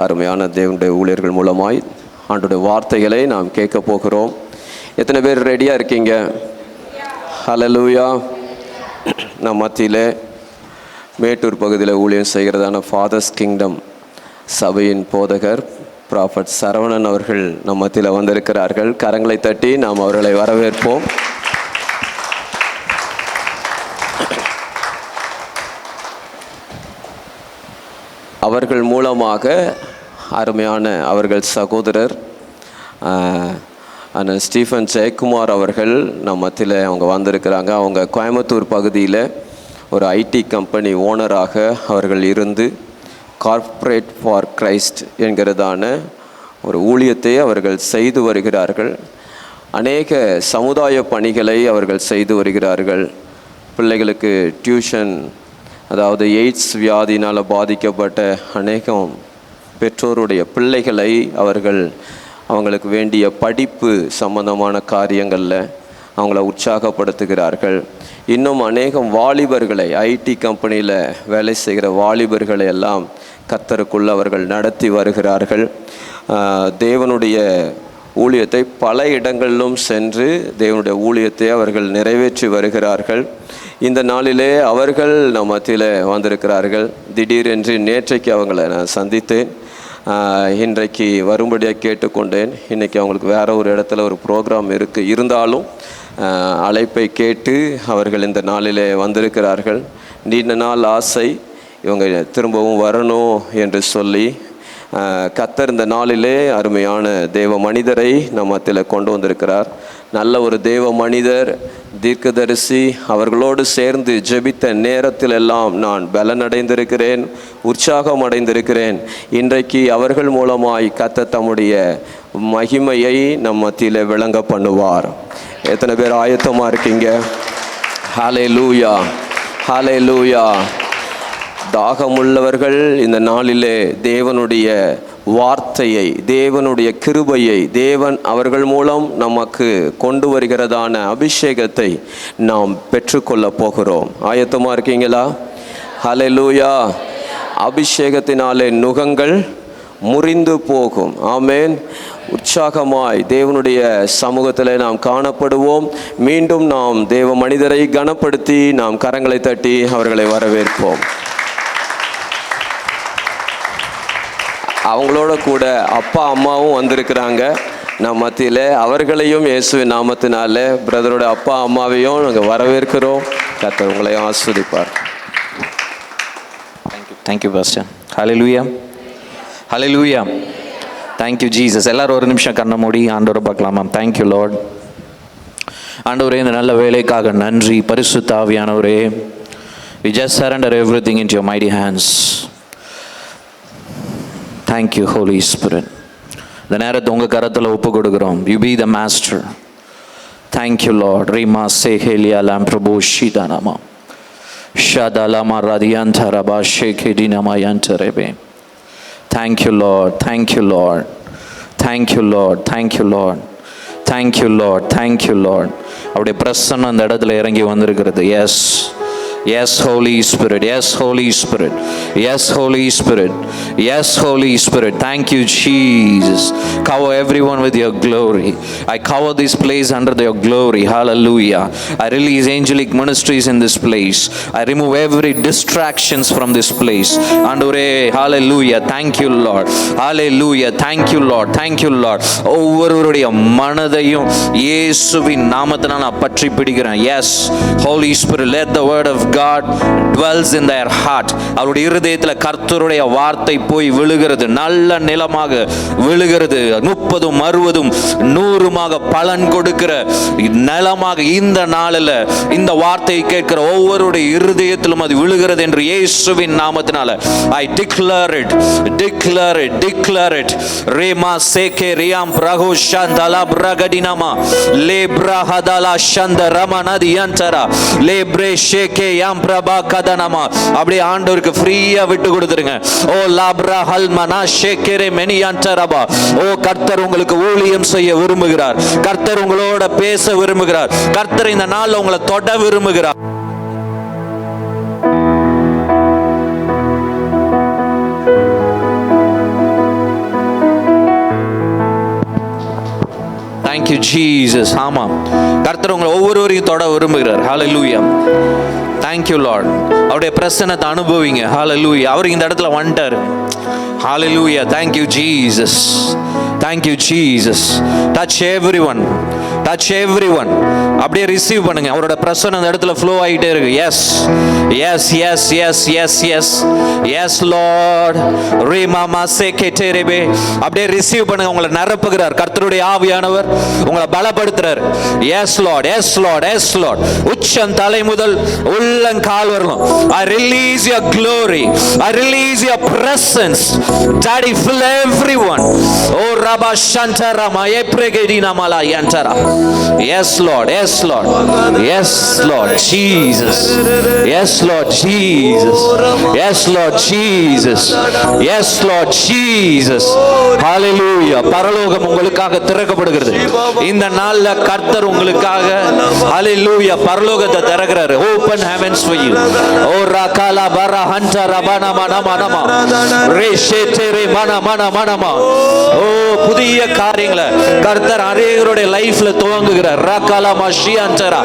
அருமையான தேவனுடைய ஊழியர்கள் மூலமாய் ஆண்டுடைய வார்த்தைகளை நாம் கேட்க போகிறோம். எத்தனை பேர் ரெடியாக இருக்கீங்க? ஹல்லேலூயா. நம் மத்தியில் மேட்டூர் பகுதியில் ஊழியம் செய்கிறதான ஃபாதர்ஸ் கிங்டம் சபையின் போதகர் ப்ராஃபட் சரவணன் அவர்கள் நம் மத்தியில் வந்திருக்கிறார்கள். கரங்களை தட்டி நாம் அவர்களை வரவேற்போம். அவர்கள் மூலமாக அருமையான அவர்கள் சகோதரர் அண்ணன் ஸ்டீஃபன் ஜெயக்குமார் அவர்கள் நம்ம மத்தியில் அவங்க வந்திருக்கிறாங்க. அவங்க கோயம்புத்தூர் பகுதியில் ஒரு ஐடி கம்பெனி ஓனராக அவர்கள் இருந்து கார்ப்பரேட் ஃபார் கிரைஸ்ட் என்கிறதான ஒரு ஊழியத்தை அவர்கள் செய்து வருகிறார்கள். அநேக சமுதாய பணிகளை அவர்கள் செய்து வருகிறார்கள். பிள்ளைகளுக்கு டியூஷன், அதாவது எய்ட்ஸ் வியாதினால் பாதிக்கப்பட்ட அநேகம் பெற்றோருடைய பிள்ளைகளை அவங்களுக்கு வேண்டிய படிப்பு சம்பந்தமான காரியங்களில் அவங்கள உற்சாகப்படுத்துகிறார்கள். இன்னும் அநேகம் வாலிபர்களை, ஐடி கம்பெனியில் வேலை செய்கிற வாலிபர்களை எல்லாம் கர்த்தருக்குள் அவர்கள் நடத்தி வருகிறார்கள். தேவனுடைய ஊழியத்தை பல இடங்களிலும் சென்று தேவனுடைய ஊழியத்தை அவர்கள் நிறைவேற்றி வருகிறார்கள். இந்த நாளிலே அவர்கள் நம் மத்தியில் வந்திருக்கிறார்கள். திடீரென்று நேற்றைக்கு அவங்கள நான் சந்தித்தேன். இன்றைக்கு வரும்படியாக கேட்டுக்கொண்டேன். இன்றைக்கி அவங்களுக்கு வேறு ஒரு இடத்துல ஒரு ப்ரோக்ராம் இருந்தாலும் அழைப்பை கேட்டு அவர்கள் இந்த நாளிலே வந்திருக்கிறார்கள். நீண்ட நாள் ஆசை இவங்க திரும்பவும் வரணும் என்று சொல்லி கர்த்தர் இந்த நாளிலே அருமையான தேவ மனிதரை நம் மத்தியில் கொண்டு வந்திருக்கிறார். நல்ல ஒரு தேவ மனிதர், தீர்க்கதரிசி. அவர்களோடு சேர்ந்து ஜெபித்த நேரத்தில் எல்லாம் நான் பலனடைந்திருக்கிறேன், உற்சாகம் அடைந்திருக்கிறேன். இன்றைக்கு அவர்கள் மூலமாய் கர்த்தர் தம்முடைய மகிமையை நம் மத்தியில் விளங்க பண்ணுவார். எத்தனை பேர் ஆயத்தமாக இருக்கீங்க? ஹல்லேலூயா, ஹல்லேலூயா. தாகமுள்ளவர்கள் இந்த நாளிலே தேவனுடைய வார்த்தையை, தேவனுடைய கிருபையை, தேவன் அவர்கள் மூலம் நமக்கு கொண்டு வருகிறதான அபிஷேகத்தை நாம் பெற்றுக்கொள்ள போகிறோம். ஆயத்தமாக இருக்கீங்களா? ஹல்லேலூயா. அபிஷேகத்தினாலே நுகங்கள் முறிந்து போகும். ஆமேன். உற்சாகமாய் தேவனுடைய சமூகத்தில் நாம் காணப்படுவோம். மீண்டும் நாம் தேவ மனிதரை கனப்படுத்தி நாம் கரங்களை தட்டி அவர்களை வரவேற்போம். அவங்களோட கூட அப்பா அம்மாவும் வந்திருக்கிறாங்க நம்ம மத்தியில். அவர்களையும் இயேசுவின் நாமத்தினால பிரதரோட அப்பா அம்மாவையும் நாங்கள் வரவேற்கிறோம். கர்த்தர் உங்களையும் ஆசீர்வதிப்பார். Thank you pastor. Hallelujah, hallelujah. Thank you Jesus. எல்லாரும் ஒரு நிமிஷம் கண்ணை மூடி ஆண்டவரை பார்க்கலாமா? Thank you lord. ஆண்டவரே, இந்த நல்ல வேலைக்காக நன்றி. பரிசுத்த ஆவியானவரே, we just surrender everything into your mighty hands. Thank you Holy Spirit. இந்த நேரத்தை உங்கள் கரத்தில் ஒப்பு கொடுக்குறோம். You be the master. Thank you Lord. Rima sehelia lam prabhu shidanama shadalama radiyantara shekedinama yantarebe. Thank you Lord. Thank you Lord. Thank you Lord. Thank you Lord. Thank you Lord. Thank you Lord. அவருடைய பிரசன்னம் அந்த இடத்துல இறங்கி வந்திருக்கிறது. Yes. Yes Holy Spirit. Yes Holy Spirit. Yes Holy Spirit. Yes Holy Spirit. Thank you Jesus. Cover everyone with your glory. I cover this place under your glory. Hallelujah. I release angelic ministries in this place. I remove every distractions from this place. Andure, hallelujah. Thank you Lord. Hallelujah. Thank you Lord. Thank you Lord. ஒவ்வொருவருடைய மனதையும் இயேசுவின் நாமத்தினால் நான் பற்றி பிடிக்கிறேன். Yes Holy Spirit, let the word of God dwells in their heart. அவருடைய இருதயத்தில் கர்த்தருடைய வார்த்தை போய் விழுகிறது, நல்ல நிலமாக விழுகிறது, 30, 60, 100 பலன் கொடுக்கிற நிலமாக இந்த நாளில் இந்த வார்த்தையை கேட்கிற ஒவ்வொருடைய இருதயத்திலும் அது விழுகிறது என்று இயேசுவின் நாமத்தினால I declare it, declare it, declare it. Rema seke riam prago shandala bragadinama lebra hadala shandarama nadiyantara lebre sheke Prabha கதனமா. அப்படியே ஆண்டவருக்கு ஃப்ரீயா விட்டு கொடுத்துருங்க. ஓ லாப்ரா ஹல்மனா ஷேக்கரே மெனியான்டரபா. ஓ கர்த்தர் உங்களுக்கு ஊழியம் செய்ய விரும்புகிறார். கர்த்தர் உங்களோட பேச விரும்புகிறார். கர்த்தர் இந்த நாள்ல உங்களை தொட விரும்புகிறார். Thank you Jesus. ஆமாம், கர்த்தர் உங்களை ஒவ்வொருவரையும் தொட விரும்புகிறார். ஹல்லேலூயா. Thank you lord. அவருடைய பிரசன்னத்தை அனுபவிங்க. ஹல்லேலூயா. அவர் இந்த இடத்துல வந்துட்டார். Hallelujah. Thank you Jesus. Thank you Jesus. Touch everyone, touch everyone. அப்படியே ரிசீவ் பண்ணுங்க. அவரோட பிரசன்னம் அந்த இடத்துல ஃப்ளோ ஆகிட்டே இருக்கு. Yes yes yes yes yes yes yes lord. ரீமாமா சேகேடேரேபே. அப்படியே ரிசீவ் பண்ணுங்க. உங்களை நிரப்புகிறார் கர்த்தருடைய ஆவியானவர், உங்களை பலப்படுத்துறார். Yes lord, yes lord, yes lord. உச்சம் தலை முதல் உள்ளங்கால் வரணும். I release your glory, I release your presence. Daddy, fill everyone. Oh Rabba Shantara Maya Pregedina Mala Yantara. Yes Lord, yes Lord, yes Lord Jesus, yes Lord Jesus, yes Lord Jesus, yes Lord Jesus. Hallelujah. பரலோகம் உங்களுக்காக திறக்கப்படுகிறது இந்த நாள்ல. கர்த்தர் உங்களுக்காக ஹalleluya பரலோகத்தை திறக்கிறார். Open heavens for you. Oh rakala bara hanta rabana mana mana reshetere mana mana mana. Oh புதிய காரியங்களை கர்த்தர் அநேகருடைய லைஃப்ல துவங்குகிறார். ரகாலா மஷியான்டரா.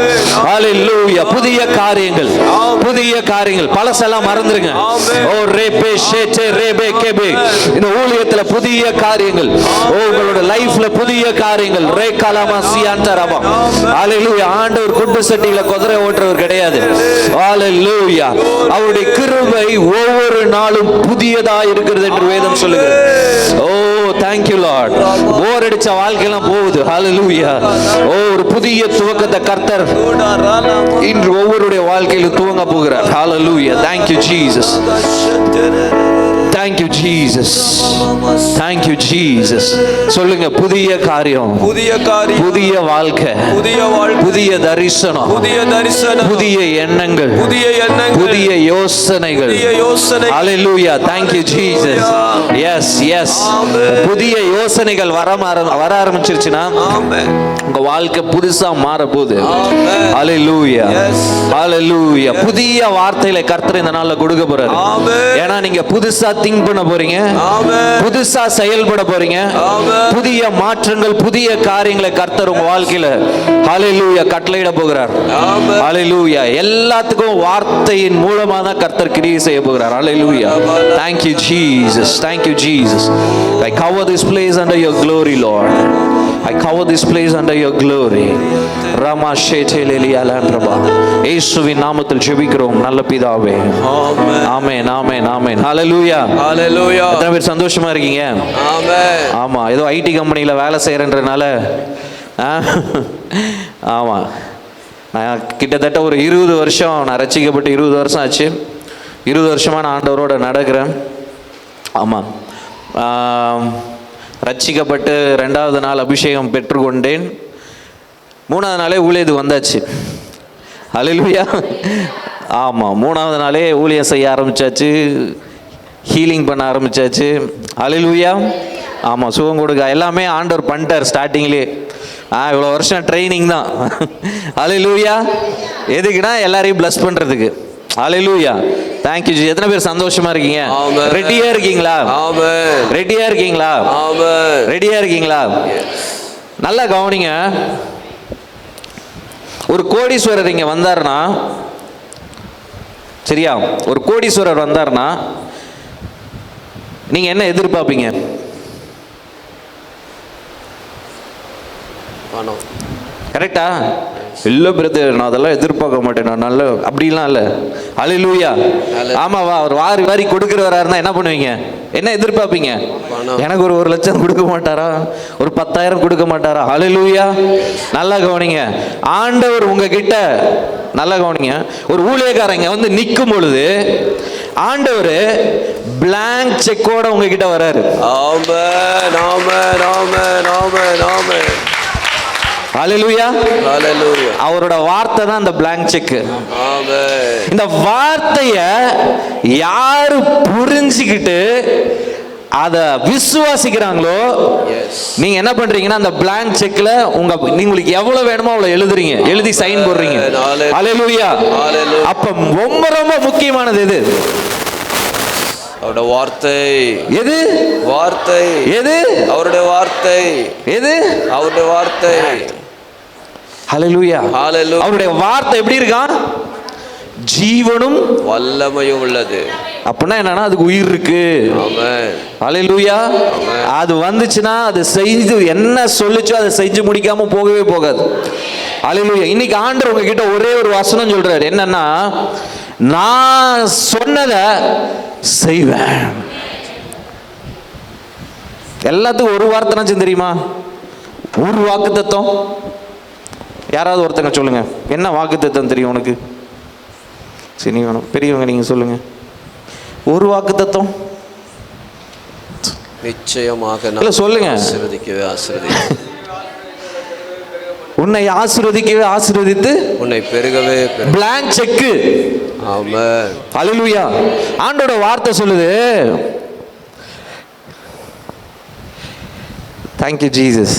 ஹalleluya. புதிய காரியங்கள், புதிய காரியங்கள். பழசெல்லாம் மறந்துருங்க. ஓ ரேபே ஷேட்டே ரேபே கேபே. இந்த ஊழியத்துல புதிய காரியங்கள், ஓ உங்களோட லைஃப்ல புதிய காரியங்கள். ரேகாலா மஷியான்டரா. ஹalleluya. ஆண்டவர் குண்டு சட்டியில குதிரை ஓட்டுறவர் கிடையாது. ஹalleluya. அவருடைய கிருபை ஒவ்வொரு நாளும் புதியதா இருக்கிறது என்று வேதம் சொல்லுகிறது. ஓ thank you Lord. போர் அடிச்ச வாழ்க்கையெல்லாம் போகுது. ஹalleluya. ஓ ஒரு புதிய துவக்கத்தை கர்த்தர் இன்று ஒவ்வொருடைய வாழ்க்கையிலும் துவங்க போகிறார். ஹalleluya. Thank you Jesus. Thank you Jesus. Thank you Jesus. சொல்லுங்க புதிய காரியம், புதிய காரியம், புதிய வாழ்க்கை, புதிய வாழ்க்கை, புதிய தரிசனம், புதிய தரிசனம், புதிய எண்ணங்கள், புதிய எண்ணங்கள், புதிய யோசனைகள். புதிய யோசனை. Hallelujah. Thank you Jesus. Yes yes. புதிய யோசனைகள் வர ஆரம்பிச்சிருச்சுனா உங்க வாழ்க்கை புதுசா மாற போகுது. Hallelujah. Hallelujah. புதிய வார்த்தைகளை கர்த்தர் இந்த நாள்ல கொடுக்க போறாரு. ஏன்னா நீங்க புதுசா திங்க் பண்ண போறீங்க, புதுசா செயல்பட போறீங்க. புதிய மாற்றங்கள், புதிய காரியங்களை கர்த்தர் உங்க வாழ்க்கையில ஹalleluya கட்டளையிட போகிறார். ஹalleluya. எல்லாத்துக்கும் வார்த்தையின் மூலமா தான் கர்த்தர் கிரியை செய்ய போகிறார். ஹalleluya. Thank you Jesus. Thank you Jesus. I cover this place under your glory Lord. I cover this place under your glory. Rama Sheteleli Alam Prabha. இயேசுவின் நாமத்தில் ஜெபிக்கிறோம் நல்ல பிதாவே. ஆமென் ஆமென் ஆமென். ஹalleluya. ஹalleluya. எத்தனை பேர் சந்தோஷமா இருக்கீங்க? ஆமென். ஆமா, ஏதோ ஐடி கம்பெனில வேலை செய்யறன்றனால ஆமா, நான் கிட்டத்தட்ட ஒரு 20 வருஷம் நான் ரட்சிக்கப்பட்டு 20 வருஷம் ஆச்சு. 20 வருஷமா நான் ஆண்டவரோட நடக்கிறேன். ஆமாம், ரட்சிக்கப்பட்டு 2வது நாள் அபிஷேகம் பெற்றுக்கொண்டேன். 3வது நாளே ஊழியத்துக்கு வந்தாச்சு. ஹல்லேலூயா. ஆமாம், 3வது நாளே ஊழியம் செய்ய ஆரம்பித்தாச்சு, ஹீலிங் பண்ண ஆரம்பித்தாச்சு. ஹல்லேலூயா. ஆமாம், சுகம் கொடுக்க எல்லாமே ஆண்டவர் பண்ணிட்டார் ஸ்டார்டிங்லேயே. இவ்வளோ வருஷம் ட்ரைனிங் தான். ஹல்லேலூயா. எதுக்குன்னா எல்லாரையும் பிளஸ் பண்ணுறதுக்கு. ஹல்லேலூயா. Thank you. எத்தனை பேர் சந்தோஷமா இருக்கீங்க? ரெடியா இருக்கீங்களா? ரெடியா இருக்கீங்களா? ரெடியா இருக்கீங்களா? நல்லா கவனிங்க. ஒரு கோடீஸ்வரர் இங்க வந்தார்னா, சரியா, ஒரு கோடீஸ்வரர் வந்தார்னா நீங்க என்ன எதிர்பார்ப்பீங்க? பணம். கரெக்டா? இல்லை பிரதர், நான் அதெல்லாம் எதிர்பார்க்க மாட்டேன், நான் நல்ல அப்படிலாம் இல்லை. ஹல்லேலூயா. ஆமாவா, அவர் வாரி வாரி கொடுக்குறவரா இருந்தால் என்ன பண்ணுவீங்க? என்ன எதிர்பார்ப்பீங்க? எனக்கு ஒரு 1 லட்சம் கொடுக்க மாட்டாரா? ஒரு 10,000 கொடுக்க மாட்டாரா? ஹல்லேலூயா. நல்லா கவனிங்க. ஆண்டவர் உங்ககிட்ட, நல்லா கவனிங்க, ஒரு ஊழியக்காரங்க வந்து நிற்கும் பொழுது ஆண்டவர் பிளாங்க் செக்கோட உங்ககிட்ட வராரு. ஆமென் ஆமென் ஆமென் ஆமென் ஆமென். ஹல்லேலூயா. ஹல்லேலூயா. அவரோட வார்த்தை தான் அந்த blank check. ஆமென். இந்த வார்த்தைய யாரு புரிஞ்சிக்கிட்டு அத விசுவாசிக்கிறாங்களோ, நீங்க என்ன பண்றீங்கன்னா அந்த blank checkல உங்களுக்கு எவ்வளவு வேணுமோ அவ்வளவு எழுதுறீங்க, எழுதி சைன் போடுறீங்க. ஹல்லேலூயா. அப்ப ரொம்ப ரொம்ப முக்கியமானது எது? அவருடைய வார்த்தை. எது? வார்த்தை. எது? அவருடைய வார்த்தை. எது? அவருடைய வார்த்தை. ஹல்லேலூயா. ஹல்லேலூயா. அவருடைய வார்த்தை எப்படி இருக்கான்? ஜீவனும் வல்லமையும் உள்ளது. அப்படின்னா என்னன்னா அதுக்கு உயிர் இருக்கு. ஆமென். ஹல்லேலூயா. அது வந்துச்சுன்னா அது செய்து என்ன சொல்லுச்சோ அதை செஞ்சு முடிக்காம போகவே போகாது. ஹல்லேலூயா. இன்னைக்கு ஆண்டவர் உங்ககிட்ட ஒரே ஒரு வசனம் சொல்றாரு. என்னன்னா, நான் சொன்னதை செய்வேன். எல்லாத்துக்கும் ஒரு வார்த்தை தெரியுமா? ஒரு வாக்குத்தத்தம். யாராவது ஒருத்தங்க சொல்லுங்க, என்ன வாக்குத்தத்தம் தெரியும் உனக்கு? சரி, வேணும் பெரியவங்க நீங்க சொல்லுங்க. ஒரு வாக்குத்தத்தம் நிச்சயமாக இல்ல சொல்லுங்க. ஆசீர்வதிக்கவே ஆசீர்வதிக்க, உன்னை ஆசீர்வதிக்கவே ஆசீர்வதித்து உன்னை பெருகவே பிளாங்க் செக். ஆமென். ஹல்லேலூயா. ஆண்டோட வார்த்தை சொல்லுது. Thank you Jesus.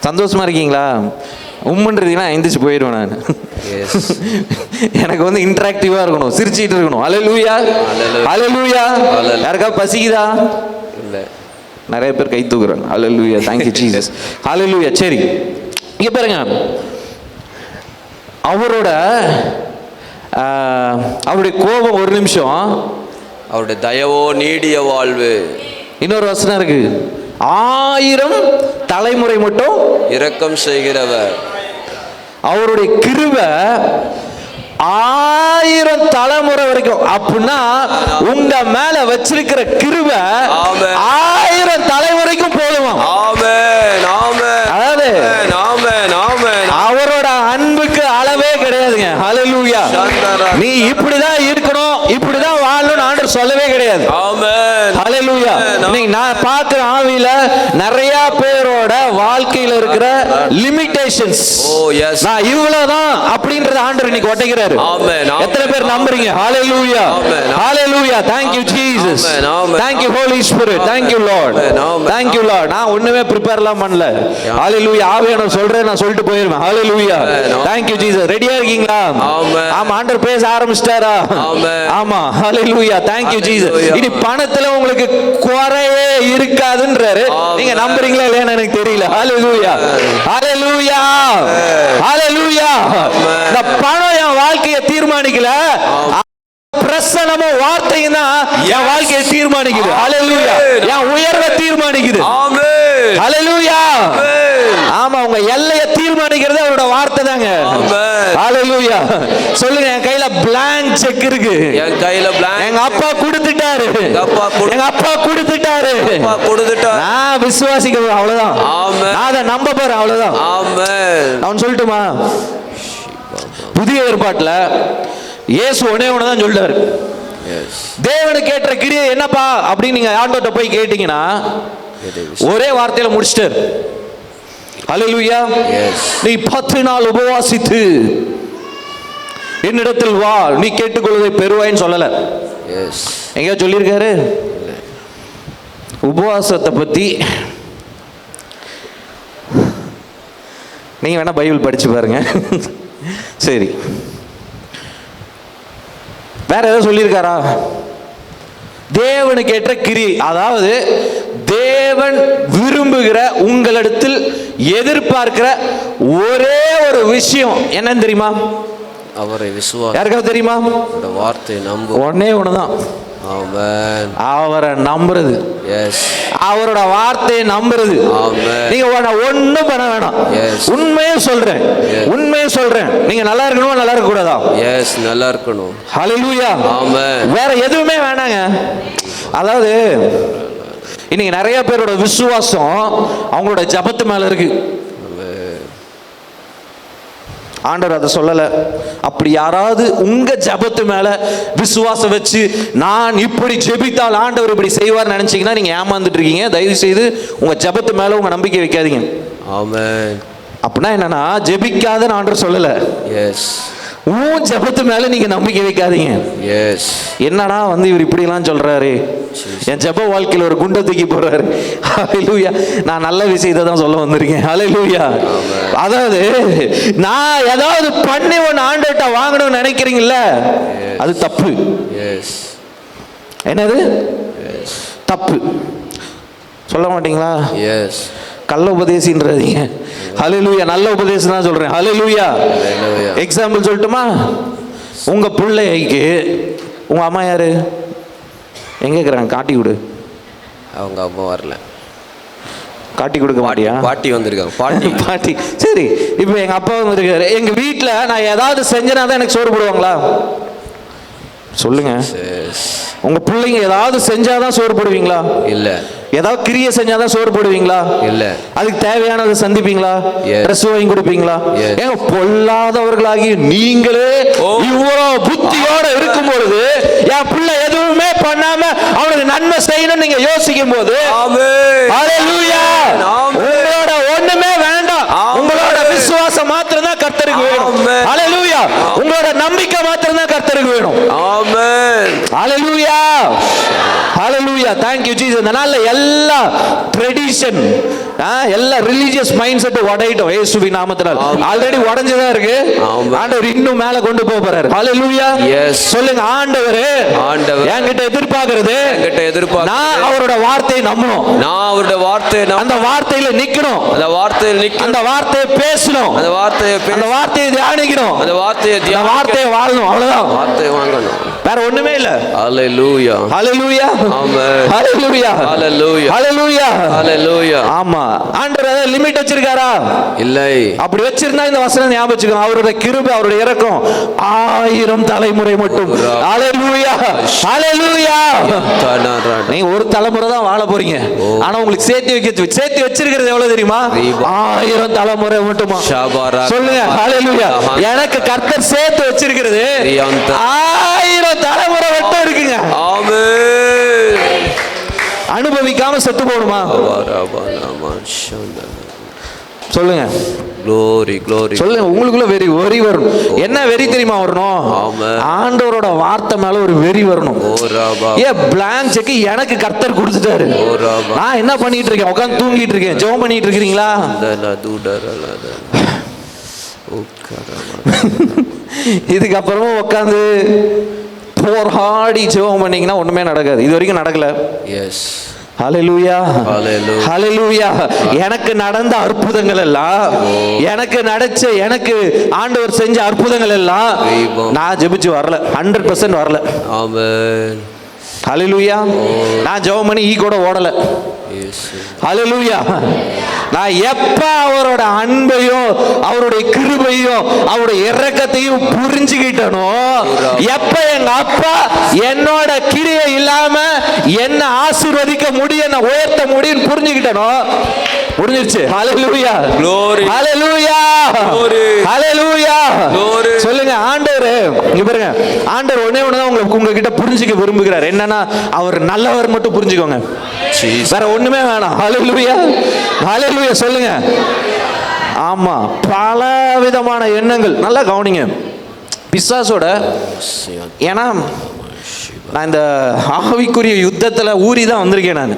சந்தோஷமா இருக்கீங்களா? உம்முன்றீங்கன்னா எந்திரிச்சு போயிடுவேன் நான். எனக்கு வந்து இன்டராக்டிவா இருக்கணும், சிரிச்சிட்டு இருக்கணும். ஹல்லேலூயா. ஹல்லேலூயா. யாருக்காவது பசிக்குதா? இல்ல, நிறைய பேர் கை தூக்குறாங்க. ஹல்லேலூயா. Thank you Jesus. ஹல்லேலூயா. சரி, இங்க பாருங்க, அவருடைய கோபம் ஒரு நிமிஷம், அவருடைய தயவோ நீடிய வாழ்வு. இன்னொரு வசனம் இருக்கு, 1000 தலைமுறை மட்டும் இரக்கம் செய்கிறவர். அவருடைய கிருபை 1000 தலைமுறை வரைக்கும். அப்படின்னா உங்க மேல வச்சிருக்கிற கிருபை 1000 தலைமுறைக்கும் போதுமா? ஆமென். ஆமென். அதாவது ஆமென். ஆமென். அவரோட அன்புக்கு அளவே கிடையாதுங்க. ஹல்லேலூயா. நீ இப்படிதான் இருக்கணும், இப்படிதான் வாழணும்னு ஆண்டவர் சொல்லவே கிடையாது. ஆமென். ஹல்லேலூயா. இன்னைக்கு நான் பார்க்கிற ஆவியில நிறைய பேரோட வாழ்க்கையில இருக்கிற லிமிட்டேஷன்ஸ். ஓ எஸ். நான் இவ்வளவுதான் அப்படிங்கறத ஆண்டவர் இன்னைக்கு ஒட்டைக்கிறாரு. ஆமென். எத்தனை பேர் நம்புறீங்க? ஹல்லேலூயா. Hallelujah. Thank you Jesus. Thank you Holy Spirit. Thank you Lord. Thank you Lord. நான் ஒண்ணுமே ப்ரிப்பேர்லாம் பண்ணல. Hallelujah. ஆவியானவர் சொல்றேன், நான் சொல்லிட்டு போயிடுவேன். Hallelujah. Thank you Jesus. ரெடியா இருக்கீங்களா? ஆமா, ஆண்டவர் பேச ஆரம்பிச்சிட்டாரா? ஆமா. Hallelujah. Thank you Jesus. இனி பணத்துல உங்களுக்கு குறையே இருக்காதுன்றாரு. நீங்க நம்புறீங்களா இல்லையான்னு எனக்கு தெரியல. Hallelujah. Hallelujah. Hallelujah. இந்த பணம் என் வாழ்க்கையை தீர்மானிக்கல, பிரசனமும் வார்த்தையும் தான் என் வாழ்க்கையை தீர்மானிக்குது. ஹல்லேலூயா. என் உயர்வை தீர்மானிக்குது. ஆமென். ஹல்லேலூயா. ஆமா, உங்க எல்லையை தீர்மானிக்கிறது அவரோட வார்த்தை தாங்க. ஆமென். ஹல்லேலூயா. சொல்லுங்க, என் கையில பிளாங்க் செக் இருக்கு. என் கையில பிளாங்க். எங்க அப்பா கொடுத்துட்டாரு. எங்க அப்பா கொடுத்துட்டாரு. நான் விசுவாசிக்கிறேன், அவ்வளவுதான். ஆமென். நான் அதை நம்ப போறேன், அவ்வளவுதான். ஆமென். அவன் சொல்லட்டுமா? புதிய ஏற்பாட்டுல இயேசு ஒண்ணே ஒண்ணுதான் சொல்றாரு. தேவனுக்கு ஏற்ற கிரியை என்னப்பா அப்படின்னு நீங்க ஆண்டவர்ட்ட போய் கேட்டீங்கன்னா ஒரே வார்த்தையில முடிச்சிட்டாரு. ஹல்லேலூயா. நீ 10 நாள் உபவாசித்து என்னிடத்தில் வா, நீ கேட்டுக்கொள்வதை பெறுவாய்ன்னு சொல்லல. எங்க சொல்லியிருக்காரு? உபவாசத்தை பத்தி நீங்க வேணா பைபிள் படிச்சு பாருங்க. சரி, வேற ஏதாவது சொல்லியிருக்காரா? தேவனுக்கு ஏற்ற கிரியை, அதாவது தேவன் விரும்புகிற, உங்களிடத்தில் எதிர்பார்க்கிற ஒரே ஒரு விஷயம் என்னன்னு தெரியுமா? அவரை விசுவாசி. யாருக்காவது தெரியுமா? வார்த்தை நம்பு. ஒண்ணே ஒண்ணுதான். ஆமென். அவரை நம்புறது. எஸ். அவரோட வார்த்தையை நம்புறது. ஆமென். நீங்க ஒண்ணும் பண்ண வேணாம். எஸ். உண்மையே சொல்றேன், உண்மையே சொல்றேன். நீங்க நல்லா இருக்கணுமா, நல்லா இருக்க கூடாதா? எஸ், நல்லா இருக்கணும். ஹல்லேலூயா. ஆமென். வேற எதுவுமே வேணாங்க. அதாவது இன்னைக்கு நிறைய பேரோட விசுவாசம் அவங்களோட ஜபத்து மேல இருக்கு. ஆண்டவர் அதை சொல்லல. அப்படி யாராவது உங்க ஜபத்து மேல விசுவாசம் வச்சு நான் இப்படி ஜெபித்தால் ஆண்டவர் இப்படி செய்வார் நினைச்சீங்கன்னா நீங்க ஏமாந்துட்டு இருக்கீங்க. தயவு செய்து உங்க ஜபத்து மேல உங்க நம்பிக்கை வைக்காதீங்க. ஆமென். அப்படின்னா என்னன்னா, ஜெபிக்காதன்னு ஆண்டவர் சொல்லல. எஸ். உன் ஜெபத்து மேல நீங்க நம்பிக்கை வைக்காதீங்க. எஸ். என்னடா வந்து இவர் இப்படி எல்லாம் சொல்றாரு, என் ஜெப வாழ்க்கையில ஒரு குண்டை தூக்கி போடுறாரு. ஹalleluya. நான் நல்ல விஷயத்தை தான் சொல்ல வந்திருக்கேன். ஹalleluya. அதாவது நான் ஏதாவது பண்ணி ஒன்று ஆண்டவர்ட்ட வாங்கணும்னு நினைக்கிறீங்கல்ல, அது தப்பு. எஸ். என்னது தப்பு சொல்ல மாட்டீங்களா? எஸ். கள்ள உபதேசின்றீங்க. ஹalleluya. நல்ல உபதேசம் தான் சொல்றேன். ஹalleluya. எக்ஸாம்பிள் சொல்லட்டுமா? உங்க பிள்ளைக்கு உங்க அம்மா யாரு? எங்க இருக்கிறாங்க? காட்டி கொடு. அவங்க அம்மா வரல. காட்டி கொடுக்க மாட்டியா? பாட்டி வந்திருக்காங்க. பாட்டி. பாட்டி. சரி, இப்போ எங்க அப்பா வந்திருக்காரு. எங்க வீட்டில் நான் ஏதாவது செஞ்சேனா தான் எனக்கு சோறு போடுவாங்களா? சொல்லுங்க. உங்க பிள்ளைங்க ஏதாவது செஞ்சாதான் சோறு போடுவீங்களா? இல்ல. ஏதாவது கிரியை செஞ்சாதான் சோறு போடுவீங்களா? இல்ல. அதுக்கு தேவையானதை சந்திப்பீங்களா? ட்ரெஸ் வாங்கி கொடுப்பீங்களா? ஏங்க பொல்லாதவர்களாகி நீங்களே இவ்வளவு புத்தியோட இருக்கும் பொழுது என் பிள்ளை எதுவுமே பண்ணாம அவனுக்கு நன்மை செய்யணும் நீங்க யோசிக்கும் போது ஹalleluya. உங்களோட ஒண்ணுமே வேண்டாம். உங்களோட விசுவாசம் மாத்திரம் தான் கர்த்தருக்கு வேணும். ஹalleluya. உங்களோட நம்பிக்கை மாத்திரம் தான் கர்த்தருக்கு வேணும். ஆமென். ஹalleluya. ஹalleluya. thank you jesus. அதனால எல்லா ட்ரெடிஷன் எல்லா ரிலிஜியஸ் மைண்ட் செட் உடையிட்டோம் இயேசுவின் நாமத்தினால். ஆல்ரெடி உடைஞ்சதா இருக்கு. ஆண்டவர் இன்னும் மேல கொண்டு போக போறாரு. ஹalleluya. சொல்லுங்க, ஆண்டவர் என்கிட்ட எதிர்பார்க்கிறது நான் அவரோட வார்த்தையை நம்பணும். நான் அவரோட வார்த்தையை அந்த வார்த்தையில நிக்கணும். அந்த வார்த்தையை பேசணும். அந்த வார்த்தையை தியானிக்கணும். அந்த வார்த்தையை வாழணும். அவ்வளவுதான். வார்த்தையை வாங்கணும். வேற ஒண்ணுமே இல்ல. ஹalleluya. ஹalleluya. ஆமென். ஹalleluya. ஹalleluya. ஹalleluya. ஹalleluya. ஆமா. ஆண்டவர் லிமிட் வச்சிருக்காரா? இல்லை. அப்படி வச்சிருந்தா இந்த வசனம் ஞாபகம் வச்சுக்கணும். அவருடைய கிருபை, அவருடைய இரக்கம் 1000 தலைமுறை மட்டும். ஹalleluya. ஹalleluya. நீங்க ஒரு தலைமுறை தான் வாழ போறீங்க. ஆனா உங்களுக்கு சேர்த்து வச்சிருக்கிறது எவ்வளவு தெரியுமா? 1000 தலைமுறை மட்டுமா? சொல்லுங்க ஹalleluya. எனக்கு கர்த்தர் சேர்த்து வச்சிருக்கிறது 1000 தலைமுறை மட்டும் இருக்குங்க. ஆமென். அனுபவிக்காம செத்து போணுமா? சொல்லுங்க. glory glory. சொல்லுங்க, உங்களுக்குள்ள வெறி வரும். என்ன வெறி தெரியுமா வரணும்? ஆண்டவரோட வார்த்தை மேல ஒரு வெறி வரணும். பிளாங்க் செக் எனக்கு கர்த்தர் கொடுத்துட்டாரு. நான் என்ன பண்ணிட்டு இருக்கேன்? உட்கார்ந்து தூங்கிட்டு இருக்கேன். ஜெபம் பண்ணிட்டு இருக்கீங்களா? இதுக்கப்புறமா உட்காந்து போராடி ஜெபம் பண்ணீங்கன்னா ஒண்ணுமே நடக்காது. இது வரைக்கும் நடக்கல. எஸ். ஹalleluya. ஹalleluya. எனக்கு நடந்த அற்புதங்கள் எல்லாம், எனக்கு ஆண்டவர் செஞ்ச அற்புதங்கள் எல்லாம் நான் ஜெபிச்சு வரல. 100% வரல. ஆமென். ஹalleluya. நான் ஜெபம் பண்ணி கூட ஓடல. ஹalleluya. நான் எப்ப அவரோட அன்பையும் அவருடைய கிருபையும் அவருடைய இரக்கத்தையும் புரிஞ்சுக்கிட்டனோ, எப்ப எங்க அப்பா என்னோட கிரியை இல்லாம என்ன ஆசீர்வதிக்க முடியும், என்ன உயர்த்த முடியும் புரிஞ்சுக்கிட்டனோ, முடிஞ்சிருச்சு. ஹalleluya. glory. ஹalleluya. glory. ஹalleluya. glory. சொல்லுங்க, ஆண்டவர் இங்க பாருங்க, ஆண்டவர் ஒண்ணே ஒண்ணுதான் உங்ககிட்ட புரிஞ்சுக்க விரும்புகிறார். என்னன்னா அவர் நல்லவர் மட்டும் புரிஞ்சுக்கோங்க. வேற ஒண்ணுமே வேணாம். ஹalleluya. ஹalleluya. சொல்லுங்க. ஆமா, பல விதமான எண்ணங்கள். நல்லா கவனிங்க. பிசாசோட, ஏன்னா நான் இந்த ஆவிக்குரிய யுத்தத்துல ஊறி தான் வந்திருக்கேன். நான்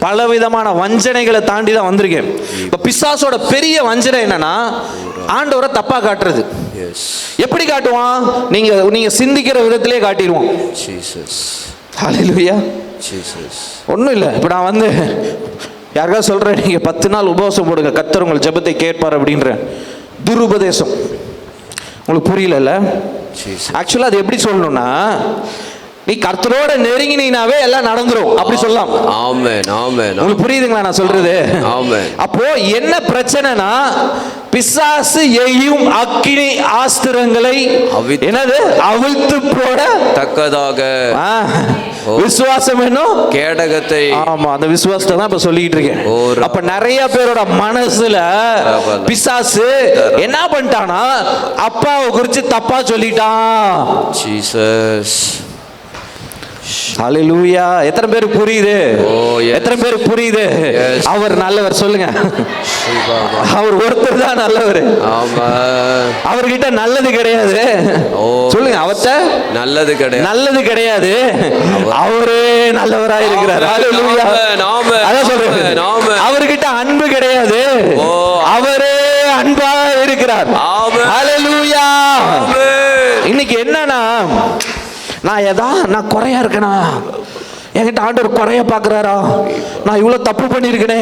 பல விதமான வஞ்சனைகளை தாண்டி தான் வந்திருக்கேன். இப்ப பிசாசோட பெரிய வஞ்சனை என்னன்னா ஆண்டவரை தப்பா காட்டுறது. எப்படி காட்டுவான்? நீங்க சிந்திக்கிற விதத்திலே காட்டிடுவான். ஹalleluya. ஒன்றும் இல்லை. இப்போ நான் வந்து யாருக்காவது சொல்கிறேன், நீங்கள் 10 நாள் உபவாசம் போடுங்க, கர்த்தர் உங்கள் ஜெபத்தை கேட்பார் அப்படின்ற துருபதேசம். உங்களுக்கு புரியல? ஆக்சுவலாக அது எப்படி சொல்லணும்னா, நீ கர்த்தரோட நெருங்கினாவே எல்லாம் நடந்துரும் அப்படி சொல்லலாம். ஆமென். ஆமென். உங்களுக்கு புரியுதுங்களா நான் சொல்றது? ஆமென். அப்போ என்ன பிரச்சனைனா, பிசாசு எய்யும் அக்கினி ஆஸ்திரங்களை என்னது அவிழ்த்து போட தக்கதாக விசுவாசம் என்னும் கேடகத்தை. ஆமா, அந்த விசுவாசத்தை தான் இப்ப சொல்லிட்டு இருக்கேன். அப்ப நிறைய பேரோட மனசுல பிசாசு என்ன பண்ணிட்டானா, அப்பாவை குறிச்சு தப்பா சொல்லிட்டான். ஜீசஸ் ஹalleluya. எத்தனை பேருக்கு புரியுது? yes. எத்தனை பேருக்கு புரியுது? Yes. அவர் நல்லவர் சொல்லுங்க. அவர் ஒருத்தர் தான் நல்லவர். ஆமா. அவர்கிட்ட நல்லது கிடையாது. சொல்லுங்க, அவர்கிட்ட நல்லது கிடையாது. நல்லது கிடையாது. அவரே நல்லவராய் இருக்கிறார். ஹalleluya. அதான் சொல்றேன். அவர்கிட்ட அன்பு கிடையாது. அவரே அன்பா இருக்கிறார். ஹalleluya. இன்னைக்கு என்னன்னா, நான் குறையா இருக்கேனா, என்கிட்ட ஆண்டவர் குறைய பார்க்குறாரா, நான் இவ்வளோ தப்பு பண்ணியிருக்கேனே,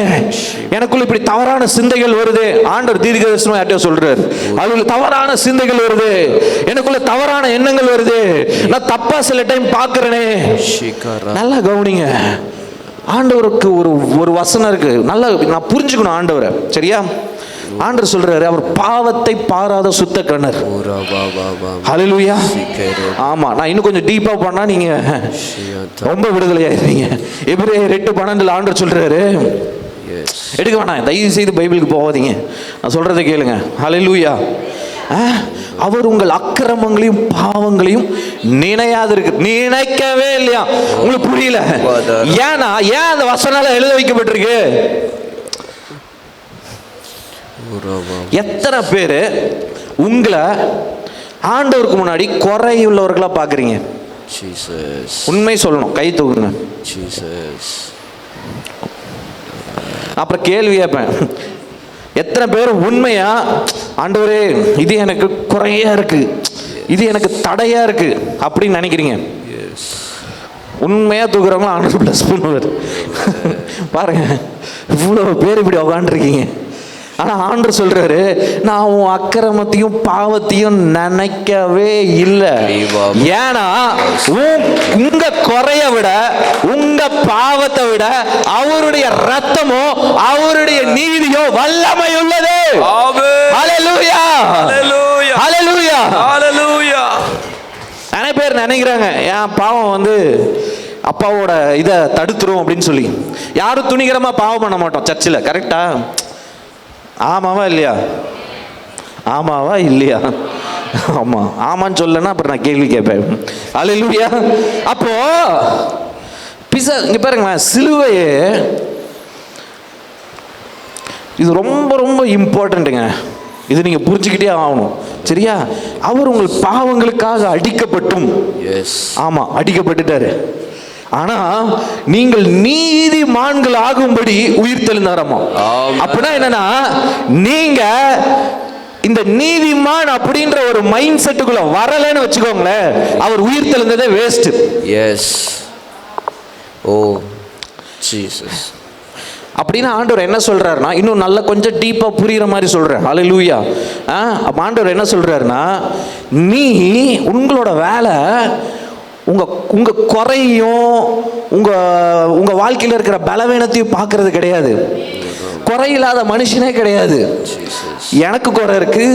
எனக்குள்ள இப்படி தவறான சிந்தைகள் வருது. ஆண்டவர் தீர்க்கதரிசனமா யார்கிட்டயோ சொல்றாரு, அதுல தவறான சிந்தைகள் வருது, எனக்குள்ள தவறான எண்ணங்கள் வருது, நான் தப்பா சில டைம் பார்க்குறேனே. நல்லா கவனிங்க, ஆண்டவருக்கு ஒரு வசனம் இருக்கு, நல்லா நான் புரிஞ்சுக்கணும் ஆண்டவரை, சரியா? ஆண்டவர் சொல்றாரு, அவர் பாவத்தை பாராத சுத்த கண்ணர். ஹalleluya. ஆமா, நான் இன்னும் கொஞ்சம் டீப்பா பண்ணா நீங்க ரொம்ப விடுதலையாயிருவீங்க. எபிரேயர் 8:12 ஆண்டவர் சொல்றாரு, எடுக்க வேணாம், தயவு செய்து பைபிளுக்கு போகாதீங்க, நான் சொல்றதை கேளுங்க. ஹalleluya. அவர் உங்கள் அக்கிரமங்களையும் பாவங்களையும் நினைக்கவே இல்லையா. உங்களுக்கு புரியல? ஏன் அந்த வசனால எழுத வைக்கப்பட்டிருக்கு? எத்தனை பேரு உங்களை ஆண்டவருக்கு முன்னாடி குறையுள்ளவர்களா பாக்குறீங்க? உண்மை சொல்லணும், கை தூக்குங்க. அப்புறம் கேள்வி கேட்பேன், எத்தனை பேர் உண்மையா ஆண்டவரே இது எனக்கு குறையா இருக்கு, இது எனக்கு தடையா இருக்கு அப்படின்னு நினைக்கிறீங்க? உண்மையா தூக்குறவங்களும் ஆண்டவர் பிளஸ் பண்ணுவார். பாருங்க, இவ்வளவு பேர் இப்படி உட்காந்துருக்கீங்க. ஆனா ஆண்டவர் சொல்றாரு, நான் உன் அக்கிரமத்தையும் பாவத்தையும் நினைக்கவே இல்லை. ஏன்னா உங்க குறைய விட, உங்க பாவத்தை விட அவருடைய ரத்தமோ அவருடைய நீதியோ வல்லமை உள்ளது. ஹalleluya. ஹalleluya. ஹalleluya. நிறைய பேர் நினைக்கிறாங்க, என் பாவம் அப்பாவோட இதை தடுத்துரும் அப்படின்னு சொல்லி. யாரும் துணிகரமா பாவம் பண்ண மாட்டோம் சர்ச்சில், கரெக்டா? ஆமாவா இல்லையா? ஆமாவா இல்லையா? ஆமா. ஆமான்னு சொல்லனா அப்புறம் நான் கேள்வி கேட்பேன். ஹalleluya. அப்போ இங்க பாருங்க, சிலுவையே இது ரொம்ப ரொம்ப இம்பார்ட்டன்ட்டுங்க. இது நீங்க புரிஞ்சுக்கிட்டே ஆகணும், சரியா? அவர் உங்கள் பாவங்களுக்காக அடிக்கப்பட்டும், ஆமா அடிக்கப்பட்டுட்டாரு. ஆனா நீங்கள் நீதிமான்கள் ஆகும்படி உயிர் தெழுந்தாராமா. அப்படின்னா என்னன்னா, நீங்க இந்த நீதிமான் அப்படின்ற ஒரு மைண்ட் செட்டுக்குள்ள வரலன்னு வச்சுக்கோங்களேன், அவர் உயிர் தெழுந்ததே வேஸ்ட். எஸ். ஓ ஜீசஸ். அப்படின்னு ஆண்டவர் என்ன சொல்றாருன்னா, இன்னும் நல்லா கொஞ்சம் டீப்பா புரியுற மாதிரி சொல்றேன். ஹalleluya. ஆண்டவர் என்ன சொல்றாருன்னா, நீ உங்களோட வேலை உங்க குறையும் உங்க வாழ்க்கையில் இருக்கிற பலவீனத்தையும் பார்க்கறது கிடையாது. குறையில்லாத மனுஷனே கிடையாது. எனக்கு குறை இருக்கு,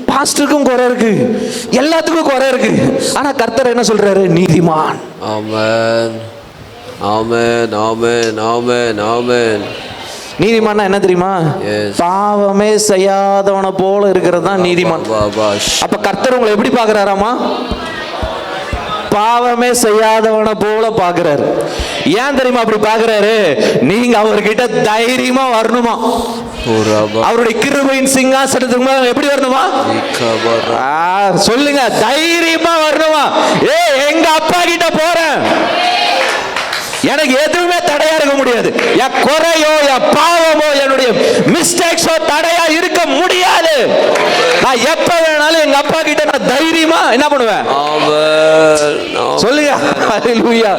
பாஸ்டருக்கும் குறை இருக்கு, எல்லாத்துக்கும் குறை இருக்கு. ஆனா கர்த்தர் என்ன சொல்றாரு? நீதிமான். ஆமென். ஆமென். ஆமென். ஆமென். ஆமென். நீதிமான்னா என்ன தெரியுமா? பாவமே செய்யாதவனை போல இருக்கிறது தான் நீதிமான். அப்ப கர்த்தர் உங்களை எப்படி பார்க்கறாராமா? பாவமே செய்யாதவனை போல பாக்குறாரு. ஏன் தெரியுமா அப்படி பாக்குறாரு? நீங்க அவர்கிட்ட தைரியமா வரணுமா. அவருடைய கிருபையின் சிங்காசனத்துக்கு எப்படி வரணுமா? சொல்லுங்க, தைரியமா வரணுமா. எங்க அப்பா கிட்ட போறேன், எனக்கு எதுவுமே தடையா இருக்க முடியாது. என் குறையோ என் பாவமோ என்னுடைய மிஸ்டேக்ஸோ தடையா இருக்க முடியாது. நான் எப்ப வேணாலும் எங்க அப்பா கிட்ட நான் தைரியமா என்ன பண்ணுவேன்? சொல்லுங்க. ஹalleluya.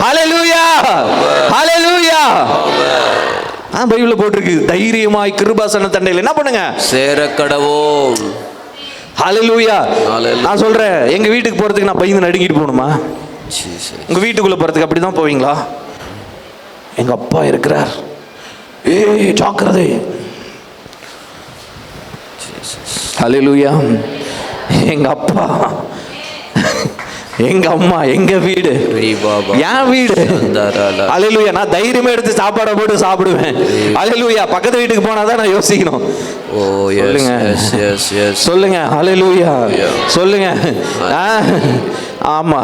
ஹalleluya. ஹalleluya. பைபிள்ல போட்டிருக்கு, தைரியமாய் கிருபாசன தண்டையில் என்ன பண்ணுங்க? சேர கடவோம். ஹalleluya. நான் சொல்றேன், எங்க வீட்டுக்கு போறதுக்கு நான் பயந்து நடுங்கிட்டு போகணுமா? உங்க வீட்டுக்குள்ள போறதுக்கு அப்படிதான் போவீங்களா? எங்க அப்பா இருக்கிறார், ஜாக்கிரதை. ஹalleluya. எங்க அப்பா, எங்க அம்மா, எங்க வீடு, என் வீடு. ஹalleluya. நான் தைரியமா எடுத்து சாப்பாடை போட்டு சாப்பிடுவேன். ஹalleluya. பக்கத்து வீட்டுக்கு போனாதான் நான் யோசிக்கணும். சொல்லுங்க. சொல்லுங்க. ஹalleluya. சொல்லுங்க. ஆமா.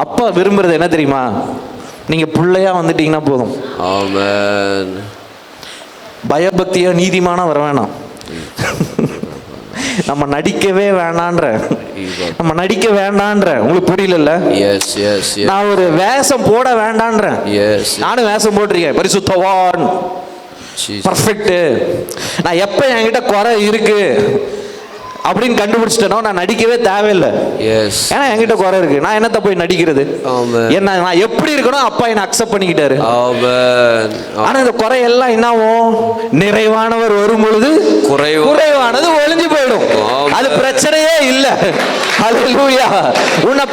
அப்பா விரும்புறது என்ன தெரியுமா? நீங்க பிள்ளையா வந்துட்டீங்கன்னா போதும். ஆமென். பயபக்தியா நீதிமானா வர வேணாம். நம்ம நடிக்கவே வேணான்ற, நம்ம நடிக்க வேண்டான்ற. உங்களுக்கு புரியல? Yes yes. நான் ஒரு வேஷம் போட வேண்டான்றேன். எஸ். நானும் வேஷம் போட்டிருக்கேன். பரிசுத்தவான், பர்ஃபெக்ட். நான் எப்ப என்கிட்ட குறை இருக்கு அப்படின்னு கண்டுபிடிச்சிட்டேனோ நான் நடிக்கவே தேவையில்லை. எஸ். ஏன்னா என்கிட்ட குறை இருக்கு. நான் என்னத்த போய் நடிக்கிறது? என்ன நான் எப்படி இருக்கணும் அப்பா என்ன அக்செப்ட் பண்ணிக்கிட்டாரு. ஆனா இந்த குறையெல்லாம் என்னாவும், நிறைவானவர் வரும் பொழுது குறைவானது ஒளிஞ்சு போயிடும். அது பிரச்சனையே இல்லை. ஹல்லேலூயா. உன்னை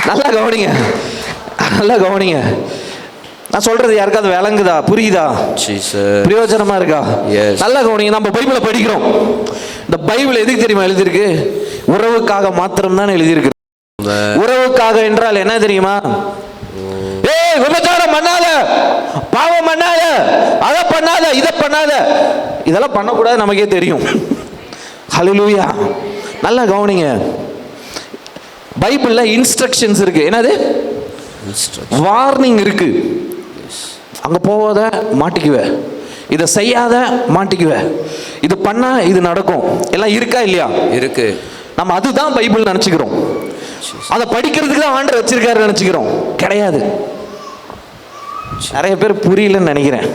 நல்லா கவனிங்க, நல்லா கவனிங்க. நான் சொல்றது யாருக்காவது விளங்குதா, புரியுதா, பிரயோஜனமா இருக்கா? நல்லா கவனிங்க. நம்ம பைபிளை படிக்கிறோம். இந்த பைபிள் எதுக்கு தெரியுமா எழுதியிருக்கு? உறவுக்காக மாத்திரம் தான் எழுதியிருக்கு. உறவுக்காக என்றால் என்ன தெரியுமா? ஏய், விபச்சாரம் பண்ணாத, பாவம் பண்ணாத, அதை பண்ணாத, இதை பண்ணாத, இதெல்லாம் பண்ணக்கூடாது, நமக்கே தெரியும். ஹல்லேலூயா. நல்லா கவனிங்க. பைபிள்ல இன்ஸ்ட்ரக்ஷன்ஸ் இருக்கு. என்னது? வார்னிங் இருக்கு. அங்க போவாத மாட்டிக்குவ, இதை செய்யாத மாட்டிக்குவ, இது பண்ணா இது நடக்கும், எல்லாம் இருக்கா இல்லையா? இருக்கு. நம்ம அதுதான் பைபிள் நினைச்சுக்கிறோம். அதை படிக்கிறதுக்கு தான் ஆண்டவர் வச்சிருக்காரு நினைச்சுக்கிறோம். கிடையாது. நிறைய பேர் புரியலன்னு நினைக்கிறேன்.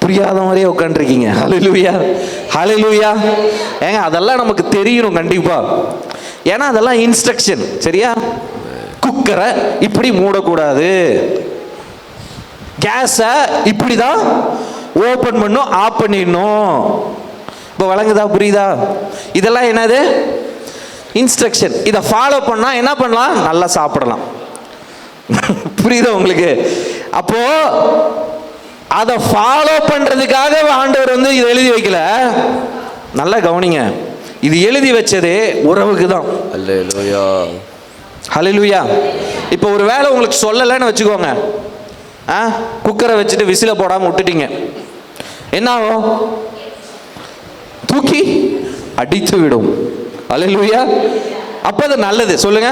புரியாத மாதிரியே உட்காந்துருக்கீங்க. ஹல்லேலூயா, ஹல்லேலூயா. ஏங்க அதெல்லாம் நமக்கு தெரியணும் கண்டிப்பா. ஏன்னா அதெல்லாம் இன்ஸ்ட்ரக்ஷன். சரியா? குக்கரை இப்படி மூடக்கூடாது, கேஸை இப்படிதான் ஓபன் பண்ணும், ஆஃப் பண்ணிடணும். இப்போ வழங்குதா, புரியுதா? இதெல்லாம் என்னது? இன்ஸ்ட்ரக்ஷன். இதை ஃபாலோ பண்ணா என்ன பண்ணலாம்? நல்லா சாப்பிடலாம். புரியுதா உங்களுக்கு? அப்போ அதை ஃபாலோ பண்றதுக்காக ஆண்டவர் வந்து இதை எழுதி வைக்கல. நல்லா கவனிங்க. இது எழுதி வச்சதே உறவுக்கு தான். அல்லேலூயா, ஹல்லேலூயா. இப்போ ஒரு வேளை உங்களுக்கு சொல்லலைன்னு வச்சுக்கோங்க, குக்கரை வச்சுட்டு விசில போடாமல் விட்டுட்டீங்க, என்ன ஆகும்? தூக்கி அடித்து விடும். அல்லேலூயா. அப்போ அது நல்லது. சொல்லுங்க,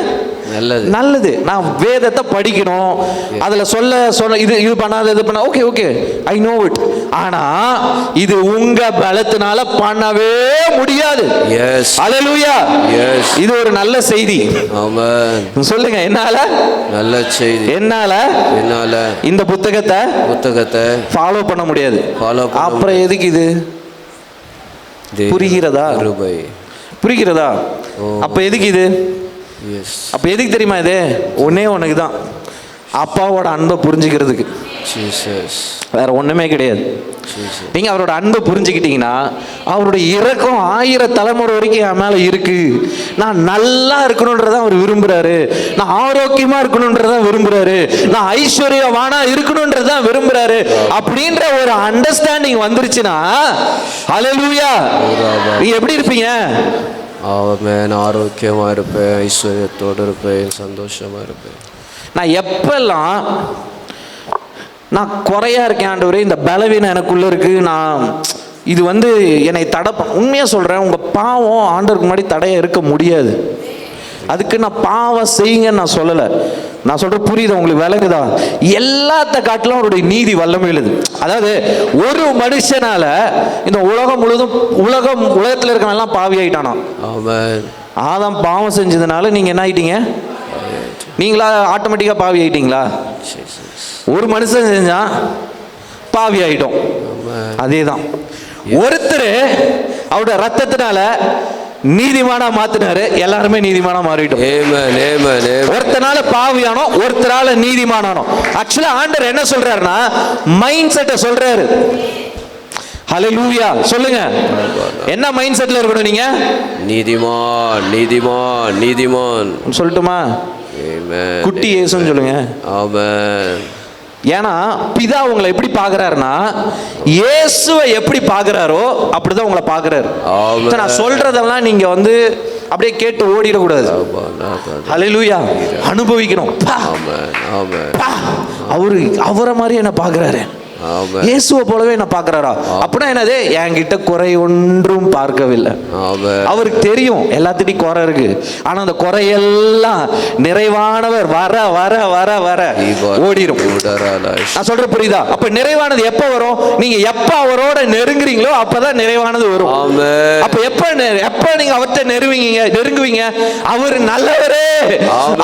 நல்லது, நல்லது. நான் வேதத்தை படிக்கணும், அதுல சொல்ல இது பண்ணாத, இது பண்ண, okay okay, I know it. ஆனா இது உங்க பலத்தினால பண்ணவே முடியாது. எஸ், ஹல்லேலூயா. எஸ், இது ஒரு நல்ல செய்தி. ஆமென். சொல்லுங்க, என்னால நல்ல செய்தி. என்னால இந்த புத்தகத்தை ஃபாலோ பண்ண முடியாது. அப்புறம் எதுக்கு இது? புரிகிறதா? புரிகிறதா? அப்ப எதுக்கு இது? அப்ப எதுக்கு தெரியுமா? இது ஒன்னே ஒண்ணுக்கு தான், அப்பாவோட அன்பை புரிஞ்சுக்கிறதுக்கு. வேற ஒண்ணுமே கிடையாது. நீங்க அவரோட அன்பை புரிஞ்சுக்கிட்டீங்கன்னா அவருடைய இரக்கம் 1000 தலைமுறை வரைக்கும் என் மேல இருக்கு. நான் நல்லா இருக்கணும்ன்றதான் அவர் விரும்புறாரு. நான் ஆரோக்கியமா இருக்கணும்ன்றதான் விரும்புறாரு. நான் ஐஸ்வர்யவானா இருக்கணும்ன்றதான் விரும்புறாரு. அப்படின்ற ஒரு அண்டர்ஸ்டாண்டிங் வந்துருச்சுன்னா, ஹல்லேலூயா, நீங்க எப்படி இருப்பீங்க? ஆமென். ஆரோக்கியமா இருப்பேன், ஐஸ்வர்யத்தோடு இருப்பேன், சந்தோஷமா இருப்பேன். நான் எப்பெல்லாம் நான் குறையா இருக்கேன் ஆண்டவரே, இந்த பலவீனம் எனக்குள்ள இருக்கு, நான் இது வந்து என்னை உண்மையா சொல்றேன், உங்க பாவம் ஆண்டவருக்கு முன்னாடி தடையா இருக்க முடியாது. அதுக்கு நான் பாவம் செய்யுங்கன்னு நான் சொல்லலை. நான் சொல்ற புரியுதா உங்களுக்கு? விளங்குதா? எல்லாத்த காட்டிலும் அவருடைய நீதி வல்லமை எழுது. அதாவது ஒரு மனுஷனால இந்த உலகம் முழுதும் உலகத்துல இருக்கவன் எல்லாம் பாவி ஆயிட்டானா. ஆதாம் பாவம் செஞ்சதுனால நீங்க என்ன ஆயிட்டீங்க? நீங்களா ஆட்டோமேட்டிக்கா பாவி ஆயிட்டீங்களா? ஒரு மனுஷன் செஞ்சா பாவி ஆயிட்டோம். அதேதான். ஒருத்தர் அவருடைய ரத்தத்தினால நீதிமானா மாத்தினாரு, எல்லாருமே நீதிமானா மாறிட்டோம். ஒருத்தனால பாவியானோ, ஒருத்தரால நீதிமானானோ. ஆக்சுவலா ஆண்டவர் என்ன சொல்றாருன்னா, மைண்ட் செட்டை சொல்றாரு. ஹல்லேலூயா. சொல்லுங்க, என்ன மைண்ட் செட்ல இருக்கணும் நீங்க? நீதிமான், நீதிமான், நீதிமான் சொல்லட்டுமா? குட்டி இயேசுன்னு சொல்லுங்க. ஆமென். ஏன்னா பிதா உங்களை எப்படி பார்க்கறாருன்னா, இயேசுவை எப்படி பார்க்கறாரோ அப்படிதான் உங்களை பார்க்கறாரு. நான் சொல்றதெல்லாம் நீங்க வந்து அப்படியே கேட்டு ஓடிடக்கூடாது. ஹல்லேலூயா. அனுபவிக்கணும். அவரை மாதிரி என்ன பார்க்கறாரு. ஆமென். இயேசுவை போலவே நான் பார்க்கறாரா? அப்படின்னா என்னது? என்கிட்ட குறை ஒன்றும் பார்க்கவில்லை. ஆமென். அவருக்கு தெரியும் எல்லாத்திட்டையும் குறை இருக்கு, ஆனா அந்த குறையெல்லாம் நிறைவானவர் வர வர வர வர ஓடிடும். நான் சொல்ற புரியுதா? அப்ப நிறைவானது எப்ப வரும்? நீங்க எப்ப அவரோட நெருங்குறீங்களோ அப்பதான் நிறைவானது வரும். ஆமென். அப்ப எப்ப நீங்க அவர்கிட்ட நெருங்குவீங்க? அவர் நல்லவரே,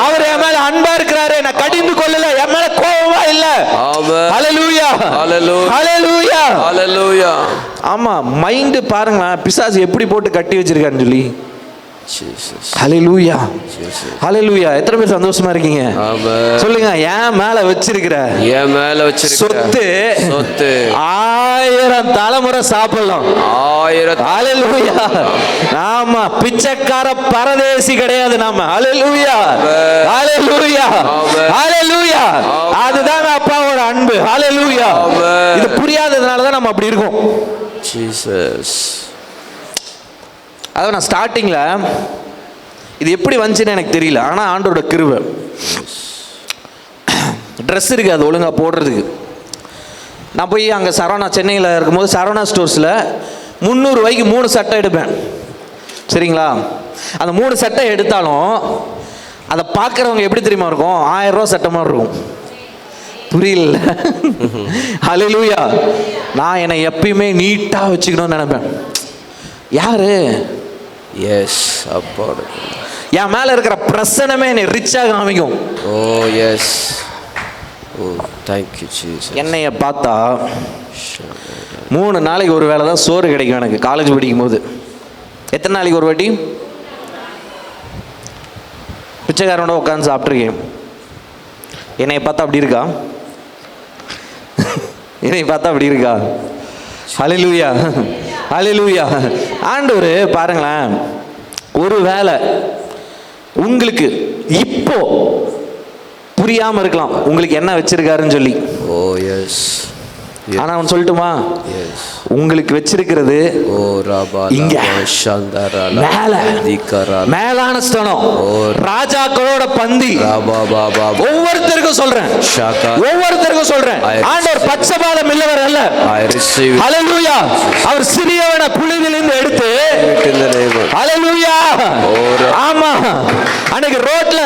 அவர் என் மேல அன்பா இருக்கிறாரு, நான் கடிந்து கொள்ளல, என் மேல கோபமா இல்ல. ஆமென். ஹல்லேலூயா, ஹல்லேலூயா, ஹல்லேலூயா, ஹல்லேலூயா. ஆமா, மைண்ட் பாருங்க பிசாசு எப்படி போட்டு கட்டி வச்சிருக்கான்னு சொல்லி. ஜீசஸ். ஹல்லேலூயா, ஹல்லேலூயா. எத்தனை பேர் சந்தோஷமா இருக்கீங்க? ஆமென். சொல்லுங்க, என் மேல வச்சிருக்கிற சொத்து 1000 தலைமுறை சாப்பிடலாம். 1000. ஹல்லேலூயா. ஆமா, பிச்சைக்கார பரதேசி கிடையாது நாம. ஹல்லேலூயா, ஹல்லேலூயா, ஹல்லேலூயா. அதுதான் அப்பாவோட அன்பு. ஹல்லேலூயா. இது புரியாததுனால தான் நம்ம அப்படி இருக்கோம். ஜீசஸ். அதாவது நான் ஸ்டார்டிங்கில் இது எப்படி வந்துச்சுன்னு எனக்கு தெரியல, ஆனால் ஆண்டோட கிருபை. ட்ரெஸ் இருக்குது அது ஒழுங்காக போடுறதுக்கு. நான் போய் அங்கே சென்னையில் இருக்கும்போது சரவணா ஸ்டோர்ஸில் 300 ரூபாய்க்கு 3 சட்டை எடுப்பேன். சரிங்களா? அந்த 3 சட்டை எடுத்தாலும் அதை பார்க்குறவங்க எப்படி தெரியுமா இருக்கும்? 1000 ரூபா சட்டை மாதிரி இருக்கும். புரியல? ஹல்லேலூயா. நான் என்னை எப்பயுமே நீட்டாக வச்சுக்கணும்னு நினைப்பேன். யாரு? எஸ், அப்பா. என் மேல இருக்கிற பிரசனமே என்னை ரிச்சாக காமிக்கும். Oh yes. Oh thank you Jesus. என்னைய பார்த்தா 3 நாளைக்கு ஒரு வேளை தான் சோறு கிடைக்கும் எனக்கு. காலேஜ் படிக்கும் போது எத்தனை நாளைக்கு ஒரு வாட்டி பிச்சைக்காரனோட உட்காந்து சாப்பிட்ருக்கேன். என்னைய பார்த்தா அப்படி இருக்கா? என்னைய பார்த்தா அப்படி இருக்கா? ஹல்லேலூயா, ஹல்லேலூயா. ஆண்டவர் பாருங்களேன், ஒரு வேளை உங்களுக்கு இப்போ புரியாம இருக்கலாம் உங்களுக்கு என்ன வச்சிருக்காருன்னு சொல்லி. ஓ எஸ். ஆனா அவன் சொல்லட்டுமா? உங்களுக்கு வச்சிருக்கிறது இங்க மேல மேலான ஸ்தானம், ராஜாக்களோட பந்தி. ஒவ்வொருத்தருக்கும் சொல்றேன், ஒவ்வொருத்தருக்கும் சொல்றேன், ஆண்டவர் பட்சபாதம் இல்லவர் அல்ல. ஹல்லேலூயா. அவர் சிறியவனை புழுதிலிருந்து எடுத்து, ஹல்லேலூயா. ஆமா, அன்னைக்கு ரோட்ல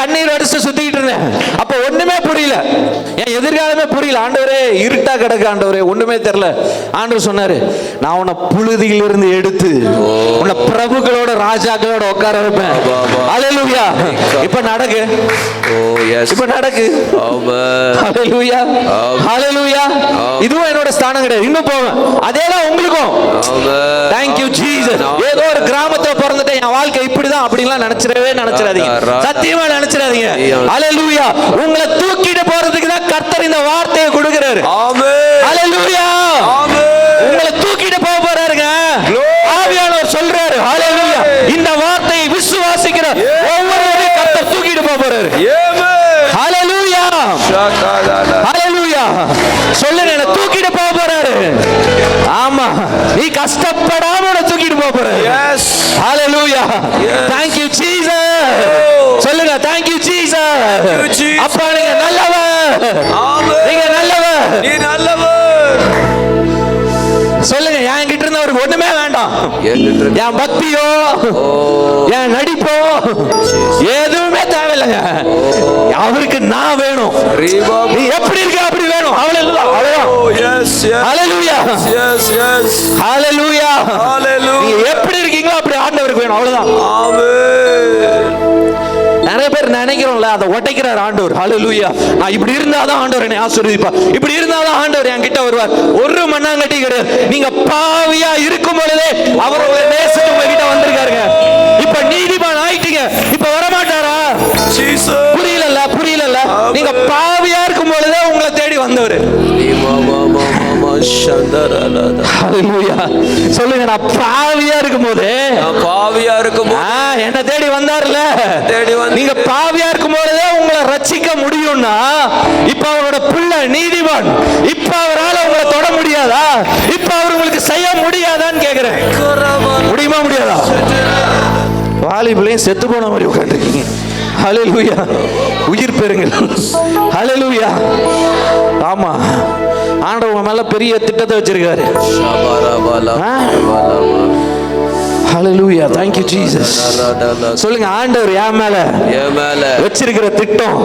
கண்ணீர் அடிச்சு சுத்திக்கிட்டு இருந்தேன். அப்ப ஒண்ணுமே புரியல, என் எதிர்காலமே புரியல. ஆண்டவரே இருட்டா கிடக்கு, ஆண்டவரே ஒண்ணுமே தெரியல. ஆண்டவர் சொன்னாரு, நான் உன்னை புழுதியிலிருந்து எடுத்து உன்னை பிரபுக்களோட ராஜாக்களோட உட்கார வைப்பேன். ஹல்லேலூயா. இப்ப நடக்கு. ஓ எஸ், இப்ப நடக்கு. ஆமென். ஹல்லேலூயா, ஹல்லேலூயா. இதுவும் என்னோட ஸ்தானம் கிடையாது, இன்னும் போவேன். அதேதான் உங்களுக்கும். ஆமென். Thank you Jesus. ஏதோ ஒரு கிராமத்துல பிறந்துட்டேன், என் வாழ்க்கை இப்படிதான் அப்படிலாம் நினைச்சிடாதீங்க. சத்தியமா நினைச்சிடாதீங்க. ஹல்லேலூயா. உங்களை தூக்கிட்டு போறதுக்கு தான் கர்த்தர் இந்த வார்த்தையை கொடுக்கிறாரு. ஆமென். ஹல்லேலூயா. ஆமென். உங்களை தூக்கிட்டு போக போறாருங்க. ஆவியானவர் சொல்றாரு. ஹல்லேலூயா. இந்த வார்த்தையை விசுவாசிக்கிற ஒவ்வொருவரையும் கர்த்தர் தூக்கிட்டு போக போறாரு. ஆமென். ஹல்லேலூயா, ஹல்லேலூயா. சொல்லுங்க, என்ன தூக்கிட்டு போக போறாரு. ஆமா, நீ கஷ்டப்படாம உன்னை தூக்கிட்டு போக போறாரு. Yes. Hallelujah. Thank you Jesus. சொல்லுங்க, தேங்க் யூ ஜீசஸ். அப்பா நீங்க நல்லவர். ஆமென். நீங்க நல்லவர், நீ நல்லவர். சொல்லுங்க, என் கிட்ட இருந்து அவருக்கு ஒண்ணுமே வேண்டாம். என் பக்தியோ என் நடிப்போ எதுவுமே தேவையில்லைங்க. அவருக்கு நான் வேணும். நீ எப்படி இருக்க அப்படி வேணும். அவ்வளவுதான். ஹல்லேலூயா, ஹல்லேலூயா. நீ எப்படி இருக்கீங்களோ அப்படி ஆண்டவருக்கு வேணும். அவ்வளவுதான். நிறைய பேர் நினைக்கிறோம்ல, அதை உடைக்கிறார் ஆண்டவர். ஹல்லேலூயா. நான் இப்படி இருந்தாதான் ஆண்டவர் என்னை ஆசீர்வதிப்பார், இப்படி இருந்தாதான் ஆண்டவர் என் கிட்ட வருவார். ஒரு மண்ணாங்கட்டி கிடையாது. நீங்க பாவியா இருக்கும் பொழுதே அவர் உங்களை நேசித்து உங்க கிட்ட வந்திருக்காருங்க. இப்ப நீதிமான் ஆயிட்டீங்க, இப்ப வரமாட்டாரா? புரியல, புரியல. நீங்க பாவியா இருக்கும் பொழுதே உங்களை தேடி வந்தவர். சொல்லுங்க, நான் பாவியா இருக்கும்போது என்ன தேடி வந்தார்ல. நீங்க பாவியா இருக்கும் போதே உங்களை ரட்சிக்க முடியும்னா இப்ப அவரோட பிள்ளை நீதிமான், இப்ப அவரால் உங்களை தொட முடியாதா? இப்ப அவர் உங்களுக்கு செய்ய முடியாதான்னு கேக்குறேன். முடியுமா, முடியாதா? வாலி பிள்ளையும் செத்து போன மாதிரி உட்காந்துருக்கீங்க. ஹல்லேலூயா. உயிர் பெறுங்கள். ஹல்லேலூயா. ஆமா, ஆண்டவர் உங்க மேல பெரிய திட்டத்தை வச்சிருக்காரு. ஹalleluya, thank you jesus. சொல்லுங்க, ஆண்டவர் என் மேல வச்சிருக்கிற திட்டம்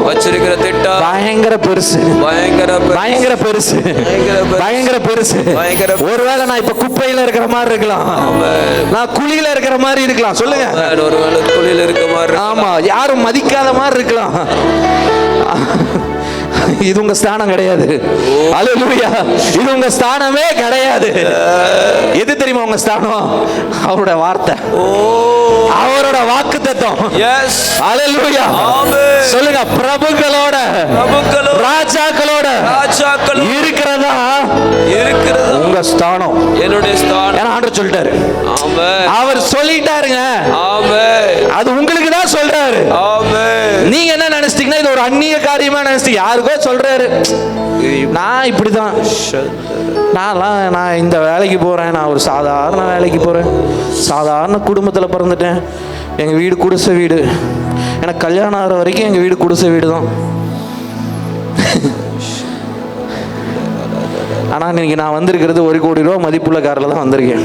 பயங்கர பெருசு, பயங்கர பெருசு, பயங்கர பெருசு. ஒருவேளை நான் இப்ப குப்பையில இருக்கிற மாதிரி இருக்கலாம், நான் குழியில இருக்கிற மாதிரி இருக்கலாம். சொல்லுங்க, ஒருவேளை குழியில இருக்க மாதிரி, ஆமா, யாரும் மதிக்காத மாதிரி இருக்கலாம். இது உங்க ஸ்தானம் கிடையாது. ஹalleluya, இது உங்க ஸ்தானமே கிடையாது. எது தெரியுமா உங்க ஸ்தானம்? அவரோட வார்த்தை, அவரோட வாக்குத்தத்தம். எஸ், ஹalleluya, ஆமென். சொல்லுங்க, பிரபுக்களோட ராஜாக்களோட இருக்கிறதா உங்க ஸ்தானம், என்னுடைய ஸ்தானம். ஏன்னா ஆண்டவர் சொல்லிட்டாரு. ஆமென். அவர் சொல்லிட்டாருங்க. ஆமென். அது உங்களுக்கு தான் சொல்றாரு. ஆமென். நீங்க என்ன நினைச்சிட்டீங்கன்னா இது ஒரு அந்நிய காரியமா நினைச்சிட்டீங்க. யாருக்கோ சொல்றாரு, நான் இப்படிதான், நான் இந்த வேலைக்கு போறேன், நான் ஒரு சாதாரண வேலைக்கு போறேன், சாதாரண குடும்பத்துல பிறந்துட்டேன், எங்க வீடு குடிசை வீடு, எனக்கு கல்யாணம் ஆகிற வரைக்கும் எங்க வீடு குடிசை வீடு தான். ஆனா இன்னைக்கு நான் வந்திருக்கிறது 1 கோடி ரூபா மதிப்புள்ள காரில் தான் வந்திருக்கேன்.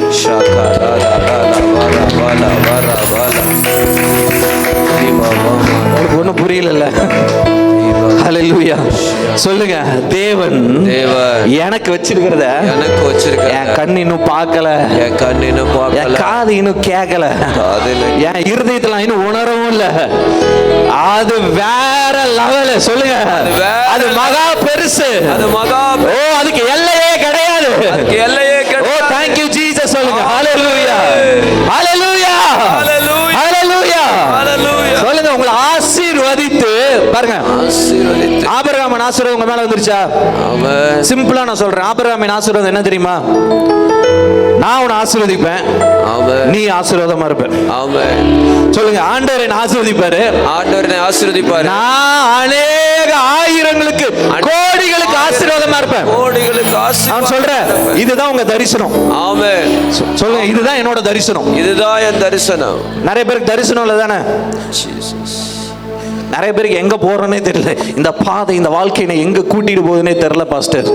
உங்களுக்கு ஒன்றும் புரியல. ஹalleluya, சொல்லுங்க, தேவன் எனக்கு வச்சிருக்கிறத என் கண் இன்னும் பார்க்கல, என் காது இன்னும் கேட்கல, என் இருதயத்துல இன்னும் உணரவும் இல்ல. அது வேற லெவல். சொல்லுங்க, அது மகா பெருசு, ஓ அதுக்கு எல்லையே கிடையாது, எல்லையே கிடையாது. ஓ thank you Jesus. சொல்லுங்க, ஹalleluya, ஹalleluya, ஹalleluya, ஹalleluya. சொல்லுங்க, உங்களை ஆசீர்வதித்து பாருங்க. ஆபிரகாமின் ஆசீர்வாதம் உங்க மேல வந்துருச்சா? ஆமென். சிம்பிளா நான் சொல்றேன், ஆபிரகாமின் ஆசீர்வாதம் என்ன தெரியுமா? நான் உன்னை ஆசீர்வதிப்பேன், நீ ஆசீர்வாதமா இருப்ப. ஆமென். சொல்லுங்க, ஆண்டவர் என்னை ஆசீர்வதிப்பாரு, ஆண்டவர் என்னை ஆசீர்வதிப்பாரு, நான் அநேக ஆயிரங்களுக்கு கோடிகளுக்கு ஆசீர்வாதமா இருப்பேன், கோடிகளுக்கு ஆசீர்வாதம். நான் சொல்றேன், இதுதான் உங்க தரிசனம். ஆமென். சொல்லுங்க, இதுதான் என்னோட தரிசனம், இதுதான் என் தரிசனம். நிறைய பேருக்கு தரிசனம் இல்லை தானே? நிறைய பேருக்கு எங்க போறேன்னே தெரியல, இந்த பாதை, இந்த வாழ்க்கையை எங்க கூட்டிட்டு போகுதுன்னே தெரியல. பாஸ்டர்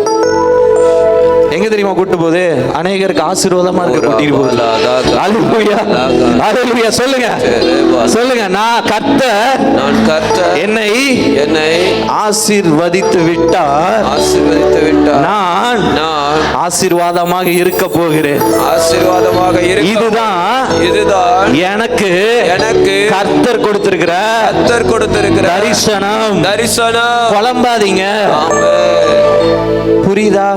எங்க தெரியுமா கூட்டு போகுது? அநேகருக்கு ஆசீர்வாதமா இருக்க கூட்டிட்டு போகுது. ஹalleluya, ஹalleluya. சொல்லுங்க, சொல்லுங்க, நான் கர்த்தர் என்னை ஆசீர்வதித்து விட்டார், நான் ஆசீர்வாதமாக இருக்க போகிறேன், ஆசீர்வாதமாக இருக்க. இதுதான் எனக்கு கர்த்தர் கொடுத்திருக்கிற தரிசனம். குழம்பாதீங்க. புரியுதா?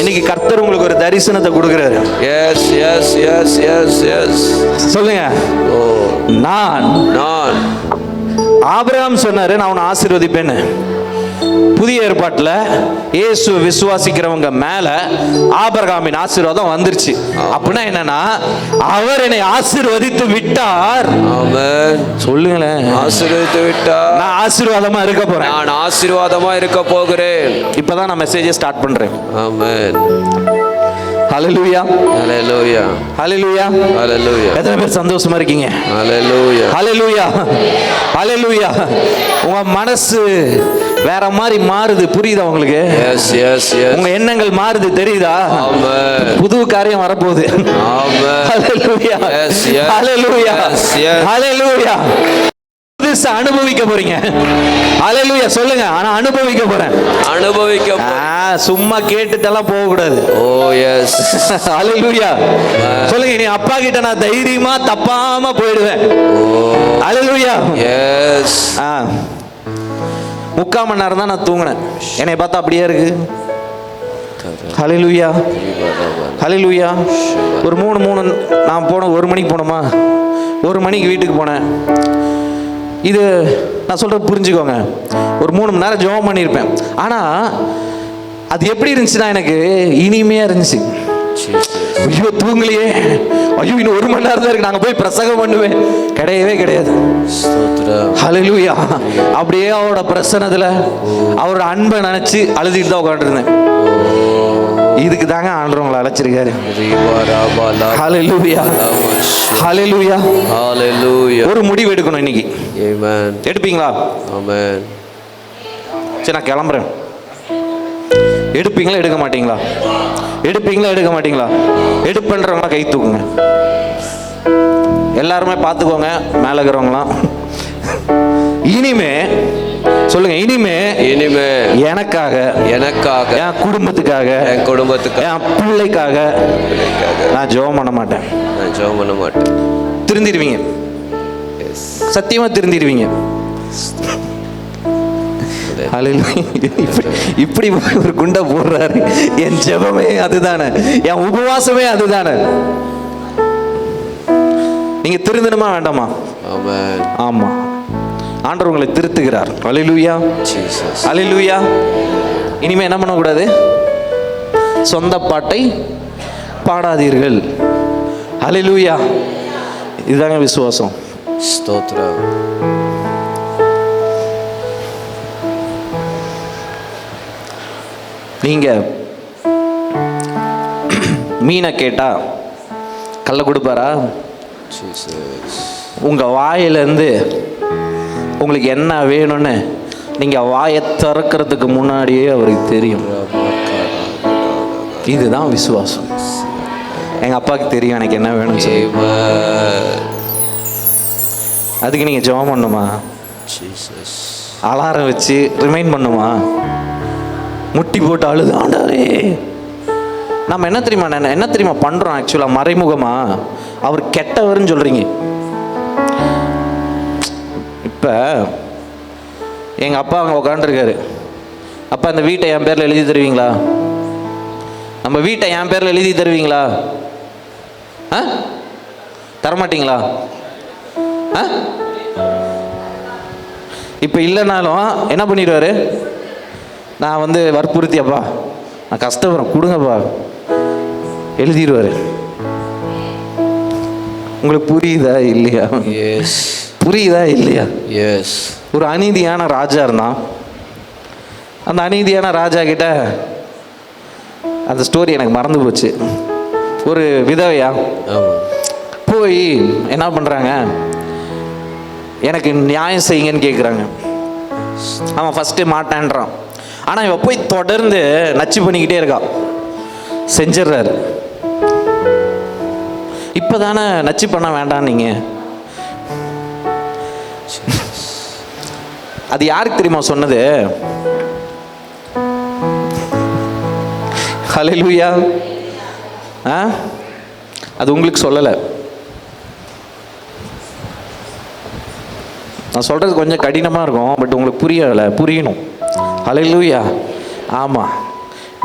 இன்னைக்கு கர்த்தர் உங்களுக்கு ஒரு தரிசனத்தை கொடுக்கிறாரு. Yes yes yes yes yes. சொல்லுங்க, நான் ஆபிரகாம் சொன்னாரு, நான் உன்னை ஆசீர்வதிப்பேன்னு. புதிய ஏற்பாட்டுல இயேசு விசுவாசிக்கிறவங்க மேல ஆபிரகாமின் ஆசீர்வாதம் வந்துருச்சு. அப்படின்னா என்னன்னா, அவர் என்னை ஆசீர்வதித்து விட்டார். ஆமென். சொல்லுங்களேன், ஆசீர்வதித்து விட்டார். நான் ஆசீர்வாதமா இருக்க போறேன், நான் ஆசீர்வாதமா இருக்க போகிறேன். இப்பதான் நான் மெசேஜை ஸ்டார்ட் பண்றேன். ஆமென். ஹalleluya, ஹalleluya, ஹalleluya, ஹalleluya. எத்தனை பேர் சந்தோஷமா இருக்கீங்க? ஹalleluya, ஹalleluya, ஹalleluya. உங்க மனசு வேற மாதிரி மாறுது, புரியுதா உங்களுக்கு? Yes yes yes. உங்க எண்ணங்கள் மாறுது, தெரியுதா? ஆமென். புது காரியம் வரப்போகுது. Amen. Hallelujah, yes yes, hallelujah, hallelujah. புதுசா அனுபவிக்க போறீங்க. ஹalleluya, சொல்லுங்க, ஆனா அனுபவிக்க போறேன். சும்மா கேட்டுட்டெல்லாம் போக கூடாது. ஓ எஸ், ஹalleluya. சொல்லுங்க, நீ அப்பா கிட்ட நான் தைரியமா தப்பாம போயிடுவேன். ஹalleluya, எஸ். 3/4 மணி நேரம் தான் நான் தூங்கினேன். என்னை பார்த்தா அப்படியே இருக்கு. ஹalleluya, ஹalleluya. ஒரு 3 நான் போனேன். 1 மணிக்கு போனோமா, 1 மணிக்கு வீட்டுக்கு போனேன். இது நான் சொல்றது புரிஞ்சுக்கோங்க. ஒரு 3 மணி நேரம் ஜெபம் பண்ணியிருப்பேன். ஆனால் அது எப்படி இருந்துச்சுன்னா, எனக்கு இனிமையாக இருந்துச்சு. ஐயோ தூங்கலையே, ஐயோ இன்னும் 1 மணி நேரம் தான் இருக்கு, நாங்கள் போய் பிரசங்கம் பண்ணுவேன். கிடையவே கிடையாது. ஹalleluya. அப்படியே அவரோட பிரசன்னத்தில் அவரோட அன்பை நினச்சி அழுதுட்டு தான் உட்காந்துருந்தேன். இதுக்கு தாங்க ஆண்டவர் உங்களை அழைச்சிருக்காரு. ஹalleluya, ஹalleluya, ஹalleluya. ஒரு முடிவு எடுக்கணும் இன்னைக்கு. ஆமென். எடுப்பீங்களா? ஆமென். சரி, நான் கிளம்புறேன். எடுப்பீங்களா எடுக்க மாட்டீங்களா? எடுப்பீங்களா எடுக்க மாட்டீங்களா? எடுப்புன்றவங்களா கை தூக்குங்க. எல்லாருமே பார்த்துக்கோங்க, மேலே இருக்கிறவங்களாம். இனிமே சொல்லுங்க, இனிமே எனக்காக, என் குடும்பத்துக்காக, என் பிள்ளைக்காக நான் ஜெபம் பண்ண மாட்டேன். திருந்திடுவீங்க, சத்தியமா திருந்திடுவீங்க. இப்படி ஒரு குண்டை போடுறாரு. என் ஜெபமே அதுதானே, என் உபவாசமே அதுதானே. நீங்க திருந்தணுமா வேண்டாமா? ஆமா, ஆண்டவர் உங்களை திருத்துகிறார். அல்லேலூயா, அல்லேலூயா. இனிமே என்ன பண்ணக்கூடாது? சொந்த பாட்டை பாடாதீர்கள். அல்லேலூயா. இதுதாங்க விசுவாசம். ஸ்தோத்திரம். நீங்க மீனை கேட்டா கல்ல கொடுப்பாரா? உங்க வாயிலிருந்து உங்களுக்கு என்ன வேணும்னு நீங்க வாயை திறக்கிறதுக்கு முன்னாடியே அவருக்கு தெரியும். இதுதான் விசுவாசம். எங்க அப்பாவுக்கு தெரியும் எனக்கு என்ன வேணும்னு சொல்லி. அதுக்கு நீங்க ஜெபம் பண்ணுமா? அலாரம் வச்சு ரிமைண்ட் பண்ணுமா? முட்டி போட்டு அழுது ஆண்டவரே. நம்ம என்ன தெரியுமா பண்றோம்? ஆக்சுவலா மறைமுகமா அவர் கெட்டவர்னு சொல்றீங்க. இப்ப எங்க அப்பா அங்க உட்காந்துருக்காரு. அப்பா இந்த வீட்டை என் பேர்ல எழுதி தருவீங்களா? நம்ம வீட்டை என் பேர்ல எழுதி தருவீங்களா? தரமாட்டீங்களா? இப்ப இல்லைனாலும் என்ன பண்ணிடுவாரு? நான் வந்து வற்புறுத்தியப்பா, நான் கஷ்டப்படுறேன் கொடுங்கப்பா, எழுதிடுவாரு. உங்களுக்கு புரியுதா இல்லையா? புரியுதா இல்லையா? ஒரு அநீதியான ராஜா இருந்தான். அந்த அநீதியான ராஜா கிட்ட, அந்த ஸ்டோரி எனக்கு மறந்து போச்சு. ஒரு விதவையா போய் என்ன பண்றாங்க, எனக்கு நியாயம் செய்யுங்கன்னு கேட்குறாங்க. அவன் ஃபர்ஸ்ட் மாட்டான்றான். ஆனால் இவன் போய் தொடர்ந்து நச்சு பண்ணிக்கிட்டே இருக்கான். செஞ்சிடறாரு. இப்போதானே நச்சு பண்ண வேண்டாம் நீங்க. அது யாருக்கு தெரியுமா சொன்னது? ஹல்லேலூயா. அது உங்களுக்கு சொல்லலை. நான் சொல்றது கொஞ்சம் கடினமாக இருக்கும், பட் உங்களுக்கு புரியணும். ஹல்லேலூயா. ஆமாம்,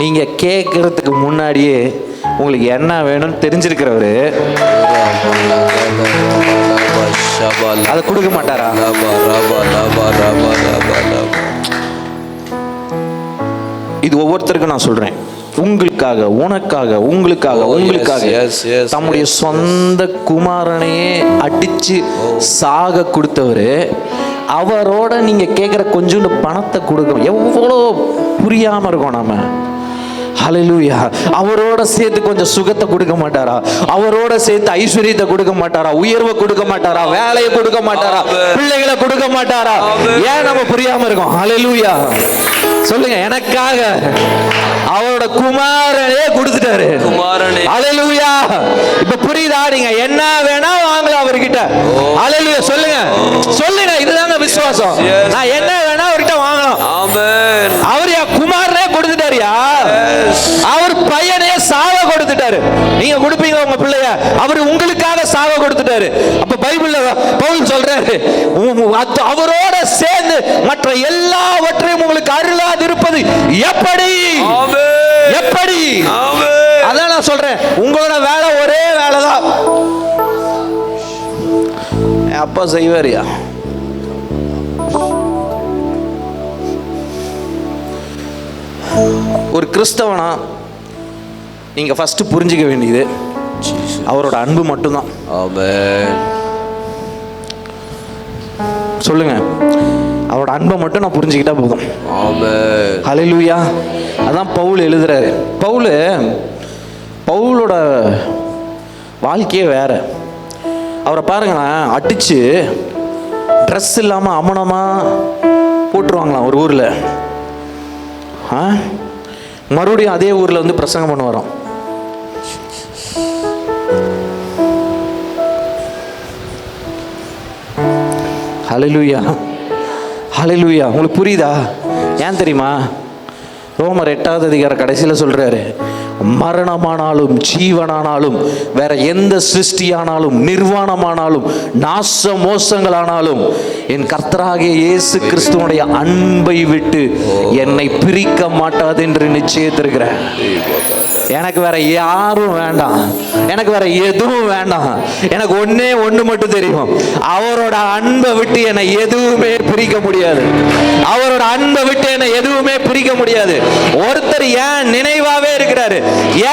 நீங்கள் கேட்குறதுக்கு முன்னாடியே உங்களுக்கு என்ன வேணும்னு தெரிஞ்சிருக்கிறவரு அதை கொடுக்க மாட்டாரா? இது ஒவ்வொருத்தருக்கும் நான் சொல்றேன். உங்களுக்காக, உனக்காக, உங்களுக்காக தம்முடைய சொந்த குமாரனையே அடிச்சு சாக கொடுத்தவரு அவரோட நீங்க கேட்குற கொஞ்சோண்டு பணத்தை கொடுக்க எவ்வளோ புரியாம இருக்கோம் நாம. ஹல்லேலூயா. அவரோட சேர்த்து கொஞ்சம் சுகத்தை கொடுக்க மாட்டாரா? அவரோட சேர்த்து ஐஸ்வர்யத்தை கொடுக்க மாட்டாரா? உயர்வை கொடுக்க மாட்டாரா? வேலையை கொடுக்க மாட்டாரா? பிள்ளைகளை கொடுக்க மாட்டாரா? ஏன் நம்ம புரியாம இருக்கோம்? ஹல்லேலூயா. சொல்லுங்க, எனக்காக அவரோட குமாரனே கொடுத்துட்டாரு. ஹல்லேலூயா. இப்ப புரியுதா? நீங்க என்ன வேணா வாங்கலாம் அவர்கிட்ட. ஹல்லேலூயா. சொல்லுங்க, சொல்லுங்க, இதுதாங்க விசுவாசம். நான் என்ன வேணா அவர்கிட்ட வாங்கலாம். அவர் என் குமாரனே கொடுத்துட்டாருயா. அவர் பையனே சாவ கொடுத்துட்டாரு. நீங்க கொடுப்பீங்க உங்க பிள்ளைய, அவர் உங்களுக்காக சாவ கொடுத்துட்டாரு. அப்ப பைபிள்ல பவுல் சொல்றாரு, அவரோட சேர்ந்து மற்ற எல்லாவற்றையும் உங்களுக்கு அருளாதிருப்பது எப்படி? எப்படி? அதான் நான் சொல்றேன், உங்களோட வேலை ஒரே வேலைதான். அப்பா செய்வாரியா? ஒரு கிறிஸ்தவனா நீங்க ஃபர்ஸ்ட் புரிஞ்சுக்க வேண்டியது அவரோட அன்பு மட்டும்தான். சொல்லுங்க, அவரோட அன்பை மட்டும் நான் புரிஞ்சுக்கிட்டா போதும். ஹல்லேலூயா. அதான் பவுல் எழுதுறாரு. பவுலோட வாழ்க்கையே வேற. அவரை பாருங்களேன், அடிச்சு ட்ரெஸ் இல்லாம அமனமா போட்டுருவாங்களாம் ஒரு ஊர்ல. மறுபடியும் அதே ஊரில் வந்து பிரசங்கம் பண்ண வரோம். ஹல்லேலூயா, ஹல்லேலூயா. உங்களுக்கு புரியுதா? ஏன் தெரியுமா? ரோமர் 8வது அதிகாரம் கடைசியில் சொல்றாரு, மரணமானாலும் ஜீவனானாலும் வேற எந்த சிருஷ்டியானாலும் நிர்வாணமானாலும் நாச மோசங்களானாலும் என் கர்த்தராகிய இயேசு கிறிஸ்துவனுடைய அன்பை விட்டு என்னை பிரிக்க மாட்டாது என்று நிச்சயித்திருக்கிறேன். எனக்கு வேற யாரும் வேண்டாம், எனக்கு வேற எதுவும் வேண்டாம். எனக்கு ஒண்ணு மட்டும் தெரியும், அவரோட அன்பை விட்டு என்னை எதுவுமே பிரிக்க முடியாது. அவரோட அன்பை விட்டு என்னை எதுவுமே பிரிக்க முடியாது. ஒருத்தர் ஏன் நினைவாவே இருக்கிறாரு,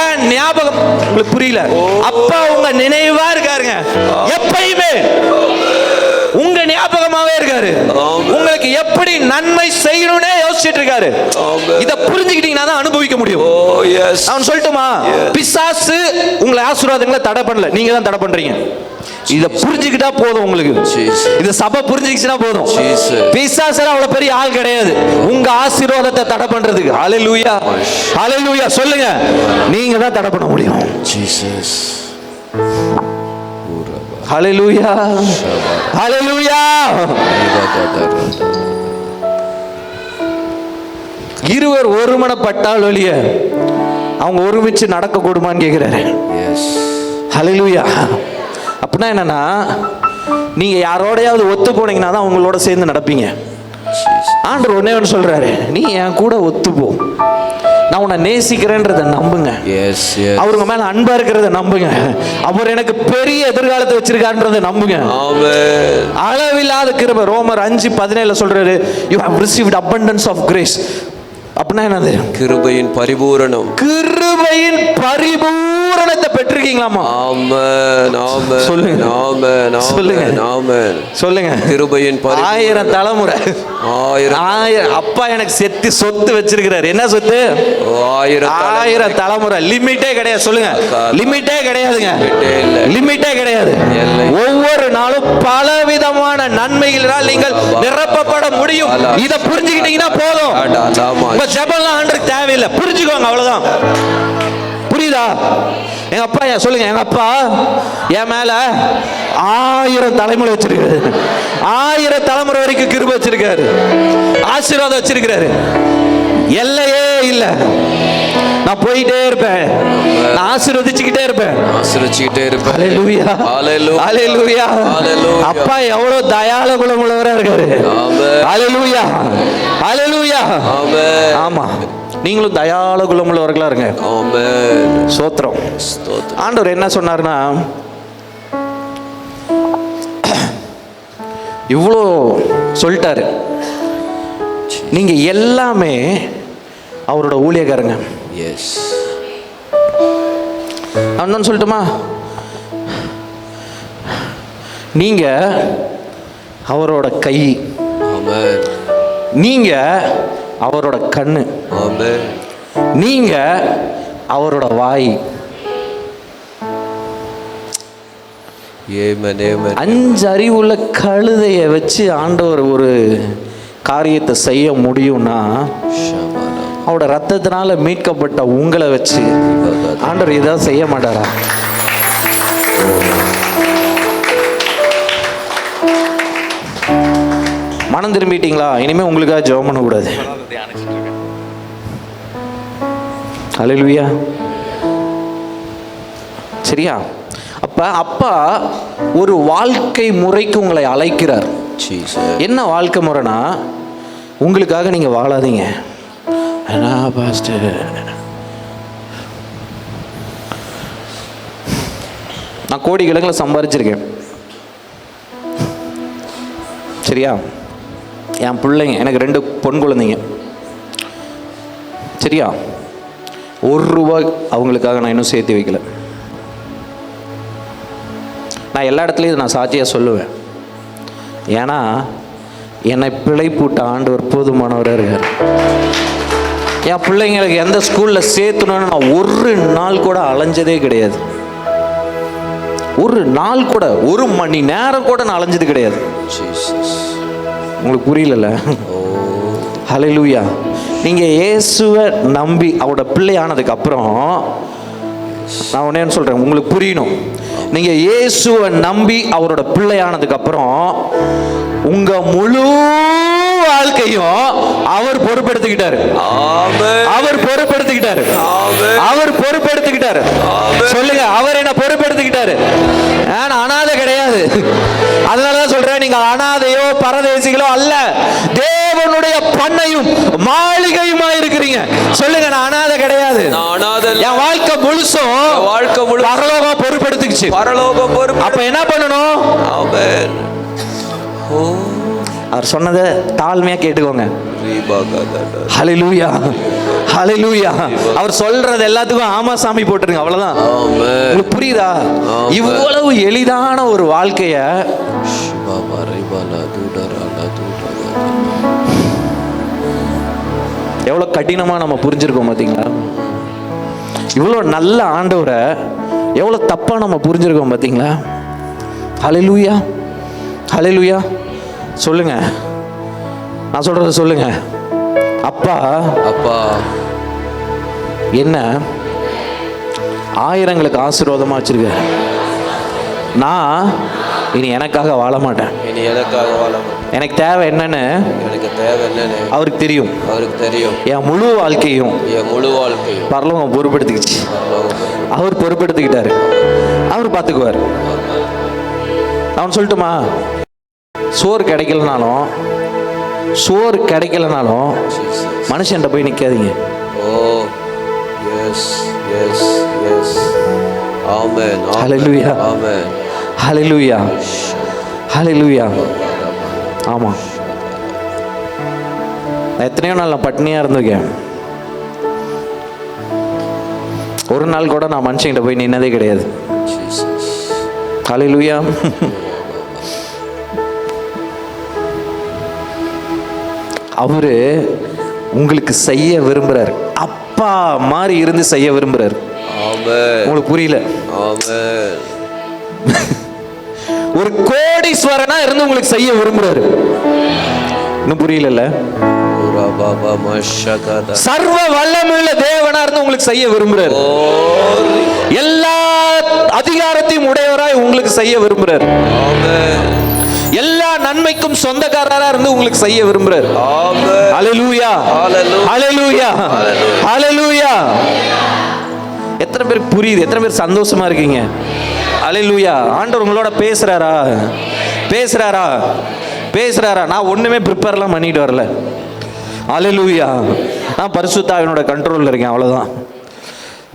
ஏன் ஞாபகம், உங்களுக்கு புரியல? அப்பா உங்க நினைவா இருக்காருங்க, எப்பயுமே உங்க ஞாபகமாவே இருக்காரு. உங்களுக்கு எப்படி நன்மை செய்யணும்னே யோசிச்சுட்டு இருக்காரு. இத புரிஞ்சுக்கிட்டீங்கன்னா தான் அனுபவிக்க முடியும். அவன் சொல்லட்டுமா, பிசாசு உங்களை ஆசீர்வாதங்களை தடை பண்ணல, நீங்க தான் தடை பண்றீங்க. இத புரிஞ்சுக்கிட்டா போதும் உங்களுக்கு. இத சபை புரிஞ்சுக்கிச்சுனா போதும். பிசாசு அவ்வளவு பெரிய ஆள் கிடையாது உங்க ஆசீர்வாதத்தை தடை பண்றதுக்கு. ஹல்லேலூயா, ஹல்லேலூயா. சொல்லுங்க, நீங்க தான் தடை பண்ண முடியும். ஜீசஸ். ஹல்லேலூயா, ஹல்லேலூயா. இருவர் ஒருமனப்பட்டால் ஒழிய அவங்க ஒருமிச்சு நடக்க கூடுமான்னு கேட்கிறாரு. ஹல்லேலூயா. அப்படின்னா என்னன்னா, நீங்க யாரோடையாவது ஒத்து போனீங்கன்னா தான் அவங்களோட சேர்ந்து நடப்பீங்க. ஆண்டவர் ஒன்னே ஒன்று சொல்றாரு, நீ என் கூட ஒத்து போ, நான் உன்னை நேசிக்கிறேன்றத நம்புங்க. அவருங்க மேல அன்பா இருக்கிறத நம்புங்க. அவர் எனக்கு பெரிய எதிர்காலத்தை வச்சிருக்கான்றத நம்புங்க. அளவில்லாத கிருபை. ரோமர் 5:17 சொல்றாரு, you have received abundance of grace. அப்படின்னா என்னது? கிருபையின் பரிபூரணம். கிருபையின் பரிபூரணத்தை பெற்றிருக்கீங்களாமா? ஆமென், ஆமென். சொல்லுங்க, ஆமென், சொல்லுங்க, ஆமென். சொல்லுங்க. கிருபையின் 1000 தலைமுறை, 1000 அப்பா எனக்கு சொத்து வச்சிருக்கிறாரு. என்ன சொத்து? 1000 தலைமுறை. லிமிட்டே கிடையாது. சொல்லுங்க, லிமிட்டே கிடையாதுங்க, லிமிட்டே கிடையாது. ஒவ்வொரு நாளும் பலவிதமான நன்மைகளால் நீங்கள் நிரப்பப்பட முடியும். இத புரிஞ்சுக்கிட்டீங்கன்னா போதும். ஜெபம்லாம் ஆண்டருக்கு தேவையில்லை, புரிஞ்சுக்கோங்க, அவ்வளவுதான். புரியுதா? எங்க அப்பா, சொல்லுங்க, எங்க அப்பா என் மேல 1000 தலைமுறை வச்சிருக்காரு. 1000 தலைமுறை வரைக்கும் கிருபை வச்சிருக்காரு, ஆசீர்வாதம் வச்சிருக்காரு. எல்லையே இல்லை. நான் போயிட்டே இருப்பேன், நான் ஆசீர்வதிச்சுக்கிட்டே இருப்பேன், ஆசீர்வதிச்சுக்கிட்டே இருப்பேன். ஹல்லேலூயா, ஹல்லேலூயா, ஹல்லேலூயா. அப்பா எவ்வளவு தயாள குணம் உள்ளவரா இருக்காரு. ஹல்லேலூயா, ஹல்லேலூயா. ஆமா, நீங்களும் தயாள குணம் உள்ளவர்களா இருங்க. ஸ்தோத்திரம். ஆண்டவர் என்ன சொன்னார்னா, இவ்வளோ சொல்லிட்டாரு, நீங்க எல்லாமே அவரோட ஊழியக்காரங்க. நான் சொல்லட்டுமா, நீங்க அவரோட கை, நீங்க அவரோட கண்ணு, நீங்க அவரோட வாய். 5 அறிவுள்ள கழுதைய வச்சு ஆண்டவர் ஒரு காரியத்தை செய்ய முடியும்னா, அவரோட ரத்தத்தினால மீட்கப்பட்ட உங்களை வச்சு ஆண்டவர் இதான் செய்ய மாட்டாரா? மனம் திரும்பிட்டீங்களா? இனிமே உங்களுக்காக ஜெபம் பண்ணக்கூடாது. ஹல்லேலூயா. சரியா? அப்பா ஒரு வாழ்க்கை முறைக்கு உங்களை அழைக்கிறார். என்ன வாழ்க்கை முறைனா, உங்களுக்காக நீங்க வாழாதீங்க. நான் கோடிக்கணக்கில் சம்பாதிச்சிருக்கேன். சரியா? என் பிள்ளைங்க, எனக்கு 2 பொன் குழந்தைங்க. சரியா? 1 ரூபாய் அவங்களுக்காக நான் இன்னும் சேர்த்து வைக்கல. நான் எல்லா இடத்துலையும் நான் சாட்சியாக சொல்லுவேன். ஏன்னா என்னை பிழைப்பூட்ட ஆண்டவர் போதுமானவராக இருக்கார். என் பிள்ளைங்களுக்கு எந்த ஸ்கூலில் சேர்த்துணுன்னு நான் ஒரு நாள் கூட அலைஞ்சதே கிடையாது. ஒரு நாள் கூட, 1 மணி நேரம் கூட நான் அலைஞ்சது கிடையாது. உங்களுக்கு புரியல? ஹல்லேலூயா. நீங்கள் இயேசுவை நம்பி அவரோட பிள்ளையானதுக்கு அப்புறம் நான் ஒன்னே சொல்கிறேன், உங்களுக்கு புரியணும். நீங்கள் இயேசுவை நம்பி அவரோட பிள்ளையானதுக்கு அப்புறம் உங்கள் முழு வாழ்க்கையும் அவர் பொறுப்பெடுத்துக்கிட்டாரு. அவர் பொறுப்பெடுத்துக்கிட்டாரு. அவர் பொறுப்பெடுத்துக்கிட்டாரு. சொல்லுங்க, அவர் என்ன பொறுப்பெடுத்துக்கிட்டாரு. நான் அனாதை கிடையாது. அதனாலதான் சொல்றேன், நீங்க அனாதையோ பரதேசிகளோ அல்ல, தேவனுடைய பண்ணையும் மாளிகையுமா இருக்கிறீங்க. சொல்லுங்க, நான் அனாதை கிடையாது. என் வாழ்க்கை முழுசும் பரலோகம் பொறுப்பெடுத்துக்கிச்சு. பரலோகம் பொறுப்பு. அப்ப என்ன பண்ணணும்? அவர் சொன்னதை தாழ்மையா கேட்டுக்கோங்க. ஹல்லேலூயா, ஹல்லேலூயா. அவர் சொல்றது எல்லாத்துக்கும் ஆமா சாமி போட்டுருங்க, அவ்வளவுதான். உங்களுக்கு புரியுதா? இவ்வளவு எளிதான ஒரு வாழ்க்கைய எவ்வளவு கடினமா நம்ம புரிஞ்சிருக்கோம் பாத்தீங்களா? இவ்வளவு நல்ல ஆண்டவரை எவ்வளவு தப்பா நம்ம புரிஞ்சிருக்கோம் பாத்தீங்களா? ஹல்லேலூயா, ஹல்லேலூயா. சொல்லுங்க, நான் சொல்றத சொல்லுங்க. அப்பா, அப்பா என்ன ஆயிரங்களுக்கு ஆசீர்வாதமா வச்சிருக்க. நான் இனி எனக்காக வாழ மாட்டேன். இனி எனக்காக வாழ மாட்டேன். எனக்கு தேவை என்னன்னு அவருக்கு தெரியும். அவருக்கு தெரியும். என் முழு வாழ்க்கையும் பரலோகம் பொறுப்பெடுத்துக்கிச்சு. அவர் பொறுப்பெடுத்துக்கிட்டாரு. அவர் பார்த்துக்குவார். நான் சொல்லட்டுமா? சோறு கிடைக்கலனாலும் மனுஷன்ட்ட போய் நிக்காதீங்க. ஹல்லேலூயா, ஹல்லேலூயா, ஹல்லேலூயா. ஆமா, எத்தனையோ நாள் நான் பட்னியா இருந்திருக்கேன். ஒரு நாள் கூட நான் மனுஷன்கிட்ட போய் நின்னதே கிடையாது. ஹல்லேலூயா. அவரு உங்களுக்கு செய்ய விரும்புறாரு. அப்பா மாதிரி இருந்து செய்ய விரும்புறாரு. உங்களுக்கு புரியல? ஒரு கோடீஸ்வரனா இருந்து உங்களுக்கு செய்ய விரும்புறாரு. இன்னும் புரியல? சர்வ வல்லமையுள்ள தேவனா இருந்து உங்களுக்கு செய்ய விரும்புறாரு. எல்லா அதிகாரத்தையும் உடையவராய் உங்களுக்கு செய்ய விரும்புறாரு. எல்லா நன்மைக்கும் சொந்தக்காரரா இருந்து உங்களுக்கு செய்ய விரும்புறாரு. ஹல்லேலூயா, ஹல்லேலூயா, ஹல்லேலூயா. எத்தனை பேருக்கு புரியுது? எத்தனை பேர் சந்தோஷமா இருக்கீங்க? ஹல்லேலூயா. ஆண்டவர் உங்களோட பேசுறாரா? நான் ஒண்ணுமே ப்ரிப்பேர்லாம் பண்ணிட்டு வரல. ஹல்லேலூயா. நான் பரிசுத்த ஆவியோட கண்ட்ரோல்ல இருக்கேன், அவ்வளவுதான்.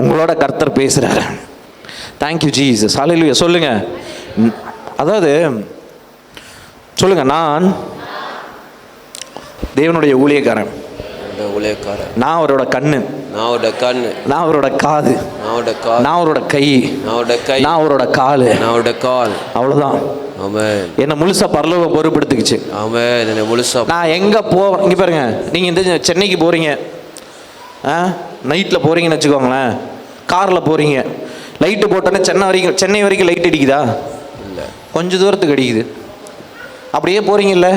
உங்களோட கர்த்தர் பேசுறாரு. Thank you Jesus. ஹல்லேலூயா. சொல்லுங்க, அதாவது சொல்லுங்க, நான் தேவனுடைய ஊழியக்காரன். நான் அவரோட கண்ணு, நான் அவரோட காது, நான் அவரோட கை, நான் அவரோட காலு, அவ்வளவுதான். என்ன முழுசா பரலோகம் பொறுப்பெடுத்துக்கிச்சு. நான் எங்க இங்க பாருங்க, நீங்க இந்த சென்னைக்கு போறீங்க, நைட்ல போறீங்கன்னு வச்சுக்கோங்களேன். கார்ல போறீங்க, லைட்டு போட்டோன்னே சென்னை வரைக்கும் லைட் அடிக்குதா? இல்லை, கொஞ்சம் தூரத்துக்கு அடிக்குது. அப்படியே போறீங்கல்ல,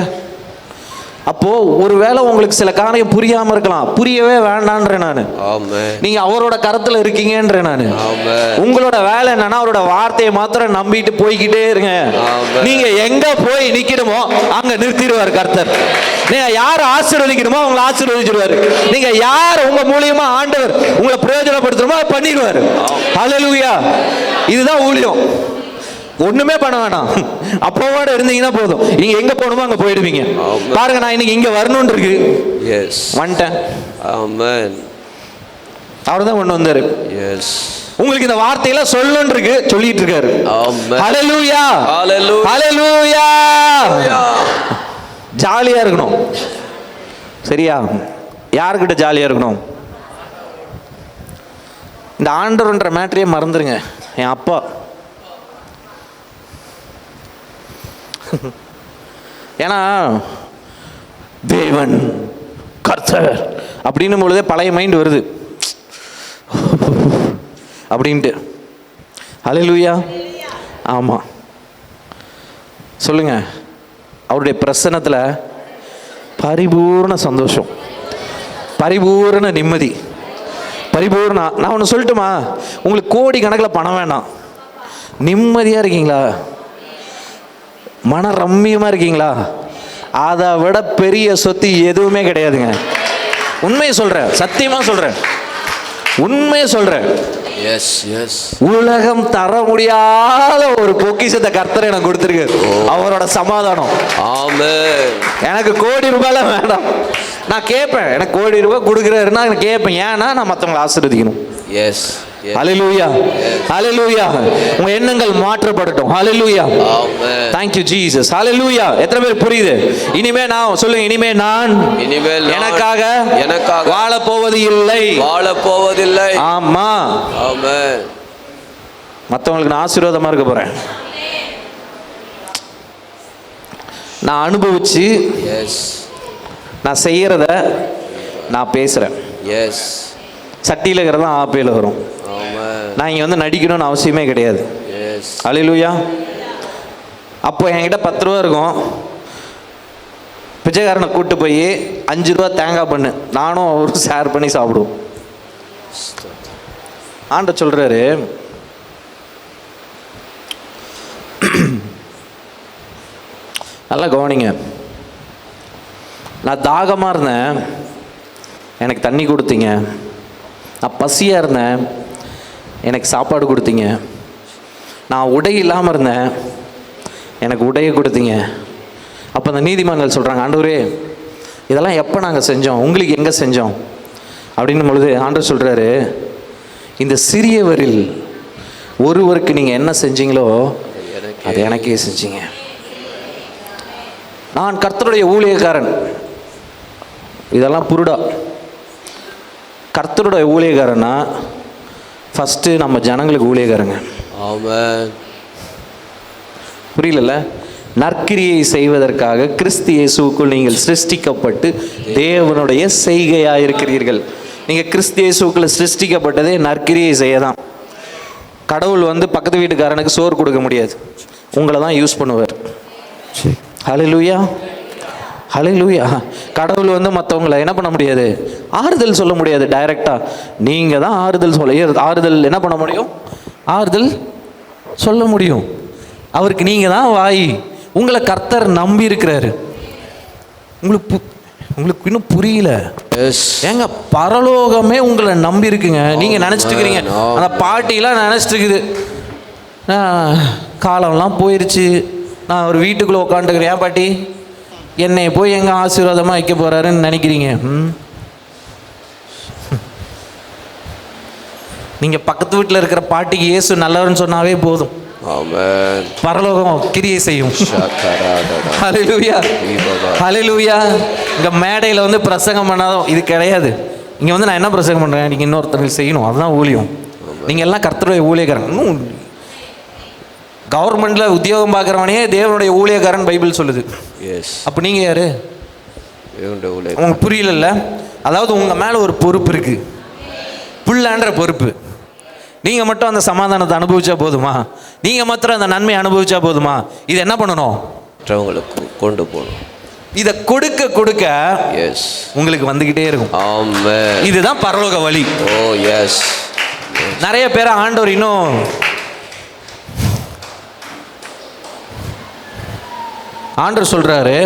அப்போ ஒருவேளை உங்களுக்கு சில காரியம் புரியாம இருக்கலாம். புரியவே வேண்டான்ற நானு. நீங்க அவரோட கரத்துல இருக்கீங்கன்ற நானு. உங்களோட வேலை என்னன்னா அவரோட வார்த்தையை மாத்திரம் நம்பிட்டு போய்கிட்டே இருங்க. நீங்க எங்க போய் நிக்கணுமோ அங்க நிறுத்திடுவார் கர்த்தர். நீங்க யார் ஆசீர்வதிக்கணுமோ அவங்களை ஆசீர்வதிச்சிடுவாரு. நீங்க யார் உங்க மூலியமா ஆண்டவர் உங்களை பிரயோஜனப்படுத்தணுமோ அதை பண்ணிடுவாரு. ஹல்லேலூயா. இதுதான் ஊழியம். ஒண்ணுமே பண்ண வேணாம், அப்போவோட இருந்தீங்கன்னா போதும். நீங்க எங்க போகணுமோ அங்க போயிடுவீங்க. பாருங்க, நான் இன்னைக்கு இங்க வரணும்னு இருக்கு, வந்துட்டேன். அவர்தான் கொண்டு வந்தாரு. உங்களுக்கு இந்த வார்த்தையெல்லாம் சொல்லணும்னு இருக்கு, சொல்லிட்டு இருக்காரு. ஹல்லேலூயா, ஹல்லேலூயா. ஜாலியா இருக்கணும், சரியா? யாருக்கிட்ட ஜாலியா இருக்கணும்? இந்த ஆண்டவர்ன்ற மேட்டரையே மறந்துருங்க. என் அப்பா, ஏன்னா தேவன் கர்த்தர் அப்படின்னும் பொழுதே பழைய மைண்ட் வருது அப்படின்ட்டு. ஹல்லேலூயா. ஆமாம், சொல்லுங்க. அவருடைய பிரசன்னத்தில் பரிபூர்ண சந்தோஷம், பரிபூர்ண நிம்மதி, பரிபூர்ண. நான் ஒன்று சொல்லட்டுமா? உங்களுக்கு கோடி கணக்கில் பணம் வேணாம், நிம்மதியாக இருக்கீங்களா, மன ரம்மியமாக இருக்கீங்களா, அதை விட பெரிய சொத்து எதுவுமே கிடையாதுங்க. உண்மையை சொல்கிறேன், சத்தியமாக சொல்கிறேன், உண்மையை சொல்கிறேன். Yes yes. உலகம் தர முடியாத ஒரு பொக்கிஷத்தை கர்த்தர் எனக்கு கொடுத்துருக்கு, அவரோட சமாதானம். ஆமென். எனக்கு கோடி ரூபாய்லாம் வேண்டாம். நான் கேட்பேன், எனக்கு கோடி ரூபாய் கொடுக்குறாருன்னா நான் கேட்பேன், ஏன்னா நான் மற்றவங்களை ஆசீர்வதிக்கணும். எஸ். ஹல்லேலூயா, ஹல்லேலூயா. உங்க எண்ணங்கள் மாற்றப்படட்டும். ஹல்லேலூயா, ஆமென். thank you Jesus. ஹல்லேலூயா. எத்தனை பேர் புரியுது? இனிமே நான் சொல்லுங்க, இனிமே நான் எனக்காக வாழ போவது இல்லை, வாழ போவதில்லை. ஆமா. ஆமென். மற்றவங்களுக்கு நான் ஆசீர்வாதமா இருக்க போறேன். நான் அனுபவிச்சு, எஸ், நான் செய்யறத நான் பேசுறேன். எஸ். சட்டியில் இருக்கிறது தான் ஆப்பையில் வரும். நான் இங்கே வந்து நடிக்கணும்னு அவசியமே கிடையாது. ஹல்லேலூயா. அப்போ என்கிட்ட 10 ரூபா இருக்கும், பிச்சைக்காரனை கூப்பிட்டு போய் 5 ரூபா தேங்காய் பண்ணு, நானும் அவரும் ஷேர் பண்ணி சாப்பிடுவோம். ஆண்டவர் சொல்கிறாரு, நல்லா கவனிங்க. நான் தாகமாக இருந்தேன், எனக்கு தண்ணி கொடுத்தீங்க. நான் பசியாக இருந்தேன், எனக்கு சாப்பாடு கொடுத்தீங்க. நான் உடை இல்லாமல் இருந்தேன், எனக்கு உடையை கொடுத்தீங்க. அப்போ அந்த நீதிமான்கள் சொல்கிறாங்க, ஆண்டவரே இதெல்லாம் எப்போ நாங்கள் செஞ்சோம், உங்களுக்கு எங்கே செஞ்சோம் அப்படின்னும் பொழுது ஆண்டவர் சொல்கிறாரு, இந்த சிறியவரில் ஒருவருக்கு நீங்கள் என்ன செஞ்சீங்களோ அது எனக்கே செஞ்சீங்க. நான் கர்த்தருடைய ஊழியக்காரன். இதெல்லாம் புருடா. கர்த்தருடைய ஊழியக்காரன்னா ஃபஸ்ட்டு நம்ம ஜனங்களுக்கு ஊழியக்காரங்க. ஆமென். புரியல? நற்கிரியை செய்வதற்காக கிறிஸ்து இயேசுவுக்குள் நீங்கள் சிருஷ்டிக்கப்பட்டு தேவனுடைய செய்கையாக இருக்கிறீர்கள். நீங்கள் கிறிஸ்து இயேசுக்குள்ள சிருஷ்டிக்கப்பட்டதே நற்கிரியை செய்ய தான். கடவுள் வந்து பக்கத்து வீட்டுக்காரனுக்கு சோறு கொடுக்க முடியாது, உங்களை தான் யூஸ் பண்ணுவார். ஹல்லேலூயா, ஹல்லேலூயா. கடவுள் வந்து மற்றவங்களை என்ன பண்ண முடியாது, ஆறுதல் சொல்ல முடியாது டைரெக்டாக. நீங்கள் தான் ஆறுதல் என்ன பண்ண முடியும், ஆறுதல் சொல்ல முடியும். அவருக்கு நீங்கள் தான் வாய். உங்களை கர்த்தர் நம்பி இருக்கிறாரு. உங்களுக்கு இன்னும் புரியல? ஏங்க, பரலோகமே உங்களை நம்பி இருக்குங்க. நீங்கள் நினச்சிட்டு இருக்கிறீங்க, அந்த பாட்டிலாம் நினச்சிட்டு இருக்குது, காலம்லாம் போயிடுச்சு, நான் ஒரு வீட்டுக்குள்ளே உட்காந்துக்கிறேன். ஏன் பாட்டி என்னை போய் எங்கே ஆசீர்வாதமாக வைக்க போகிறாருன்னு நினைக்கிறீங்க? நீங்கள் பக்கத்து வீட்டில் இருக்கிற பாட்டிக்கு இயேசு நல்லவர்னு சொன்னாவே போதும், பரலோகம் கிரியை செய்யும். ஹல்லேலூயா, ஹல்லேலூயா. இங்கே மேடையில் வந்து பிரசங்கம் பண்ணாதான் இது கிடையாது. இங்கே வந்து நான் என்ன பிரசங்கம் பண்ணுறேன், நீங்கள் இன்னொருத்தருக்கு செய்யணும், அதுதான் ஊழியம். நீங்கள் எல்லாம் கர்த்தருடைய ஊழியக்காரன். இன்னும் கவர்மெண்ட்டில் உத்தியோகம் பார்க்குறவனே தேவனுடைய ஊழியக்காரன் பைபிள் சொல்லுது. அப்போ நீங்கள் யார்? உங்களுக்கு புரியல? அதாவது உங்கள் மேலே ஒரு பொறுப்பு இருக்குது, புள்ளன்ற பொறுப்பு. நீங்கள் மட்டும் அந்த சமாதானத்தை அனுபவிச்சா போதுமா? நீங்கள் மாத்திரம் அந்த நன்மை அனுபவிச்சா போதுமா? இது என்ன பண்ணணும்? மற்றவங்களுக்கு கொண்டு போகணும். இதை கொடுக்க கொடுக்க உங்களுக்கு வந்துக்கிட்டே இருக்கும். இதுதான் பரலோக வழி. நிறைய பேரை ஆண்டவர் இன்னும் ஆண்டவர் சொல்றாரு,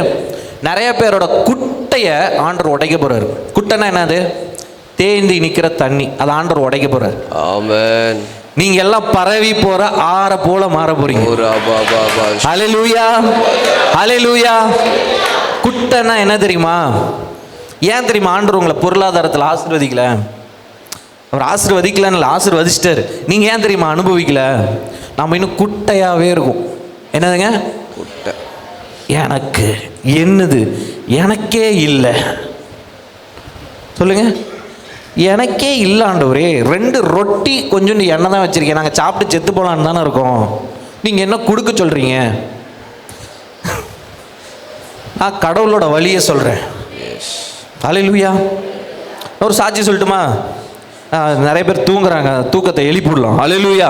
நிறைய பேரோட குட்டையை ஆண்டவர் உடைக்க போறாரு. குட்டைன்னா என்னது? தேந்தி நிற்கிற தண்ணி, அதை ஆண்டவர் உடைக்க போறாரு. ஆமென். நீங்க எல்லாம் பரவி போற ஆற போல மாற போறீங்க. ஹல்லேலூயா, ஹல்லேலூயா. குட்டைன்னா என்ன தெரியுமா? ஏன் தெரியுமா ஆண்டவர் உங்களை பொருளாதாரத்தில் ஆசீர்வதிக்கல? அவர் ஆசீர்வதிக்கலன்னு ஆசீர்வதிச்சிட்டாரு. நீங்க ஏன் தெரியுமா அனுபவிக்கல? நம்ம இன்னும் குட்டையாவே இருக்கும். என்னதுங்க? குட்டை. எனக்கு என்னது, எனக்கே இல்லை. சொல்லுங்க, எனக்கே இல்லாண்டவரே. 2 ரொட்டி கொஞ்சம் எண்ணெய் தான் வச்சிருக்கேன், நாங்கள் சாப்பிட்டு செத்து போகலான்னு தானே இருக்கோம். நீங்கள் என்ன கொடுக்க சொல்கிறீங்க? நான் கடவுளோட வழியை சொல்கிறேன். ஹல்லேலூயா. ஒரு சாட்சி சொல்லட்டுமா? நிறைய பேர் தூங்குறாங்க, தூக்கத்தை எழுப்பிடலாம். ஹல்லேலூயா,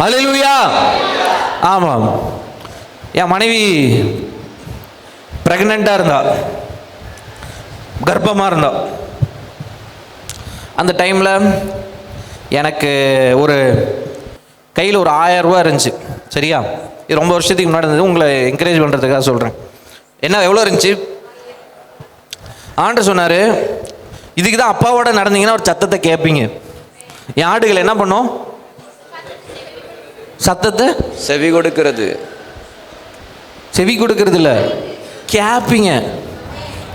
ஹல்லேலூயா. ஆமாம், என் மனைவி ப்ரெக்னெண்ட்டாக இருந்தா, கர்ப்பமாக இருந்தா. அந்த டைமில் எனக்கு ஒரு கையில் ஒரு 1000 ரூபா இருந்துச்சு. சரியா, இது ரொம்ப வருஷத்துக்கு முன்னாடி இருந்தது, உங்களை என்கரேஜ் பண்ணுறதுக்காக சொல்கிறேன். என்ன எவ்வளோ இருந்துச்சு? ஆண்டவர் சொன்னார், இதுக்கு தான் அப்பாவோட நடந்தீங்கன்னா ஒரு சத்தத்தை கேட்பீங்க. என் ஆடுகள் என்ன பண்ணும்? சத்தத்தை செவி கொடுக்கிறது. செவி கொடுக்கறது இல்லை, கேட்பீங்க.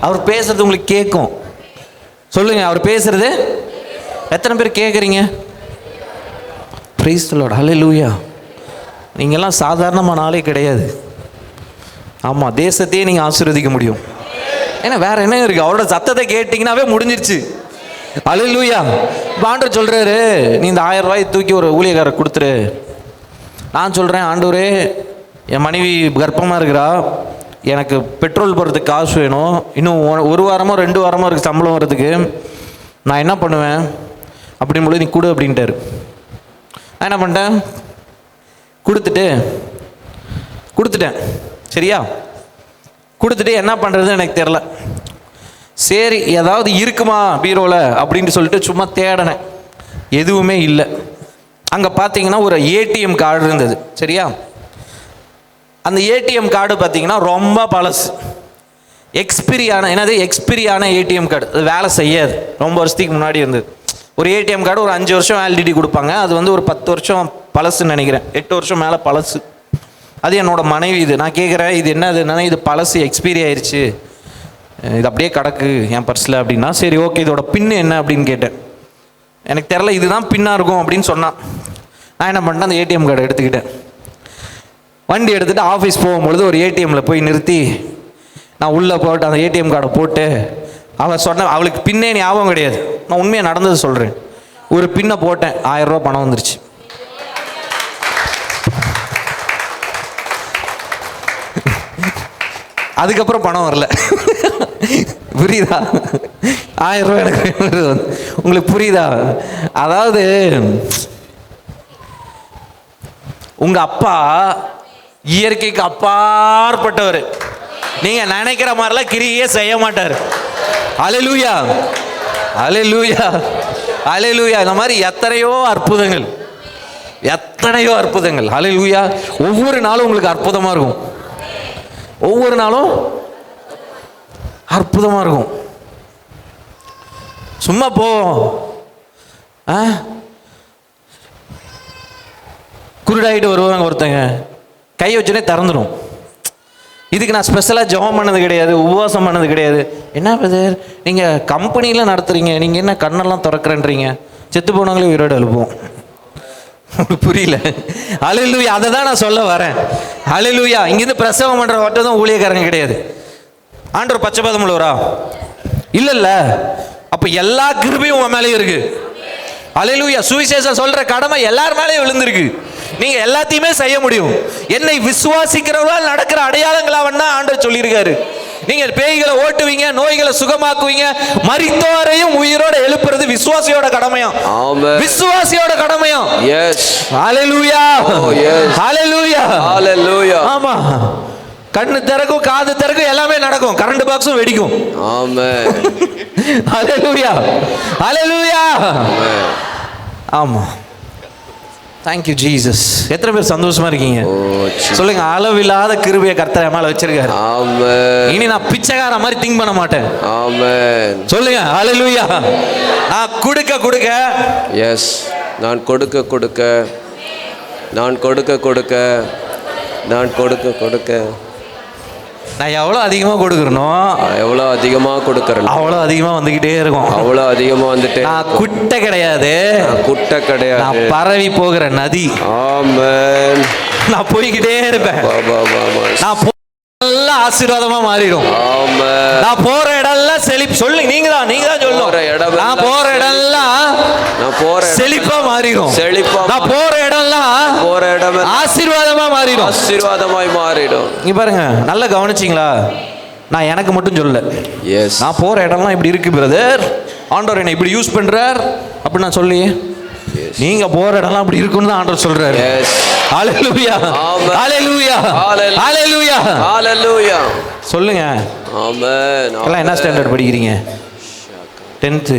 அவர் பேசுறது உங்களுக்கு கேட்கும். சொல்லுங்க, அவர் பேசுறது எத்தனை பேர் கேட்குறீங்க? பிரைஸ் தி லார்ட், ஹல்லேலூயா. நீங்கள்லாம் சாதாரணமான ஆளே கிடையாது. ஆமாம், தேசத்தையே நீங்கள் ஆசீர்வதிக்க முடியும். ஏன்னா வேற என்ன இருக்குது? அவரோட சத்தத்தை கேட்டிங்கன்னாவே முடிஞ்சிருச்சு. ஹல்லேலூயா. ஆண்டவர் சொல்கிறாரு, நீ இந்த 1000 ரூபாயை தூக்கி ஒரு ஊழியக்காரர் கொடுத்துரு. நான் சொல்கிறேன், ஆண்டவரே என் மனைவி கர்ப்பமாக இருக்கிறா, எனக்கு பெட்ரோல் போடுறதுக்கு காசு வேணும், இன்னும் 1 வாரமோ 2 வாரமோ இருக்குது சம்பளம் வர்றதுக்கு, நான் என்ன பண்ணுவேன் அப்படின்னு போது நீ கொடு அப்படின்ட்டாரு. நான் என்ன பண்ணிட்டேன்? கொடுத்துட்டேன். சரியா, கொடுத்துட்டு என்ன பண்ணுறதுன்னு எனக்கு தெரில. சரி, ஏதாவது இருக்குமா பீரோவில் அப்படின்ட்டு சொல்லிட்டு சும்மா தேடினேன், எதுவுமே இல்லை. அங்கே பார்த்தீங்கன்னா ஒரு ஏடிஎம் கார்டு இருந்தது. சரியா, அந்த ஏடிஎம் கார்டு பார்த்தீங்கன்னா ரொம்ப பழசு, எக்ஸ்பிரியான ஏடிஎம் கார்டு. அது வேலை செய்யாது, ரொம்ப வருஷத்துக்கு முன்னாடி இருந்தது. ஒரு ஏடிஎம் கார்டு ஒரு 5 வருஷம் வேலிடிட்டி கொடுப்பாங்க, அது வந்து ஒரு 10 வருஷம் பழசுன்னு நினைக்கிறேன், 8 வருஷம் மேலே பழசு. அது என்னோட மனைவி. இது நான் கேட்குறேன், இது என்னதுன்னா இது பழசு, எக்ஸ்பீரி ஆயிடுச்சு, இது அப்படியே கிடக்கு என் பர்ஸில் அப்படின்னா. சரி ஓகே, இதோட பின்னு என்ன அப்படின்னு கேட்டேன். எனக்கு தெரில, இதுதான் பின்னாக இருக்கும் அப்படின்னு சொன்னான். நான் என்ன பண்ணிட்டேன், அந்த ஏடிஎம் கார்டை எடுத்துக்கிட்டேன். வண்டி எடுத்துகிட்டு ஆஃபீஸ் போகும்பொழுது ஒரு ஏடிஎம்மில் போய் நிறுத்தி நான் உள்ளே போட்டு அந்த ஏடிஎம் கார்டை போட்டு, அவள் சொன்ன, அவளுக்கு பின்னே ஞாபகம் கிடையாது, நான் உண்மையாக நடந்தது சொல்கிறேன். ஒரு பின்னை போட்டேன், 1000 ரூபா பணம் வந்துருச்சு. அதுக்கப்புறம் பணம் வரல. புரியுதா? 1000 ரூபா எனக்கு உங்களுக்கு புரியுதா? அதாவது உங்க அப்பா இயற்கைக்கு அப்பாற்பட்டவர். நீங்க நினைக்கிற மாதிரிலாம் கிரியே செய்ய மாட்டார். அல்லேலூயா, அல்லேலூயா, அல்லேலூயா. இந்த மாதிரி எத்தனையோ அற்புதங்கள். அல்லேலூயா. ஒவ்வொரு நாளும் உங்களுக்கு அற்புதமா இருக்கும். ஒவ்வொரு நாளும் அற்புதமா இருக்கும். சும்மா போ, குருடாயிட்டு வருவாங்க ஒருத்தங்க, கை வச்சுனே திறந்துடும். இதுக்கு நான் ஸ்பெஷலாக ஜெபம் பண்ணது கிடையாது, உபவாசம் பண்ணது கிடையாது. என்ன பிரதர், நீங்கள் கம்பெனியில் நடத்துகிறீங்க, நீங்கள் என்ன கண்ணெல்லாம் திறக்கிறன்றீங்க? செத்து போனவங்களே உயிரோடு எழுப்புவோம். புரியல? அல்லேலூயா. அதை தான் நான் சொல்ல வரேன். அல்லேலூயா. இங்கேருந்து பிரசவம் பண்ணுற மட்டும் தான் ஊழியக்காரங்க கிடையாது. ஆண்டவர் பச்சைபாதம் உள்ளவரா? இல்லைல்ல. அப்போ எல்லா கிருபையும் உன் மேலேயும் இருக்கு. அல்லேலூயா. சுவிசேஷம் சொல்கிற கடமை எல்லார் மேலேயும் விழுந்திருக்கு. நீங்க எல்லாத்தையுமே செய்ய முடியும். என்னை விசுவாசிக்கிறவர்களால் நடக்கிற அடையாளங்களாவன்னா ஆண்டவர் சொல்லியிருக்காரு. நீங்க பேய்களை ஓட்டுவீங்க, நோய்களை சுகமாக்குவீங்க, மரித்தோரையும் உயிரோட எழுப்புறது விசுவாசியோட கடமையாம். ஆமென். விசுவாசியோட கடமையாம். எஸ். ஹalleluya. ஓ எஸ். ஹalleluya. ஹalleluya. ஆமா. கண்ணு திறக்கும், காது திறக்கும், எல்லாமே நடக்கும். கரண்ட் பாக்ஸும் வெடிக்கும். ஆமென். ஹalleluya. ஹalleluya. ஆமென். ஆமா. Thank you Jesus. எத்தனை பேர் சந்தோஷமா இருக்கீங்க? சொல்லுங்க, அளவில்லாத கிருபையை கர்த்தர் மேல வச்சிருக்காரு. ஆமென். இனி நான் பிச்சைக்கார மாதிரி திங்க் பண்ண மாட்டேன். ஆமென். சொல்லுங்க ஹalleluya. நான் கொடுக்க எஸ், நான் கொடுக்க நான் எவ்வளோ அதிகமாக கொடுக்குறனோ அவ்வளோ அதிகமாக வந்துக்கிட்டே இருக்கும். அவ்வளோ அதிகமாக வந்துட்டு நான் குட்டை கிடையாது, நான் பரவி போகிற நதி. ஆமென். நான் போய்கிட்டே இருப்பேன். நான் எல்லாம் ஆசீர்வாதமா மாறிடும். ஆமென். நான் போற இடம்லாம் செழிப்பு. சொல்லுங்க, நீங்க தான் சொல்லணும். நான் போற இடம்லாம் செழிப்பா மாறிடும். நான் போற இடம் ஆசீர்வாதமாய் மாறிடும். இங்க பாருங்க, நல்லா கவனிச்சிங்களா? நான் எனக்கு மட்டும் சொல்லல. எஸ். நான் போற இடம்லாம் இப்படி இருக்கு பிரதர், ஆண்டவர் என்னை இப்படி யூஸ் பண்றார் அப்படி நான் சொல்லி, நீங்க போற இடம்லாம் அப்படி இருக்குன்னு தான் ஆண்டவர் சொல்றாரு. எஸ். ஹalleluya. ஹalleluya. ஹalleluya. ஹalleluya. சொல்லுங்க. ஆமென். எல்லாம் என்ன ஸ்டாண்டர்ட் படிக்கிறீங்க? 10th.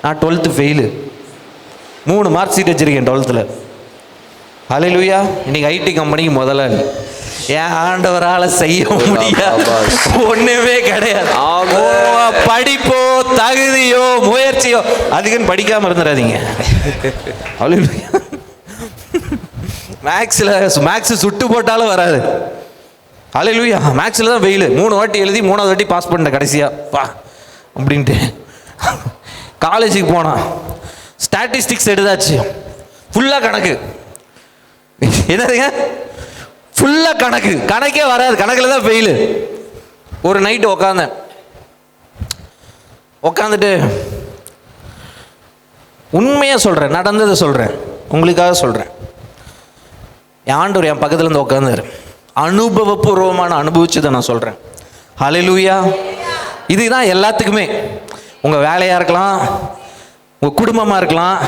நான் 12th ஃபெயிலு. 3 மார்க் சீட் வச்சிருக்கேன் 12th. ஹல்லேலூயா. இன்னைக்கு ஐடி கம்பெனிக்கு முதலாளி. என் ஆண்டவரால் செய்ய முடியாது ஒண்ணுமே கிடையாது. படிப்போ தகுதியோ முயற்சியோ அதுக்குன்னு படிக்காம இருந்துடாதீங்க. ஹல்லேலூயா. மேக்ஸ் சுட்டு போட்டாலும் வராது. ஹல்லேலூயா. மேக்ஸில் தான் வெயில். 3 வாட்டி எழுதி 3வது வாட்டி பாஸ் பண்ணிட்டேன் கடைசியா பா அப்படின்ட்டு. காலேஜுக்கு போனா ஸ்டாட்டிஸ்டிக்ஸ் எடுத்தாச்சு. ஃபுல்லாக கணக்கு. என்னதுங்க? ஃபுல்லாக கணக்கே வராது. கணக்கில் தான் ஃபெயிலு. ஒரு நைட்டு உக்காந்துட்டு உண்மையாக சொல்கிறேன், நடந்ததை சொல்கிறேன், உங்களுக்காக சொல்கிறேன். என் ஆண்டவர் என் பக்கத்தில் இருந்து உட்காந்தாரு. அனுபவபூர்வமான அனுபவிச்சதை நான் சொல்கிறேன். ஹல்லேலூயா. இதுதான் எல்லாத்துக்குமே. உங்கள் வேலையாக இருக்கலாம், உங்கள் குடும்பமாக இருக்கலாம்.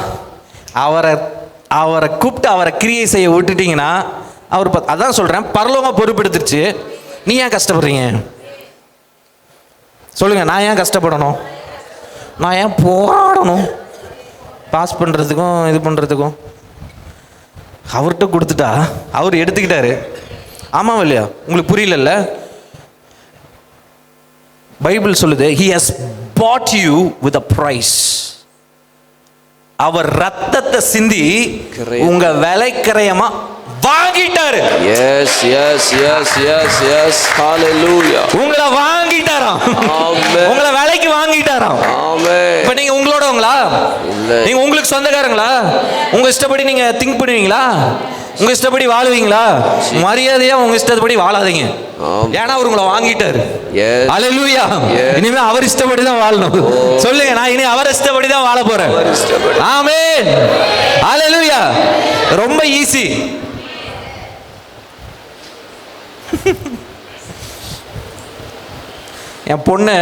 அவரை கூப்பிட்டு அவரை கிரியை செய்ய விட்டுட்டிங்கன்னா அவர் அதான் சொல்கிறேன், பரலோகமாக பொறுப்பெடுத்துருச்சு. நீ ஏன் கஷ்டப்படுறீங்க சொல்லுங்கள்? நான் ஏன் கஷ்டப்படணும்? நான் ஏன் போராடணும் பாஸ் பண்ணுறதுக்கும் இது பண்ணுறதுக்கும்? அவர்கிட்ட கொடுத்துட்டா அவர் எடுத்துக்கிட்டாரு. ஆமாம் இல்லையா? உங்களுக்கு புரியல? பைபிள் சொல்லுது, he has bought you with a price. அவர் ரத்தத்தை சிந்தி உங்க விலை கிரயமா வாங்கிட்டாரு. Yes yes yes yes yes ஹalleluya. உங்களை வாங்கிட்டாராம். ஆமென். உங்களை விலைக்கு வாங்கிட்டாராம். ஆமென். இப்போ நீங்க உங்களோடவங்களா? இல்ல. நீங்க உங்களுக்கு சொந்தக்காரங்களா? உங்க இஷ்டப்படி நீங்க திங்க் பண்ணுவீங்களா? உங்க இஷ்டப்படி வாழுவீங்களா? மரியாதையா உங்க இஷ்டப்படி வாழாதீங்க. ஏன்னா அவர் உங்களை வாங்கிட்டாரு. ஹல்லேலூயா. இனிமே அவர் இஷ்டப்படி தான் வாழணும். சொல்லுங்க, நான் இனி அவர் இஷ்டப்படி தான் வாழ போறேன். ஆமென். ஹல்லேலூயா. ரொம்ப ஈஸி. என் பொண்ணு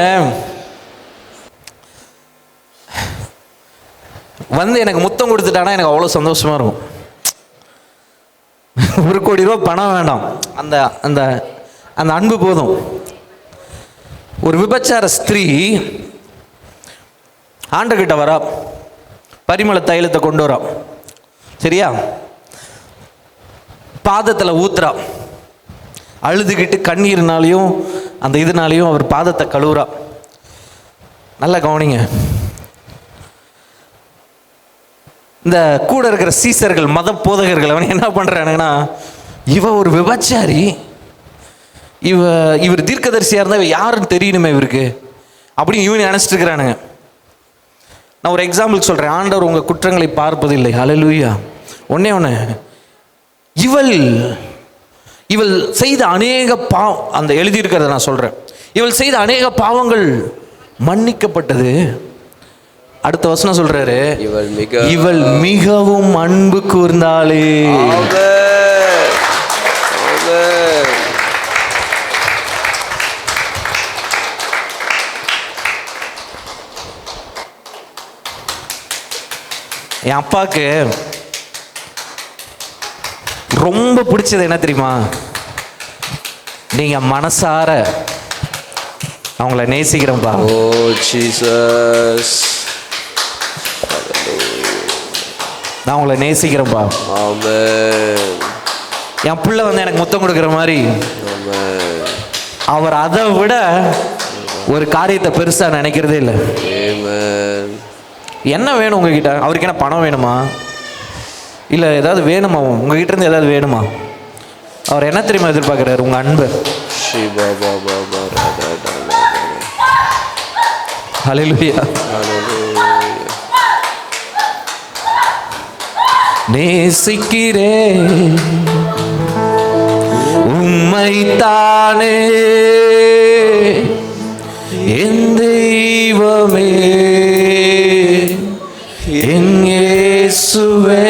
வந்து எனக்கு முத்தம் கொடுத்துட்டானா எனக்கு அவ்வளோ சந்தோஷமா இருக்கும். 1 கோடி ரூபா பணம் வேண்டாம், அந்த அந்த அந்த அன்பு போதும். ஒரு விபச்சார ஸ்திரீ ஆண்டர்கிட்ட வரா, பரிமள தைலத்தை கொண்டு வரா. சரியா? பாதத்தில் ஊத்துறா, அழுதுகிட்டு கண்ணீர்னாலையும் அந்த இதனாலையும் அவர் பாதத்தை கழுவுறா. நல்லா கவனிங்க. இந்த கூட இருக்கிற சீசர்கள், மத போதகர்கள் அவன் என்ன பண்ணுறானுங்கன்னா, இவ ஒரு விபச்சாரி, இவர் தீர்க்கதரிசியாக இருந்தால் இவ யாருன்னு தெரியணுமே இவருக்கு அப்படின்னு இவன் நினச்சிட்டு இருக்கிறானுங்க. நான் ஒரு எக்ஸாம்பிள் சொல்கிறேன். ஆண்டவர் உங்கள் குற்றங்களை பார்ப்பதில்லை. ஹல்லேலூயா. ஒன்று இவள் செய்த அநேக அந்த எழுதியிருக்கிறத நான் சொல்கிறேன். இவள் செய்த அநேக பாவங்கள் மன்னிக்கப்பட்டது. அடுத்த வசனம் சொல்றாரு, இவள் மிகவும் அன்பு கூர்ந்தாளே. என் அப்பாவுக்கு ரொம்ப பிடிச்சது என்ன தெரியுமா? நீங்க மனசார அவங்கள நேசிக்கிறேன்ப்பா. ஓ ஜீசஸ், நான் உங்களை நேசிக்கிறேன்ப்பா. ஆமென். என் பிள்ளை வந்து எனக்கு முத்தம் கொடுக்குற மாதிரி ஆமென். அவர் அதை விட ஒரு காரியத்தை பெருசா நினைக்கிறதே இல்லை. ஆமென். என்ன வேணும் உங்ககிட்ட? அவருக்கு என்ன பணம் வேணுமா? இல்லை ஏதாவது வேணுமா? உங்ககிட்ட இருந்து ஏதாவது வேணுமா? அவர் என்ன தெரியுமா எதிர்பார்க்குறாரு? உங்க அன்பு. ஹல்லேலூயா. நேசிக்கிறேன் உம்மைத்தானே என் தெய்வமே, என் இயேசுவே,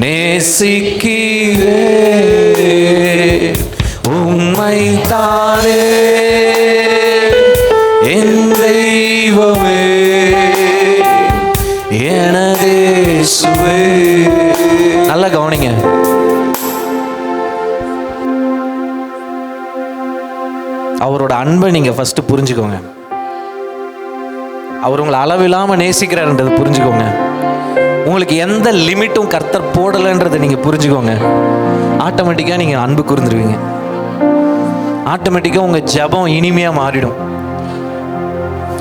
நேசிக்கிறேன் உம்மைத்தானே என் தெய்வமே, எனது இயேசுவே. நல்லா கவனிங்க. அன்பை நீங்கள் ஃபஸ்ட்டு புரிஞ்சுக்கோங்க. அவர் உங்களை அளவில்லாமல் நேசிக்கிறாருன்றதை புரிஞ்சுக்கோங்க. உங்களுக்கு எந்த லிமிட்டும் கர்த்தர் போடலைன்றதை நீங்கள் புரிஞ்சுக்கோங்க. ஆட்டோமேட்டிக்காக நீங்கள் அன்பு கூர்ந்துருவீங்க. ஆட்டோமேட்டிக்காக உங்கள் ஜெபம் இனிமையாக மாறிடும்.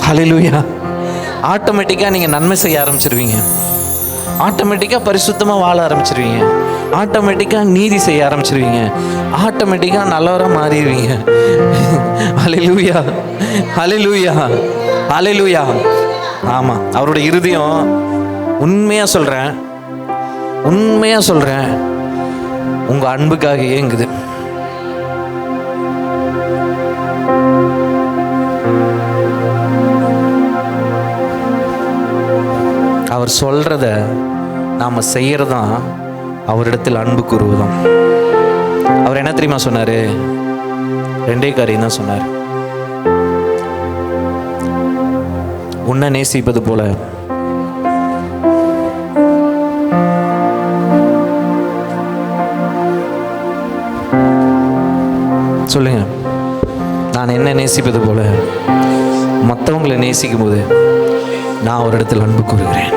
ஹல்லேலூயா. ஆட்டோமேட்டிக்காக நீங்கள் நன்மை செய்ய ஆரம்பிச்சிருவீங்க. ஆட்டோமேட்டிக்காக பரிசுத்தமாக வாழ ஆரம்பிச்சிருவீங்க. ஆட்டோமேட்டிக்காக நீதி செய்ய ஆரம்பிச்சிருவீங்க. ஆட்டோமேட்டிக்காக நல்லவராக மாறிடுவீங்க. ஹல்லேலூயா, ஹல்லேலூயா, ஹல்லேலூயா. ஆமாம், அவருடைய இருதயம் உண்மையாக சொல்கிறேன், உங்கள் அன்புக்காக ஏங்குது. அவர் சொல்கிறத நாம் செய்கிறதான் அவரிடத்தில் அன்பு கூறுவதும். அவர் என்ன தெரியுமா சொன்னார்? 2 காரியம் தான் சொன்னார். உன்னை நேசிப்பது போல சொல்லுங்க. நான் என்ன நேசிப்பது போல மற்றவங்களை நேசிக்கும் போது நான் ஒரு இடத்தில் அன்பு கூறுகிறேன்.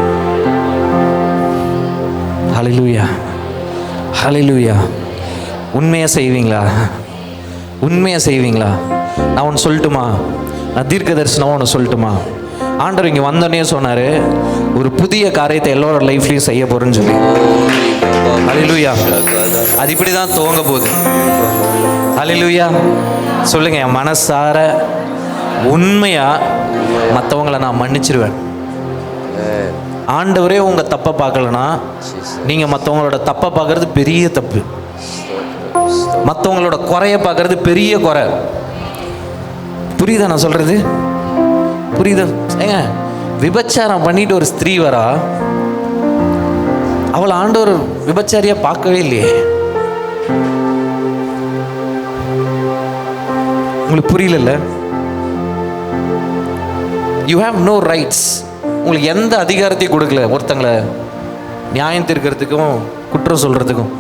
ஹல்லேலூயா, ஹல்லேலூயா. உண்மையாக செய்வீங்களா? உண்மையாக செய்வீங்களா? நான் ஒன்று சொல்லட்டுமா? நான் தீர்க்க தரிசனம் ஒன்று சொல்லட்டுமா? ஆண்டவர் இங்கே வந்தோடனே சொன்னார், ஒரு புதிய காரியத்தை எல்லோரோட லைஃப்லையும் செய்ய போகிறேன்னு சொல்லி. ஹல்லேலூயா. அது இப்படி தான் துவங்க போகுது. ஹல்லேலூயா. சொல்லுங்க, என் மனசார உண்மையாக மற்றவங்களை நான் மன்னிச்சிருவேன். ஆண்டவரே உங்கள் தப்பை பார்க்கலனா நீங்கள் மற்றவங்களோட தப்பை பார்க்கறது பெரிய தப்பு. மற்றவங்களோட குறைய பார்க்கறது பெரிய குறை. புரியுதா நான் சொல்கிறது? புரியுதா? ஏங்க, விபச்சாரம் பண்ணிட்டு ஒரு ஸ்திரீ வரா, அவளை ஆண்டவர் விபச்சாரியாக பார்க்கவே இல்லையே. உங்களுக்கு புரியல? You have no rights. உங்களுக்கு எந்த அதிகாரத்தையும் கொடுக்கல ஒருத்தங்களை நியாயம் தீர்க்கிறதுக்கும் குற்றம் சொல்கிறதுக்கும்.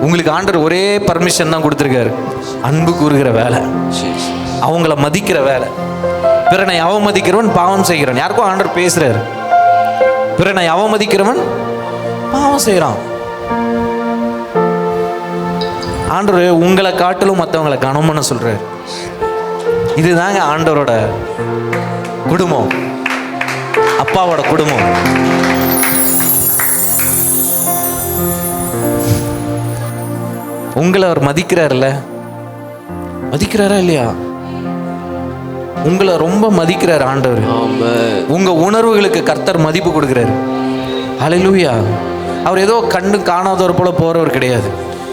உங்களுக்கு ஆண்டவர் ஒரே பர்மிஷன் தான் கொடுத்துருக்காரு, அன்பு கூறுகிற வேலை, அவங்கள மதிக்கிற வேலை. பிறனை அவமதிக்கிறவன் பாவம் செய்கிறான். யாருக்கும் ஆண்டவர் பேசுறாரு, பிறனை அவமதிக்கிறவன் பாவம் செய்கிறான். ஆண்டவர் உங்களை காட்டிலும் மற்றவங்களை கனம்னு சொல்றாரு. இதுதாங்க ஆண்டவரோட குடும்பம், அப்பாவோட குடும்பம். உங்களை அவர் மதிக்கிறார்ல, மதிக்கிறாரா இல்லையா? உங்களை ரொம்ப மதிக்கிறார் ஆண்டவர். உங்க உணர்வுகளுக்கு கர்த்தர் மதிப்பு கொடுக்கிறார். ஹல்லேலூயா. அவர் ஏதோ கண்ணு காணாதவர் போல போறவர் கிடையாது.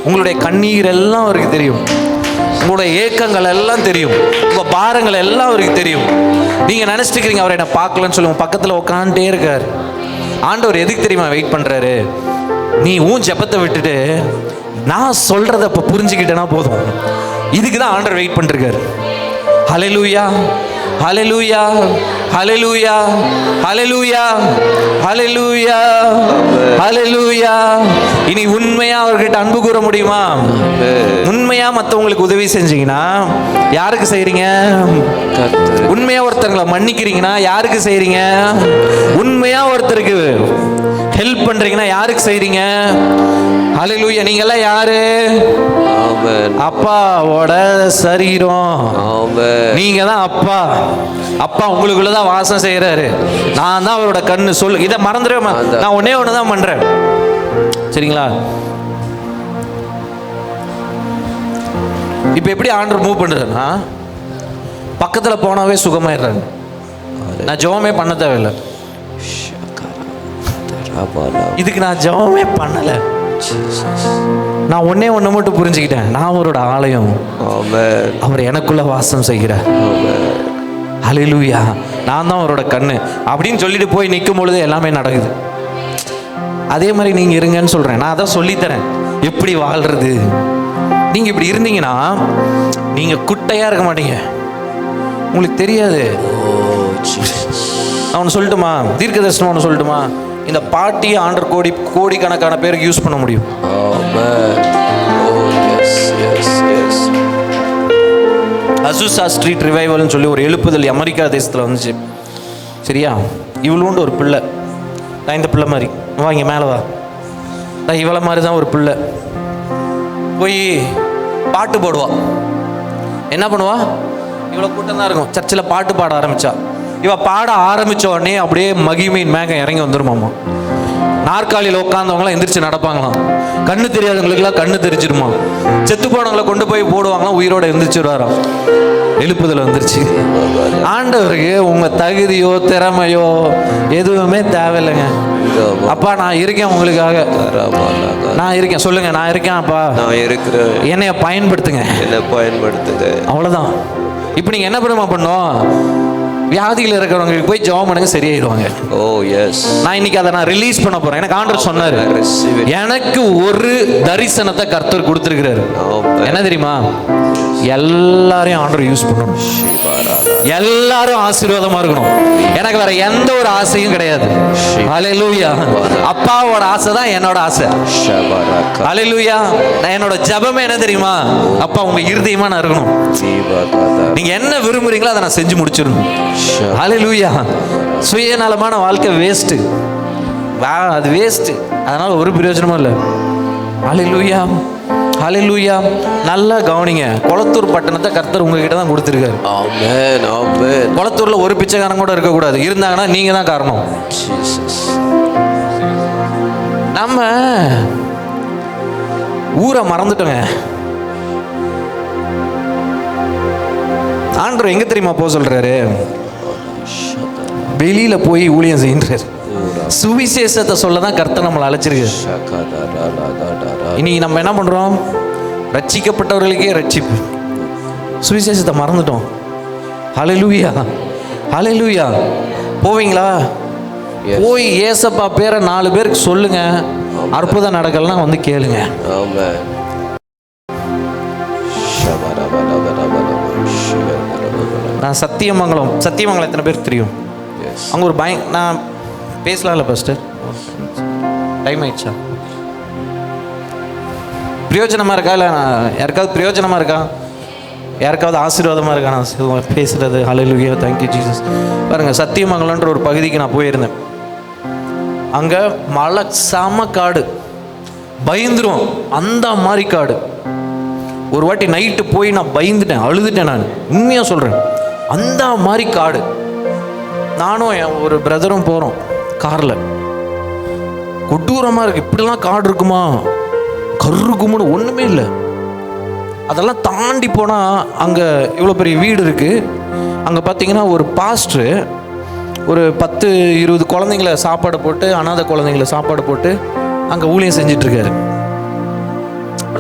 உங்களுடைய கண்ணீர் எல்லாம் அவருக்கு தெரியும், உங்களுடைய ஏக்கங்கள் எல்லாம் தெரியும், உங்க பாரங்கள் எல்லாம் அவருக்கு தெரியும். நீங்க நினைச்சிட்டு இருக்கிறீங்க அவர் என்ன பார்க்கலன்னு சொல்லுங்க, பக்கத்துல உட்காந்துட்டே இருக்கார். ஆண்டவர் எதுக்கு தெரியுமா வெயிட் பண்றாரு? நீ உன் ஜெபத்தை விட்டுட்டு நான் சொல்றத இப்ப புரிஞ்சுக்கிட்டேன்னா போதும். இதுக்கு தான் ஆண்டவர் வெயிட் பண்ணிருக்காரு. ஹல்லேலூயா, ஹல்லேலூயா, ஹல்லேலூயா, ஹல்லேலூயா, ஹல்லேலூயா, ஹல்லேலூயா. இனி உண்மையா அவர்கிட்ட அன்பு கூற முடியுமா? உண்மையா மற்றவங்களுக்கு உதவி செஞ்சீங்கன்னா யாருக்கு செய்றீங்க? உண்மையா ஒருத்தங்களை மன்னிக்கிறீங்கன்னா யாருக்கு செய்றீங்க? உண்மையா ஒருத்தருக்கு ஹெல்ப் பண்றீங்கன்னா யாருக்கு செய்றீங்க? ஹல்லேலூயா. நீங்க எல்லாம் யாரு? அப்பாவோட சரீரம். நீங்க தான் அப்பா. அப்பா உங்களுக்குள்ளதான் வாசம் செய்யறாரு. நான் தான் அவரோட கண்ணு. சொல்லு, இதை மறந்துடுவேன். நான் ஒன்னே ஒண்ணுதான் பண்றேன், சரிங்களா? இப்ப எப்படி ஆண்டவர் மூவ் பண்றதுன்னா, பக்கத்துல போனாவே சுகமாயிடுறாங்க. நான் ஜெபமே பண்ண தேவையில்லை. இதுக்கு நான் ஜெபமே பண்ணல. நான் ஒன்னே ஒன்று மட்டும் புரிஞ்சுக்கிட்டேன், நான் அவரோட ஆலயம், அவர் எனக்குள்ள வாசம் செய்கிறார். ஹல்லேலூயா. நான் தான் அவரோட கண்ணு அப்படின்னு சொல்லிட்டு போய் நிற்கும் பொழுது எல்லாமே நடக்குது. அதே மாதிரி நீங்க இருங்கன்னு சொல்றேன். நான் அதான் சொல்லித்தரேன் எப்படி வாழ்றது. நீங்க இப்படி இருந்தீங்கன்னா நீங்க குட்டையா இருக்க மாட்டீங்க, உங்களுக்கு தெரியாது. நான் ஒன்று சொல்லட்டுமா? தீர்க்க தரிசனம் ஒன்று சொல்லட்டுமா? இந்த பாட்டியை ஆண்டர் கோடிக்கணக்கான பேருக்கு யூஸ் பண்ண முடியும். அது அசுசா ஸ்ட்ரீட் ரிவைவல்னு சொல்லி ஒரு எழுப்புதல் அமெரிக்கா தேசத்தில் வந்துச்சு. சரியா, இவ்வளோண்டு ஒரு பிள்ளை தான், இந்த பிள்ளை மாதிரி வா இங்கே மேலே வா தான், இவளை மாதிரி தான் ஒரு பிள்ளை போய் பாட்டு பாடுவா. என்ன பண்ணுவா, இவ்வளோ கூட்டம் தான் இருக்கும், சர்ச்சில் பாட்டு பாட ஆரம்பித்தா. இவ பாட ஆரம்பித்த உடனே அப்படியே மகிமையின் மேகம் இறங்கி வந்துருமாம்மா. நாற்காலியில் உட்காந்தவங்களாம் எந்திரிச்சு நடப்பாங்களாம். கண்ணு தெரியாதவங்களுக்குலாம் கண்ணு தெரிஞ்சிருமா. செத்து போனவங்களை கொண்டு போய் போடுவாங்களாம், உயிரோட எந்திரிச்சிருவாராம். எழுப்புதல் வந்துருச்சு. ஆண்டவருக்கு உங்கள் தகுதியோ திறமையோ எதுவுமே தேவையில்லைங்க. அப்பா நான் இருக்கேன் உங்களுக்காக, நான் இருக்கேன். சொல்லுங்க, நான் இருக்கேன் அப்பா, நான் இருக்கிறேன், என்னைய பயன்படுத்துங்க, என்னை பயன்படுத்துங்க. அவ்வளோதான். இப்போ நீங்கள் என்ன பண்ணும், வியாதியில் இருக்கிறவங்களுக்கு போய் ஜெபம் பண்ணுங்க, சரியாயிடுவாங்க. ஓ எஸ். நான் இன்னைக்கு அதை ரிலீஸ் பண்ண போறேன். எனக்கு ஆண்டவர் சொன்னாரு, எனக்கு ஒரு தரிசனத்தை கர்த்தர் கொடுத்திருக்கிறாரு. என்ன தெரியுமா, எல்லாரையும் ஆண்டவர் யூஸ் பண்ணணும், எல்லாரும் ஆசீர்வாதமா இருக்கணும். எனக்கு வேற எந்த ஒரு ஆசையும் கிடையாது. ஹல்லேலூயா. அப்பாவோட ஆசை தான் என்னோட ஆசை. ஹல்லேலூயா. நான் என்னோட ஜெபமே என்ன தெரியுமா, அப்பா உங்க இருதயமா நான் இருக்கணும், நீங்க என்ன விரும்புறீங்களோ அதை நான் செஞ்சு முடிச்சிடணும். ஹல்லேலூயா. சுயநலமான வாழ்க்கை வேஸ்ட், அது வேஸ்ட், அதனால ஒரு பிரயோஜனமும் இல்லை. ஹல்லேலூயா, ஹல்லேலூயா. நல்லா கவனிங்க, கொளத்தூர் பட்டணத்தை கர்த்தர் உங்ககிட்ட தான் கொடுத்துருக்காரு. ஆமென், ஆமென். கொளத்தூர்ல ஒரு பிச்சைக்காரன் கூட இருக்கக்கூடாது, இருந்தாங்கன்னா நீங்க தான் காரணம். நம்ம ஊரை மறந்துட்டோங்க. ஆண்டவர் எங்க தெரியுமா போக சொல்றாரு, வெளியில போய் ஊழியம் செய்கின்றார். சுவிசேஷத்தை சொல்லதான் கர்த்தர் நம்மளை அழைச்சிருக்கு. இனி நம்ம என்ன பண்றோம், ரட்சிக்கப்பட்டவர்களுக்கே ரட்சிப்பு, சுவிசேஷத்தை மறந்துட்டோம். ஹல்லேலூயா, ஹல்லேலூயா. போவீங்களா, போய் ஏசப்பா பேரை 4 பேருக்கு சொல்லுங்க, அற்புதம் நடக்கலாம் வந்து கேளுங்க. நான் சத்தியமங்கலம் எத்தனை பேருக்கு தெரியும்? அங்கே ஒரு நான் பேசலாம்ல பாஸ்டர், டைம் ஆயிடுச்சா? பிரயோஜனமாக இருக்கா, இல்லை யாருக்காவது பிரயோஜனமாக இருக்கா, யாருக்காவது ஆசீர்வாதமாக இருக்கா நான் பேசுகிறது? ஹல்லேலூயா, தேங்க்யூ ஜீசஸ். பாருங்கள், சத்தியமங்கலன்ற ஒரு பகுதிக்கு நான் போயிருந்தேன். அங்கே மலை செம காடு, பயந்துரும், அந்த மாதிரி காடு. ஒரு வாட்டி நைட்டு போய் நான் பயந்துட்டேன், அழுதுட்டேன். நான் உண்மையாக சொல்கிறேன், அந்த மாதிரி காடு. நானும் ஒரு பிரதரும் போகிறோம் காரில். கொடூரமாக இருக்குது, இப்படிலாம் காடு இருக்குமா, கருக்கும்னு ஒன்றுமே இல்லை. அதெல்லாம் தாண்டி போனால் அங்கே இவ்வளோ பெரிய வீடு இருக்குது. அங்கே பார்த்தீங்கன்னா ஒரு பாஸ்டரு ஒரு 10-20 குழந்தைங்கள சாப்பாடு போட்டு, அனாதை குழந்தைங்கள சாப்பாடு போட்டு அங்கே ஊழியம் செஞ்சிட்ருக்காரு.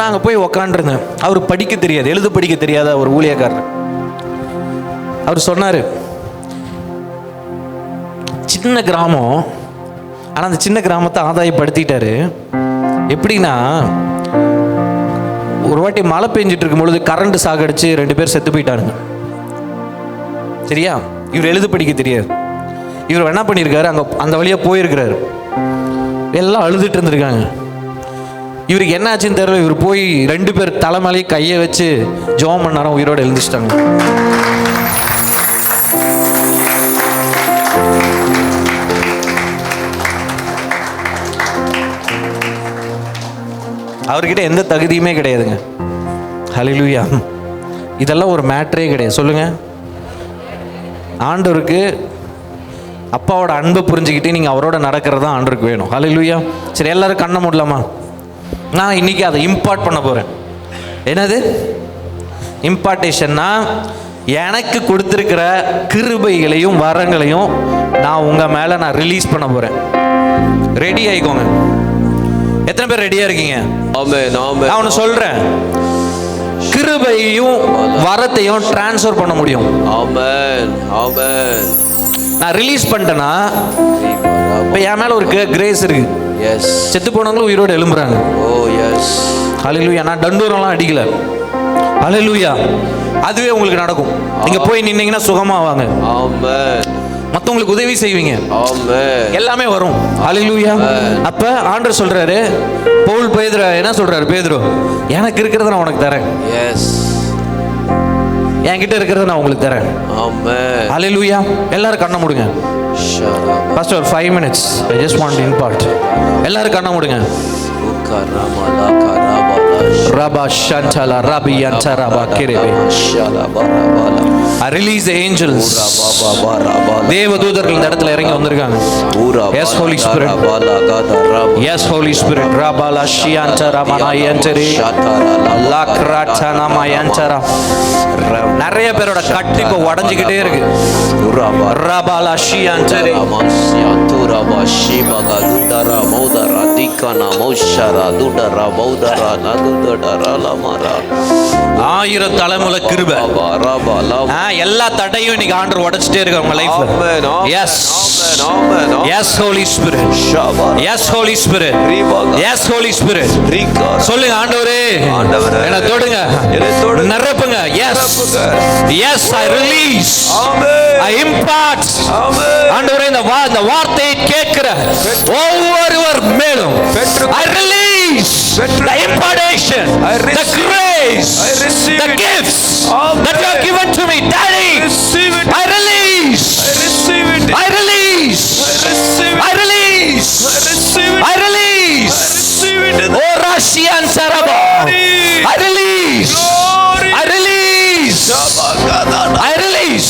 நாங்கள் போய் உக்காண்டிருந்தேன். அவர் படிக்க தெரியாது, எழுத படிக்க தெரியாத ஒரு ஊழியக்காரர். அவர் சொன்னார், சின்ன கிராமம், ஆனால் அந்த சின்ன கிராமத்தை ஆதாயப்படுத்திட்டாரு. எப்படின்னா, ஒரு வாட்டி மழை பெஞ்சிட்டு இருக்கும் பொழுது கரண்ட் சாகடிச்சு 2 பேர் செத்து போயிட்டாருங்க. சரியா, இவர் எழுத படிக்க தெரியாது. இவர் என்ன பண்ணியிருக்காரு, அங்கே அந்த வழியாக போயிருக்கிறாரு. எல்லாம் அழுதுட்டு இருந்திருக்காங்க. இவருக்கு என்ன ஆச்சுன்னு தெரியல. இவர் போய் 2 பேர் தலைமையிலேயே கையை வச்சு ஜெபம் பண்ணாரம், உயிரோடு எழுந்துச்சிட்டாங்க. அவர்கிட்ட எந்த தகுதியுமே கிடையாதுங்க. ஹல்லேலூயா. இதெல்லாம் ஒரு மேட்டரே கிடையாது. சொல்லுங்க, ஆண்டவருக்கு அப்பாவோட அன்பை புரிஞ்சுக்கிட்டு நீங்கள் அவரோட நடக்கிறது தான் ஆண்டவருக்கு வேணும். ஹல்லேலூயா. சரி, எல்லாரும் கண்ணை மூடலாமா? நான் இன்னைக்கு அதை இம்பார்ட் பண்ண போகிறேன். என்னது இம்பார்ட்டேஷன்னா, எனக்கு கொடுத்துருக்கிற கிருபைகளையும் வரங்களையும் நான் உங்கள் மேலே நான் ரிலீஸ் பண்ண போகிறேன். ரெடி ஆகிக்கோங்க. எத்தனை பேர் ரெடியா இருக்கீங்க? ஆமென், ஆமென். நான் ஒன்று சொல்றேன், கிருபையும் வரத்தையும் டிரான்ஸ்ஃபர் பண்ண முடியும். ஆமென், ஆமென். நான் ரிலீஸ் பண்ணிட்டேன்னா இப்போ என் மேல ஒரு கிரேஸ் இருக்கு. எஸ். செத்து போனவங்களும் உயிரோடு எழும்புறாங்க. ஓ எஸ். ஹல்லேலூயா. நான் தண்டூரம்லாம் அடிக்கல. ஹல்லேலூயா. அதுவே உங்களுக்கு நடக்கும். நீங்க போய் நின்னீங்கன்னா சுகமாவாங்க. ஆமென். மற்றவங்களுக்கு உதவி செய்வீங்க. ஆமென். எல்லாமே வரும். ஹல்லேலூயா. அப்ப ஆண்டவர் சொல்றாரு, பவுல் பேதுரு என்ன சொல்றாரு, பேதுரு எனக்கு இருக்கிறத நான் உனக்கு தரேன். எஸ். என்கிட்ட இருக்கிறத நான் உங்களுக்கு தரேன். ஆமென். ஹalleluya. எல்லாரும் கண்ணை மூடுங்க. Pastor, 5 minutes. I just want to impart. எல்லாரும் கண்ணை மூடுங்க. Rabba Shantala Rabbi Yantaraba Kerebe. I release the angels. தேவதூதர்கள் இந்த இடத்துல இறங்கி வந்திருக்காங்க. Yes Holy Spirit. Yes Holy Spirit. Rabba la Shiantara Manayantere. Lakratana Mayantara. நிறைய பேரோட கட்டு இப்போ உடைஞ்சிக்கிட்டே இருக்கு. Rabba la Shiantare. Rabba Shibaga Dudara Maudara Dikana Maushara Dudara Maudara Nadudara Lamara. 1000 தலைமுறை கிருபை. எல்லா தடையும் இன்னைக்கு ஆண்டவர் உடைச்சிட்டே இருக்க உங்க லைஃப்ல. Yes yes holy spirit. Yes holy spirit. Yes holy spirit. சொல்லுங்க ஆண்டவரே என்ன தொடுங்க, நிரப்புங்க. Yes yes I release, I impart. ஆண்டவரே இந்த வார்த்தையை கேட்கிற ஒவ்வொருவர் மேலும் I release the impartation, the grace, the gifts that you have given to me, Daddy. I release, I release, I release, I release. Oh Rashian Saraba, I release, I release, I release.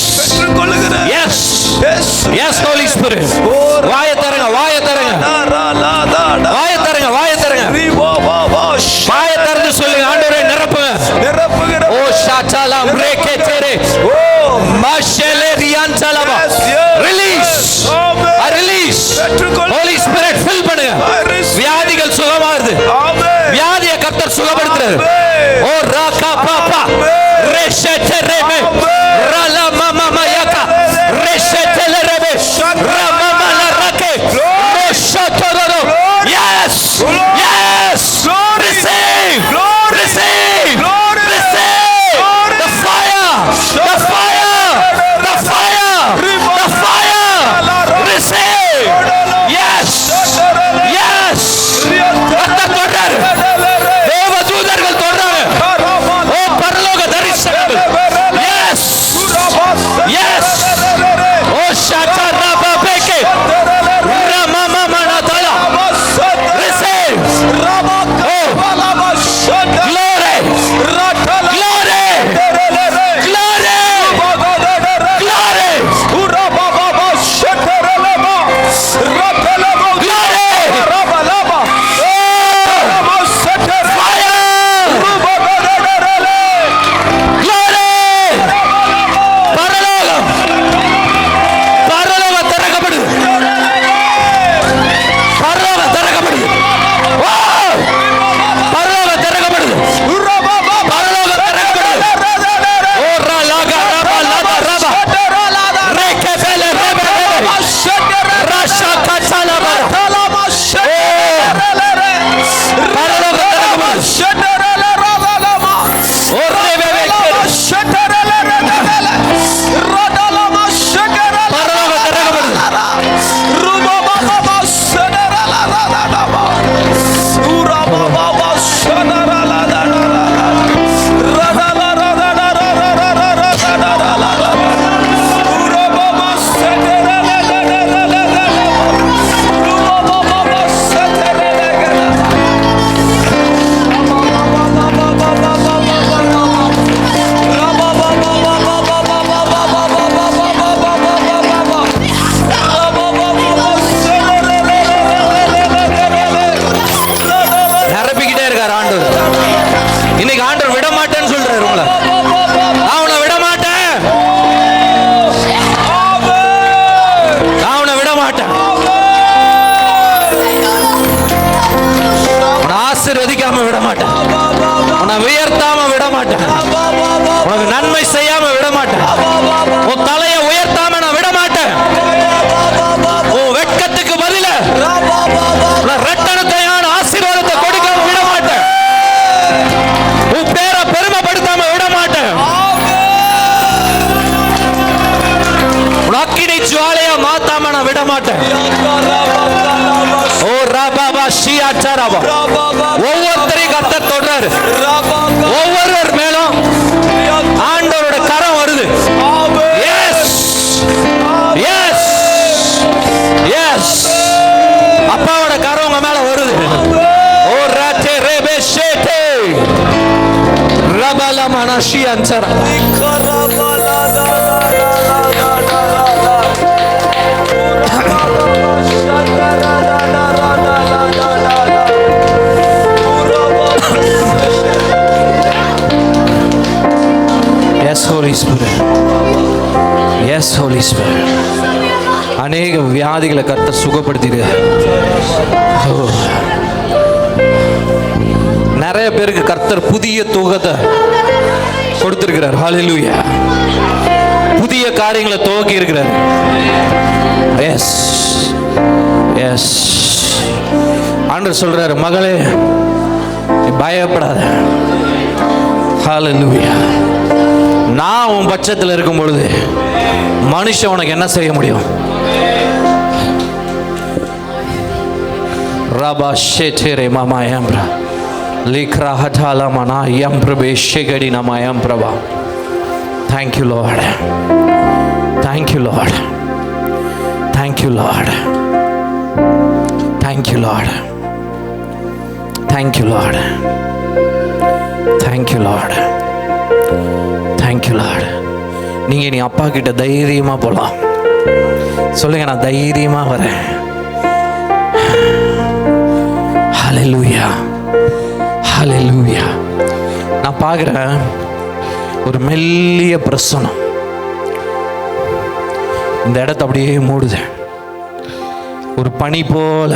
Yes, yes Holy Spirit. வாயை தரங்க, வாயை தரங்க, வாயை தரங்க, வாயை தரங்க. வாயை திறந்து சொல்லுங்க ஆண்டவரே நிரப்புங்க, நிரப்புங்க. ஓ ஷாட்டாலா பிரேக்கே தேரே ஓ மாஷேலே ரியான்சாலா ரிலீஸ், ஐ ரிலீஸ். ஹோலி ஸ்பிரிட் ஃபில் பண்ணுங்க. வியாதிகள் சுகமாகுது. வியாதியை கர்த்தர் சுகப்படுத்துறாரு. ஓ ராகா பாப்பா ரேஷே தேரேமே ரலா மாமா மாயாகா ரேஷே தேரேமே Rama Mala ராகே ரோஷாதரோ. Yes, yes. Receive, receive, receive the fire, the fire, the fire, the fire. Receive. Yes, yes. கர்த்தர் தொட்டார். தேவதூதர்கள் தொட்டாங்க. ஓ பரலோக தரிசனம். Yes, yes. ஓ ஷாட்டா பாபேகே ரமா மாமா நாதலா. Receive. Glory, glory, glory, glory. ஆசீர்வதிக்காம விட மாட்டேன். உன்னை உயர்த்தாம விட மாட்டேன். உனக்கு நன்மை செய்யாம விட மாட்டேன். உன் தலையை உயர்த்தாம நான் விட மாட்டேன். உன் வெட்கத்துக்கு பதில ரெட்டனத்தையான ஆசீர்வாதத்தை கொடுக்காம விட மாட்டேன். உன் பேரை பெருமைப்படுத்தாம விட மாட்டேன். உன் அக்கினி ஜுவாலையா மாத்தாம நான் விட மாட்டேன். ஓ ராபாபா ஷியாச்சராபா. ஒவ்வொருத்தரையும் கர்த்தர் தொடுறாரு. ஒவ்வொருவர் மேலும் ஆண்டவரோட கரம் மனாஷி அன்சரா. Yes, Holy Spirit. Yes, Holy Spirit. அநேக வியாதிகளை கர்த்தர் சுகப்படுத்திடுறார். நிறைய பேருக்கு கர்த்தர் புதிய துகத்தை கொடுத்திருக்கிறார். ஹல்லேலூயா. புதிய காரியங்களை துவக்கி இருக்கிறார். Yes yes. ஆண்டவர் சொல்றாரு, மகளே நீ பயப்படாத. ஹல்லேலூயா. நான் உன் பட்சத்தில் இருக்கும் பொழுது மனுஷன் உனக்கு என்ன செய்ய முடியும்? ரபா ஷேட்டேரே மாமா யம்ப்ரா லிக்ரா ஹட்டாலா மனா யம்ப்ரபே ஷேகடி நாமா யம்ப்ரபா. Thank you, Lord. Thank you, Lord. Thank you, Lord. Thank you, Lord. Thank you, Lord. Thank you, Lord. Thank you, Lord. நீங்க நீ அப்பா கிட்ட தைரியமா போலாம். சொல்லுங்க, நான் தைரியமா வரேன். ஹல்லேலூயா, ஹல்லேலூயா. நான் பார்க்குறேன் ஒரு மெல்லிய பிரசனம் இந்த இடத்த அப்படியே மூடுது, ஒரு பனி போல.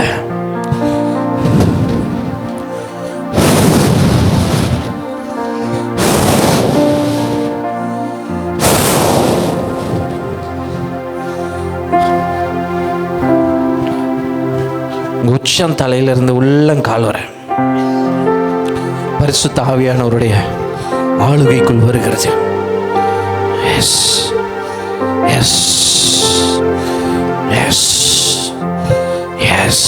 உச்சம் தலையிலிருந்து உள்ளங்கால் வரை பரிசுத்த ஆவியானவருடைய ஆளுகைக்குள் வருகிறது. Yes yes yes yes.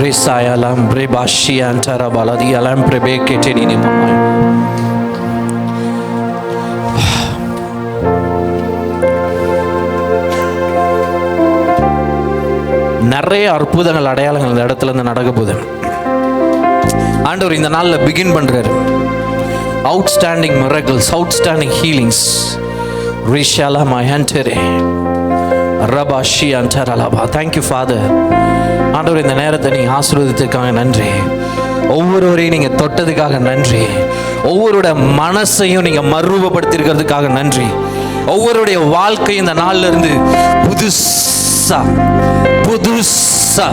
ரிசாயாலாம் பிரேபாஷியான்டரா பாலதியாலாம் பிரேபேகேட்டேனி மாமா. நிறைய அற்புதங்கள் அடையாளங்கள் இந்த இடத்துல இருந்து நடக்க போகுது. ஆண்டவர் இந்த நாளில் பிகின் பண்றாரு. Outstanding miracles, outstanding healings. ரிஷாலா மயன்டரே ரபாஷி அன்டரலபா. Thank you father. ஆண்டவர் இந்த நேரத்தை நீங்கள் ஆசீர்வதித்ததுக்காக நன்றி. ஒவ்வொருவரையும் நீங்கள் தொட்டதுக்காக நன்றி. ஒவ்வொருடைய மனசையும் நீங்கள் மறுரூபப்படுத்தியிருக்கிறதுக்காக நன்றி. ஒவ்வொருடைய வாழ்க்கையும் இந்த நாளில் இருந்து புதுசா புதுசா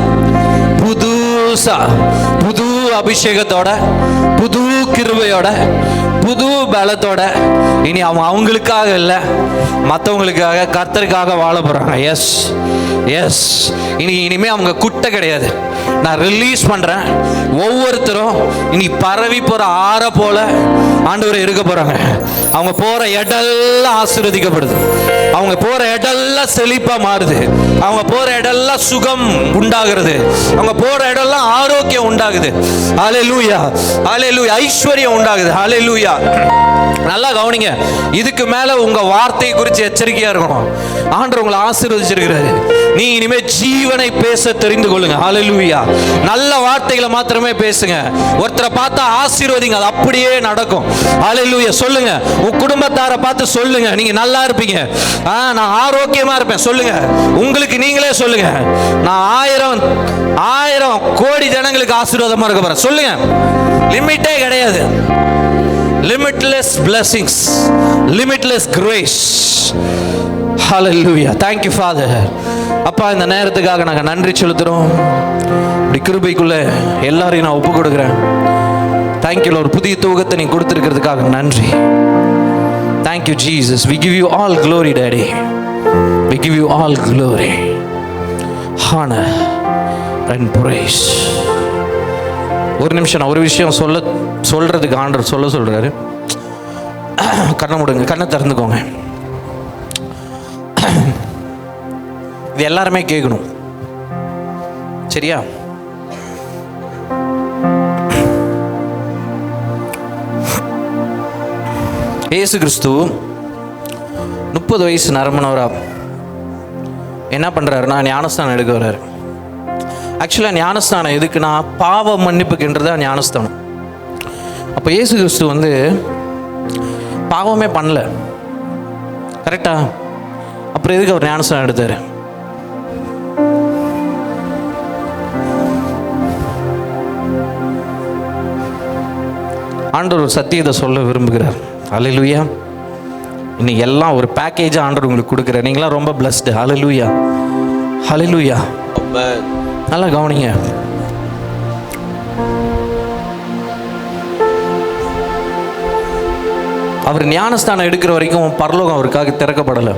புதுசா புது அபிஷேகத்தோட, புது கிருபையோட, புது பலத்தோட இனி அவங்களுக்காக இல்லை, மற்றவங்களுக்காக, கர்த்தருக்காக வாழ போறாங்க. Yes yes. இனிமே அவங்க குட்டை கிடையாது. நான் ரிலீஸ் பண்றேன். ஒவ்வொருத்தரும் இனி பரவி போற ஆற போல ஆண்டவரை இருக்க போறாங்க. அவங்க போற இடெல்லாம் ஆசீர்வதிக்கப்படுது. அவங்க போற இடெல்லாம் செழிப்பா மாறுது. அவங்க போற இடெல்லாம் சுகம் உண்டாகிறது. அவங்க போற இடெல்லாம் ஆரோக்கியம் உண்டாகுது. ஹல்லேலூயா, ஹல்லேலூயா. ஐஸ்வர்யம் உண்டாகுது. ஹல்லேலூயா. நல்லா கவனிங்க. இதுக்கு மேல உங்க வார்த்தை குறித்து எச்சரிக்கையா இருக்கணும். ஆண்டவர் உங்களை ஆசீர்வதிச்சிருக்கிறாரு. நீ இனிமே ஜீவனை பேச தெரிந்து கொள்ளுங்க. ஹல்லேலூயா. நல்ல வார்த்தைகளை மாத்திரமே பேசுங்க. ஒருத்தரை பார்த்தா ஆசீர்வதிங்க, அது அப்படியே நடக்கும். ஹல்லேலூயா. சொல்லுங்க, உங்க குடும்பத்தாரை பார்த்து சொல்லுங்க, நீங்க நல்லா இருப்பீங்க. நான் ஆரோக்கியமா இருப்பேன் சொல்லுங்க. உங்களுக்கு நீங்களே சொல்லுங்க, நான் 1000 கோடி ஜனங்களுக்கு ஆசீர்வாதமா இருக்க போறேன் சொல்லுங்க. லிமிட்டே கிடையாது. Limitless blessings, limitless grace. Hallelujah. Thank you, Father. அப்பா, இந்த நேரத்துக்காக நாங்கள் நன்றி செலுத்துகிறோம். இப்படி கிருபைக்குள்ள எல்லாரையும் நான் ஒப்பு கொடுக்குறேன். தேங்க்யூ. ஒரு புதிய தூக்கத்தை நீ கொடுத்துருக்கிறதுக்காக நன்றி. Thank you Jesus. We give you all glory, Daddy. We give you all glory, honor and praise. ஒரு நிமிஷம் நான் ஒரு விஷயம் சொல்றதுக்கு ஆண்டவர் சொல்றாரு. கண்ணை மூடுங்க, கண்ணை திறந்துக்கோங்க. இது எல்லாருமே கேட்கணும், சரியா? இயேசு கிறிஸ்து 30 வயசு நிரம்பினவரா என்ன பண்றாருன்னா ஞானஸ்தானம் எடுக்க வர்றாரு. ஆக்சுவலாக ஞானஸ்தானம் எதுக்குன்னா பாவ மன்னிப்புக்குன்றதா ஞானஸ்தானம். அப்போ இயேசு கிறிஸ்து வந்து பாவமே பண்ணல, கரெக்டா? அப்புறம் எதுக்கு அவர் ஞானஸ்நானம் எடுத்தார்? ஆண்டவர் ஒரு சத்தியத்தை சொல்ல விரும்புகிறார். ஹல்லேலூயா. இன்னைக்கு எல்லாம் ஒரு பேக்கேஜாக ஆண்டவர் உங்களுக்கு கொடுக்குறார். நீங்களாம் ரொம்ப பிளஸ்டு. ஹல்லேலூயா, ஹல்லேலூயா. நல்லா கவனிங்க. அவர் ஞானஸ்தானம் எடுக்கிற வரைக்கும் பரலோகம் அவருக்காக திறக்கப்படலை.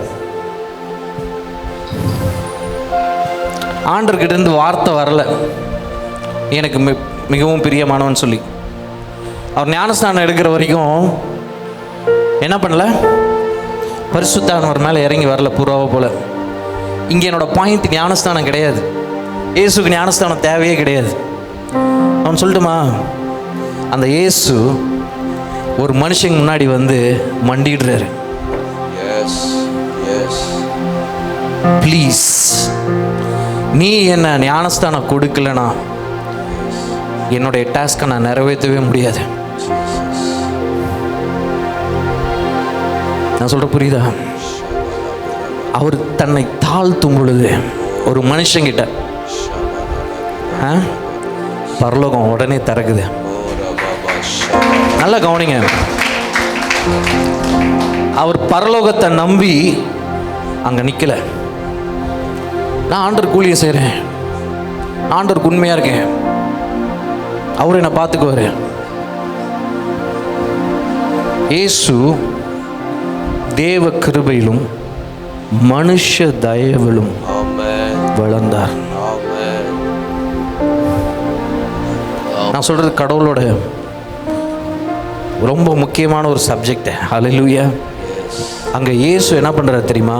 ஆண்டவர்கிட்ட இருந்து வார்த்தை வரல, எனக்கு மிகவும் பிரியமானவன் சொல்லி. அவர் ஞானஸ்தானம் எடுக்கிற வரைக்கும் என்ன பண்ணல? பரிசுத்தானவர் மேலே இறங்கி வரல, புறாவை போல. இங்கே என்னோட பாயிண்ட் ஞானஸ்தானம் கிடையாது. இயேசுக்கு ஞானஸ்தானம் தேவையே கிடையாது. அவன் சொல்லட்டுமா? அந்த இயேசு ஒரு மனுஷங்க முன்னாடி வந்து மண்டிடுறாரு. ப்ளீஸ், நீ என்ன ஞானஸ்தானம் கொடுக்கலனா என்னுடைய டாஸ்கை நான் நிறைவேற்றவே முடியாது. நான் சொல்ற புரியுதா? அவர் தன்னை தாழ்த்தும் பொழுது ஒரு மனுஷங்கிட்ட பரலோகம் உடனே திறக்குது. நல்லா கவனிங்க. அவர் பரலோகத்தை நம்பி அங்க நிக்கல. நான் ஆண்டவர் கூலியை செய்கிறேன், ஆண்டவருக்கு உண்மையா இருக்கேன், அவர் என்னை பார்த்துக்குவாரு. இயேசு தேவ கிருபையிலும் மனுஷ தயவிலும் வளர்ந்தார். நான் சொல்றது கடவுளோட ரொம்ப முக்கியமான ஒரு சப்ஜெக்ட். ஹல்லேலூயா. அங்க இயேசு என்ன பண்றாரு தெரியுமா?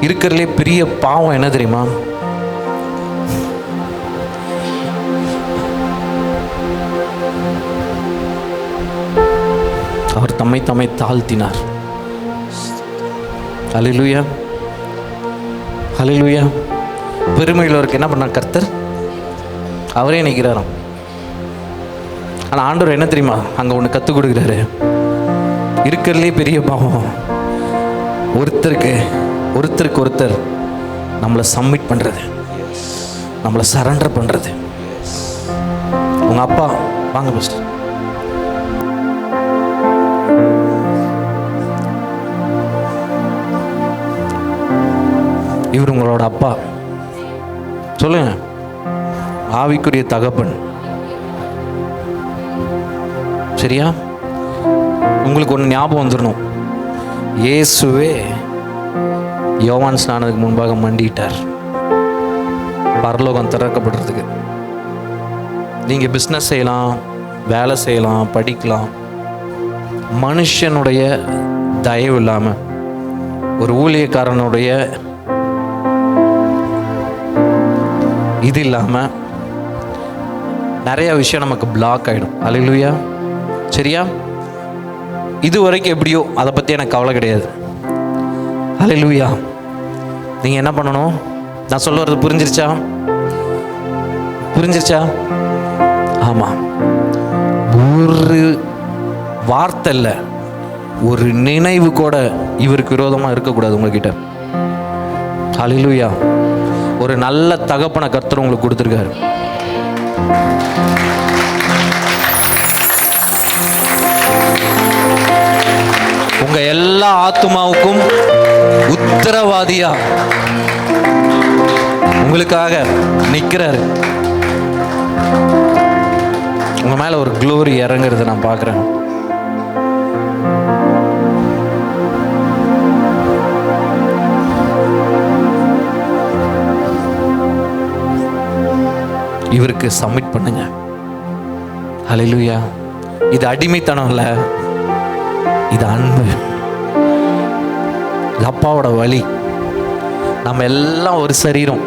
இருக்கிறதுலே பெரிய பாவம் என்ன தெரியுமா? அவர் தம்மை தாழ்த்தினார். ஹல்லேலூயா, ஹல்லேலூயா. பெருமையில் அவருக்கு என்ன பண்ணார் கர்த்தர்? அவரே நிற்கிறாராம். ஆனால் ஆண்டவர் என்ன தெரியுமா அங்கே ஒன்று கற்றுக் கொடுக்குறாரு. இருக்கிறதுலே பெரிய பாவம் ஒருத்தருக்கு ஒருத்தர் நம்மளை சப்மிட் பண்ணுறது, நம்மளை சரண்டர் பண்ணுறது. உங்கள் அப்பா வாங்க பாஸ்டர். இவர் உங்களோட அப்பா. சொல்லுங்க, ஆவிக்குரிய தகப்பன். சரியா? உங்களுக்கு ஒன்று ஞாபகம் வந்துடணும். இயேசுவே யோவான் ஸ்நானத்துக்கு முன்பாக மண்டிட்டார் பரலோகம் திறக்கப்படுறதுக்கு. நீங்கள் பிஸ்னஸ் செய்யலாம், வேலை செய்யலாம், படிக்கலாம். மனுஷனுடைய தயவு இல்லாமல், ஒரு ஊழியக்காரனுடைய இது இல்லாமல் நிறைய விஷயம் நமக்கு பிளாக் ஆகிடும். ஹல்லேலூயா. சரியா? இது வரைக்கும் எப்படியோ அதை பற்றி எனக்கு கவலை கிடையாது. ஹல்லேலூயா. நீங்கள் என்ன பண்ணணும்? நான் சொல்ல வர்றது புரிஞ்சிருச்சா? புரிஞ்சிருச்சா? ஆமாம். ஒரு வார்த்தை இல்லை, ஒரு நினைவு கூட இவருக்கு விரோதமாக இருக்கக்கூடாது உங்ககிட்ட. ஹல்லேலூயா. ஒரு நல்ல தகப்பனை கர்த்தர் உங்களுக்கு கொடுத்துருக்காரு. உங்க எல்லா ஆத்துமாவுக்கும் உத்தரவாதியா உங்களுக்காக நிற்கிறாரு. உங்க மேல ஒரு க்ளோரி இறங்குறத நான் பார்க்குறேன். இவருக்கு சப்மிட் பண்ணுங்க. ஹல்லேலூயா. இது அடிமைத்தனம் இல்லை, இது அன்பு. அப்பாவோட வழி. நம்ம எல்லாம் ஒரு சரீரம்.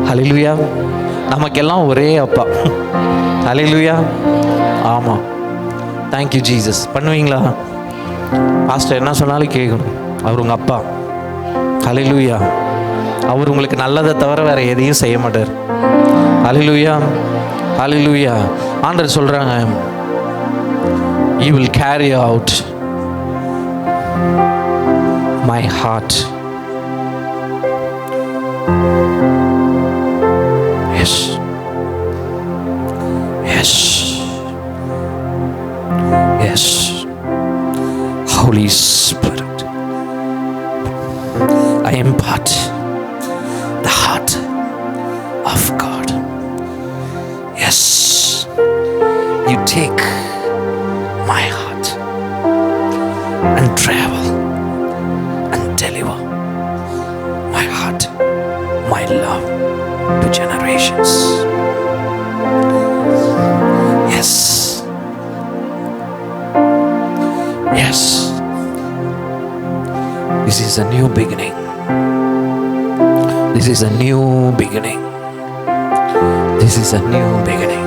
ஹல்லேலூயா. நமக்கெல்லாம் ஒரே அப்பா. ஹல்லேலூயா. ஆமாம். Thank you Jesus. பண்ணுவீங்களா? பாஸ்டர் என்ன சொன்னாலும் கேட்கணும். அவர் உங்கள் அப்பா. ஹல்லேலூயா. அவர் உங்களுக்கு நல்லதை தவிர வேறு எதையும் செய்ய மாட்டார். ஹல்லேலூயா. ஹல்லேலூயா. ஆண்டவர் சொல்றாங்க, you will carry out my heart. Yes, yes, yes. Holy Spirit, I impart the heart of God. Yes, you take my heart and travel and deliver my heart, my love to generations. Yes, yes, this is a new beginning. This is a new beginning. This is a new beginning.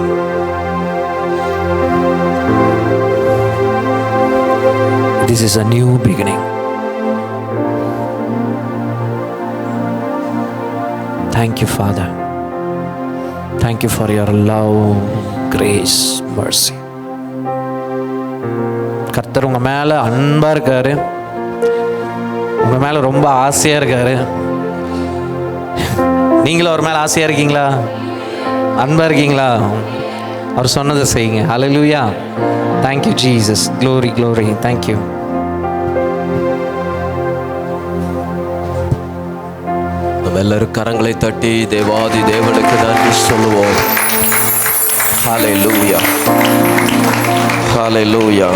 This is a new beginning. Thank you, Father. Thank you for your love, grace, mercy. கர்த்தர் உங்க மேல அன்பா இருக்காரு. உங்க மேல ரொம்ப ஆசையா இருக்காரு. நீங்களும் அவர் மேல ஆசையா இருக்கீங்களா? அன்பா இருக்கீங்களா? அவர் சொன்னதை செய்யுங்க. ஹல்லேலூயா. Thank you, Jesus. Glory, glory. Thank you. நம்ம எல்லாரும் கரங்களை தட்டி தேவாதி தேவனுக்கு நன்றி சொல்லுவோம். ஹல்லேலூயா, ஹல்லேலூயா.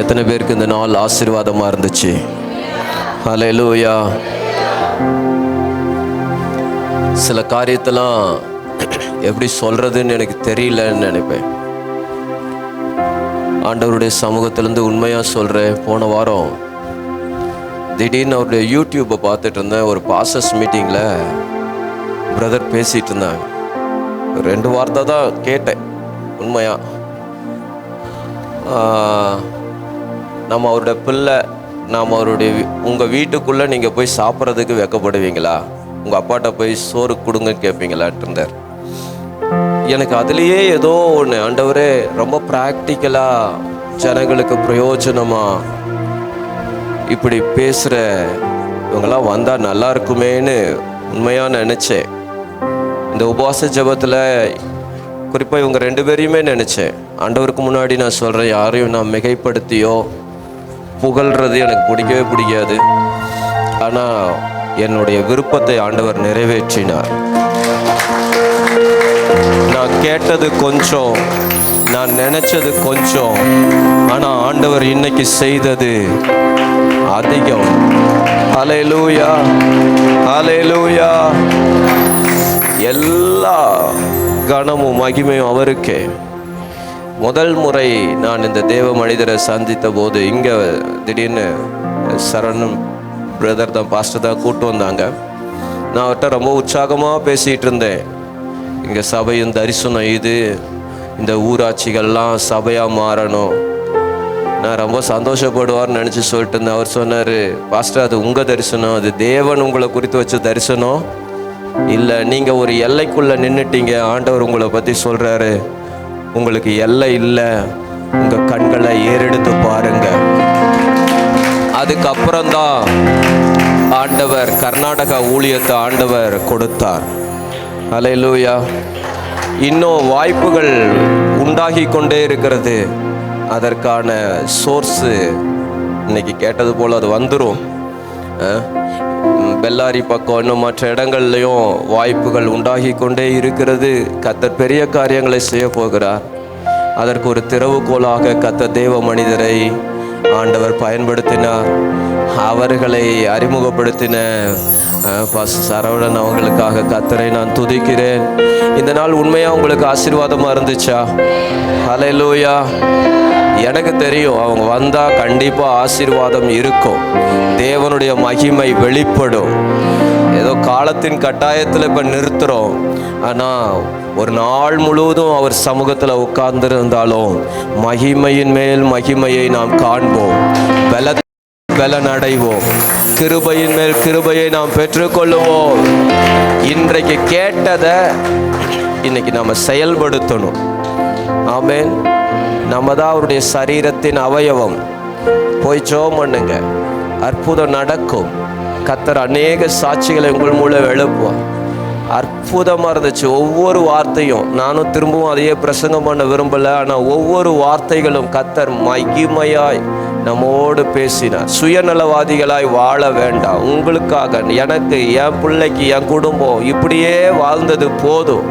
எத்தனை பேருக்கு இந்த நாள் ஆசீர்வாதமா இருந்துச்சு? ஹல்லேலூயா. சில காரியத்தெல்லாம் எப்படி சொல்றதுன்னு எனக்கு தெரியலன்னு நினைப்பேன். ஆண்டவருடைய சமூகத்திலேருந்து உண்மையாக சொல்கிறேன். போன வாரம் திடீர்னு அவருடைய யூடியூப்பை பார்த்துட்டு இருந்தேன். ஒரு பாஸ்டர்ஸ் மீட்டிங்கில் பிரதர் பேசிகிட்டு இருந்தாங்க. 2 வார்த்தை தான் கேட்டேன். உண்மையாக நம்ம அவருடைய பிள்ளை, நாம் அவருடைய உங்கள் வீட்டுக்குள்ளே நீங்கள் போய் சாப்பிட்றதுக்கு வெக்கப்படுவீங்களா? உங்கள் அப்பாட்ட போய் சோறு கொடுங்கன்னு கேட்பீங்களான்ட்டு இருந்தார். எனக்கு அதுலேயே ஏதோ ஒன்று, ஆண்டவரே ரொம்ப ப்ராக்டிக்கலாக ஜனங்களுக்கு பிரயோஜனமாக இப்படி பேசுகிற இவங்கெல்லாம் வந்தால் நல்லா இருக்குமேன்னு உண்மையாக நினச்சேன். இந்த உபவாச ஜெபத்தில் குறிப்பாக இவங்க 2 பேரையுமே நினச்சேன். ஆண்டவருக்கு முன்னாடி நான் சொல்கிறேன், யாரையும் நான் மிகைப்படுத்தியோ புகழ்றது எனக்கு பிடிக்கவே பிடிக்காது. ஆனால் என்னுடைய விருப்பத்தை ஆண்டவர் நிறைவேற்றினார். நான் கேட்டது கொஞ்சம், நான் நினைச்சது கொஞ்சம், ஆனால் ஆண்டவர் இன்னைக்கு செய்தது அதிகம். ஹல்லேலூயா, ஹல்லேலூயா. எல்லா கனமும் மகிமையும் அவருக்கே. முதல் முறை நான் இந்த தேவ மனிதரை சந்தித்த போது இங்கே திடீர்னு சரணம் பிரதர் தான், பாஸ்டர் தான் கூப்பிட்டு வந்தாங்க. நான் அவர்கிட்ட ரொம்ப உற்சாகமாக பேசிகிட்டு இருந்தேன். இங்கே சபையின் தரிசனம் இது, இந்த ஊராட்சிகள்லாம் சபையாக மாறணும், நான் ரொம்ப சந்தோஷப்படுவார்னு நினச்சி சொல்லிட்டு இருந்தேன். அவர் சொன்னார், பாஸ்டர் அது உங்கள் தரிசனம், அது தேவன் உங்களை குறித்து வச்ச தரிசனம் இல்லை. நீங்கள் ஒரு எல்லைக்குள்ளே நின்றுட்டீங்க. ஆண்டவர் உங்களை பற்றி சொல்கிறாரு, உங்களுக்கு எல்லை இல்லை, உங்கள் கண்களை ஏறெடுத்து பாருங்க. அதுக்கப்புறம்தான் ஆண்டவர் கர்நாடகா ஊழியத்தை ஆண்டவர் கொடுத்தார். ஹல்லேலூயா. இன்னும் வாய்ப்புகள் உண்டாகி கொண்டே இருக்கிறது. அதற்கான சோர்ஸு இன்னைக்கு கேட்டது போல் அது வந்துடும். பெல்லாரி பக்கம் இன்னும் மற்ற இடங்கள்லையும் வாய்ப்புகள் உண்டாகி கொண்டே இருக்கிறது. கர்த்தர் பெரிய காரியங்களை செய்ய போகிறார். அதற்கு ஒரு திறவுகோலாக கர்த்தர் தேவ மனிதரை ஆண்டவர் பயன்படுத்தினார். அவர்களை அறிமுகப்படுத்தின பாஸ்டர் சரவணன் அவங்களுக்காக கர்த்தரை நான் துதிக்கிறேன். இந்த நாள் உண்மையாக உங்களுக்கு ஆசீர்வாதமாக இருந்துச்சா? ஹல்லேலூயா. எனக்கு தெரியும், அவங்க வந்தால் கண்டிப்பாக ஆசீர்வாதம் இருக்கும், தேவனுடைய மகிமை வெளிப்படும். ஏதோ காலத்தின் கட்டாயத்தில் இப்போ நிறுத்துகிறோம், ஆனால் ஒரு நாள் முழுவதும் அவர் சமூகத்தில் உட்கார்ந்திருந்தாலும் மகிமையின் மேல் மகிமையை நாம் காண்போம். பலன் அடைவோம். கிருபையின் மேல் கிருபையை நாம் பெற்றுக்கொள்ளுவோம். இன்றைக்கு கேட்டதை இன்னைக்கு நம்ம செயல்படுத்தணும். ஆமென். நம்ம தான் அவருடைய சரீரத்தின் அவயவம். போய் ஜெபம் பண்ணுங்க, அற்புதம் நடக்கும். கர்த்தர் அநேக சாட்சிகளை உங்கள் மூலம் எழுப்புவார். அற்புதமாக இருந்துச்சு ஒவ்வொரு வார்த்தையும். நானும் திரும்பவும் அதையே பிரசங்கம் பண்ண விரும்பலை. ஆனால் ஒவ்வொரு வார்த்தைகளும் கர்த்தர் மகிமையாய் நம்மோடு பேசினார். சுயநலவாதிகளாய் வாழ வேண்டாம். உங்களுக்காக, எனக்கு, என் பிள்ளைக்கு, என் குடும்பம் இப்படியே வாழ்ந்தது போதும்.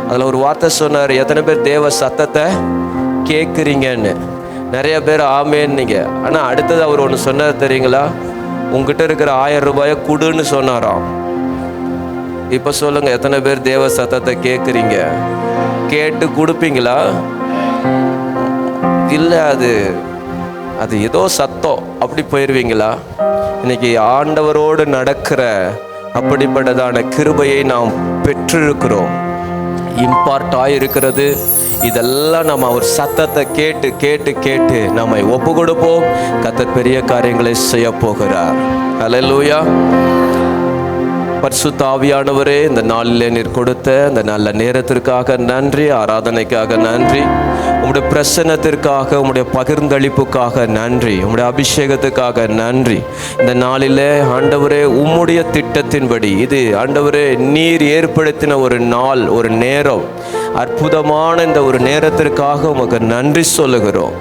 அதில் ஒரு வார்த்தை சொன்னார், எத்தனை பேர் தேவ சத்தத்தை கேட்குறீங்கன்னு. நிறைய பேர் ஆமேன்னீங்க. ஆனால் அடுத்தது அவர் ஒன்று சொன்னார் தெரியுங்களா? உங்ககிட்ட இருக்கிற 1000 ரூபாயை கொடுன்னு சொன்னாராம். இப்போ சொல்லுங்க, எத்தனை பேர் தேவ சத்தத்தை கேட்குறீங்க? கேட்டு கொடுப்பீங்களா? இல்லை, அது ஏதோ சத்தம் அப்படி போயிடுவீங்களா? இன்னைக்கு ஆண்டவரோடு நடக்கிற அப்படிப்பட்டதான கிருபையை நாம் பெற்றிருக்கிறோம். இம்பார்ட் ஆகிருக்கிறது. இதெல்லாம் நம்ம அவர் சத்தத்தை கேட்டு கேட்டு கேட்டு நம்மை ஒப்பு கொடுப்போம். கர்த்தர் பெரிய காரியங்களை செய்ய போகிறார். அல்லேலூயா. பரிசுத்த ஆவியானவரே, இந்த நாளிலே நீர் கொடுத்த இந்த நல்ல நேரத்திற்காக நன்றி, ஆராதனைக்காக நன்றி, உம்முடைய பிரசன்னத்திற்காக, உம்முடைய பகிர்ந்தளிப்புக்காக நன்றி, உம்முடைய அபிஷேகத்துக்காக நன்றி. இந்த நாளிலே ஆண்டவரே, உம்முடைய திட்டத்தின்படி இது ஆண்டவரே நீர் ஏற்படுத்தின ஒரு நாள், ஒரு நேரம், அற்புதமான இந்த ஒரு நேரத்திற்காக உமக்கு நன்றி சொல்லுகிறோம்.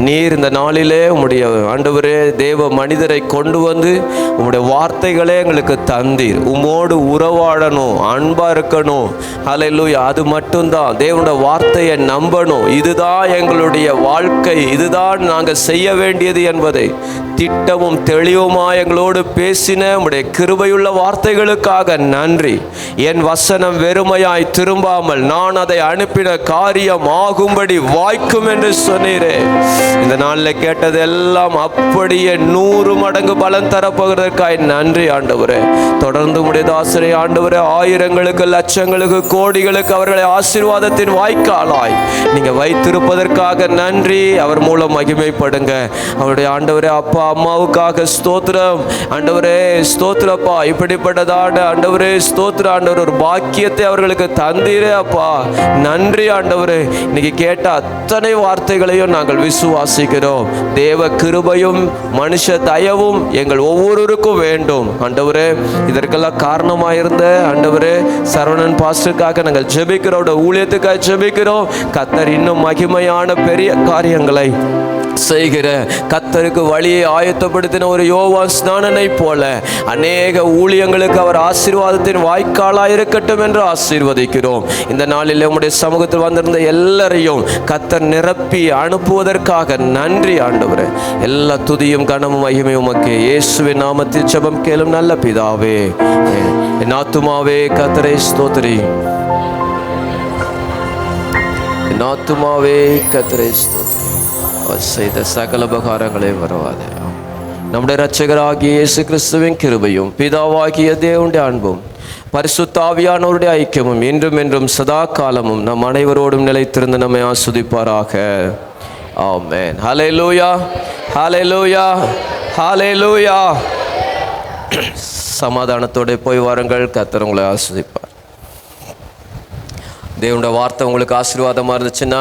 நீர் இந்த நாளிலே உம்முடைய ஆண்டவரே தேவ மனிதரை கொண்டு வந்து உம்முடைய வார்த்தைகளே எங்களுக்கு தந்தீர். உம்மோடு உறவாடணும், அன்பா இருக்கணும். ஹல்லேலூயா. அது மட்டும்தான். தேவனுடைய வார்த்தையை நம்பணும். இதுதான் எங்களுடைய வாழ்க்கை, இதுதான் நாங்கள் செய்ய வேண்டியது என்பதை திட்டமும் தெளிவுமாய் எங்களோடு பேசின உம்முடைய கிருபையுள்ள வார்த்தைகளுக்காக நன்றி. என் வசனம் வெறுமையாய் திரும்பாமல் நான் அதை அனுப்பின காரியம் ஆகும்படி வாய்க்கும் என்று சொன்னீரே. இந்த நாளில் கேட்டதெல்லாம் அப்படியே 100 மடங்கு பலன் தரப்போகிறதற்காய் நன்றி ஆண்டவரே. தொடர்ந்து உம்முடைய தாசரை ஆண்டவரே ஆயிரங்களுக்கு, லட்சங்களுக்கு, கோடிகளுக்கு அவர்களை ஆசீர்வாதத்தின் வாய்க்காலாய் நீங்க வைத்திருப்பதற்காக நன்றி. அவர் மூலம் மகிமைப்படுங்க. அவருடைய ஆண்டவரே அப்பா அம்மாவுக்காக ஸ்தோத்திரம் ஆண்டவரே. ஸ்தோத்திரப்பா. இப்படிப்பட்டதான ஆண்டவரே ஸ்தோத்திர ஆண்டவர் ஒரு பாக்கியத்தை அவர்களுக்கு தந்தீரே அப்பா. நன்றி ஆண்டவரே. இன்னைக்கு கேட்ட அத்தனை வார்த்தைகளையும் நாங்கள் விசுவாசிக்கிறோம். தேவ கிருபையும் மனுஷ தயவும் எங்கள் ஒவ்வொருவருக்கும் வேண்டும் ஆண்டவரே. இதற்கெல்லாம் காரணமாயிருந்த ஆண்டவரே சரவணன் பாஸ்டருக்காக நாங்கள் ஜெபிக்கிறோம், ஊழியத்துக்காக ஜெபிக்கிறோம். கர்த்தர் இன்னும் மகிமையான பெரிய காரியங்களை செய்கிற, கர்த்தருக்கு வழியை ஆயத்தப்படுத்தின ஒரு யோவான் ஸ்நானனை போல அநேக ஊழியங்களுக்கு அவர் ஆசீர்வாதத்தின் வாய்க்காலாக இருக்கட்டும் என்று ஆசீர்வதிக்கிறோம். இந்த நாளில் உம்முடைய சமூகத்தில் வந்திருந்த எல்லாரையும் கர்த்தர் நிரப்பி அனுப்புவதற்காக நன்றி ஆண்டவரே. எல்லா துதியும் கனமும் மகிமையும் உமக்கு இயேசுவின் நாமத்தில் ஜெபம் கேளும் நல்ல பிதாவே. என் ஆத்துமாவே கர்த்தரை ஸ்தோத்திரி, என் ஆத்துமாவே கர்த்தரை ஸ்தோத்திரி, செய்த சகல உபகாரங்களே வரவாதே. நம்முடைய இரட்சகராகிய இயேசு கிறிஸ்துவின் கிருபையும் பிதாவாகிய தேவனுடைய அன்பும் பரிசுத்த ஆவியானவருடைய ஐக்கியமும் இன்றும் என்றும் சதா காலமும் நம் அனைவரோடும் நிலைத்திருந்து நம்மை ஆசீர்வதிப்பாராக. ஆமென். ஹல்லேலூயா, ஹல்லேலூயா, ஹல்லேலூயா. சமாதானத்தோடு போய் வாருங்கள். கர்த்தர் உங்களை ஆசீர்வதிப்பார். தேவனுடைய வார்த்தை உங்களுக்கு ஆசீர்வாதமாக இருந்துச்சுன்னா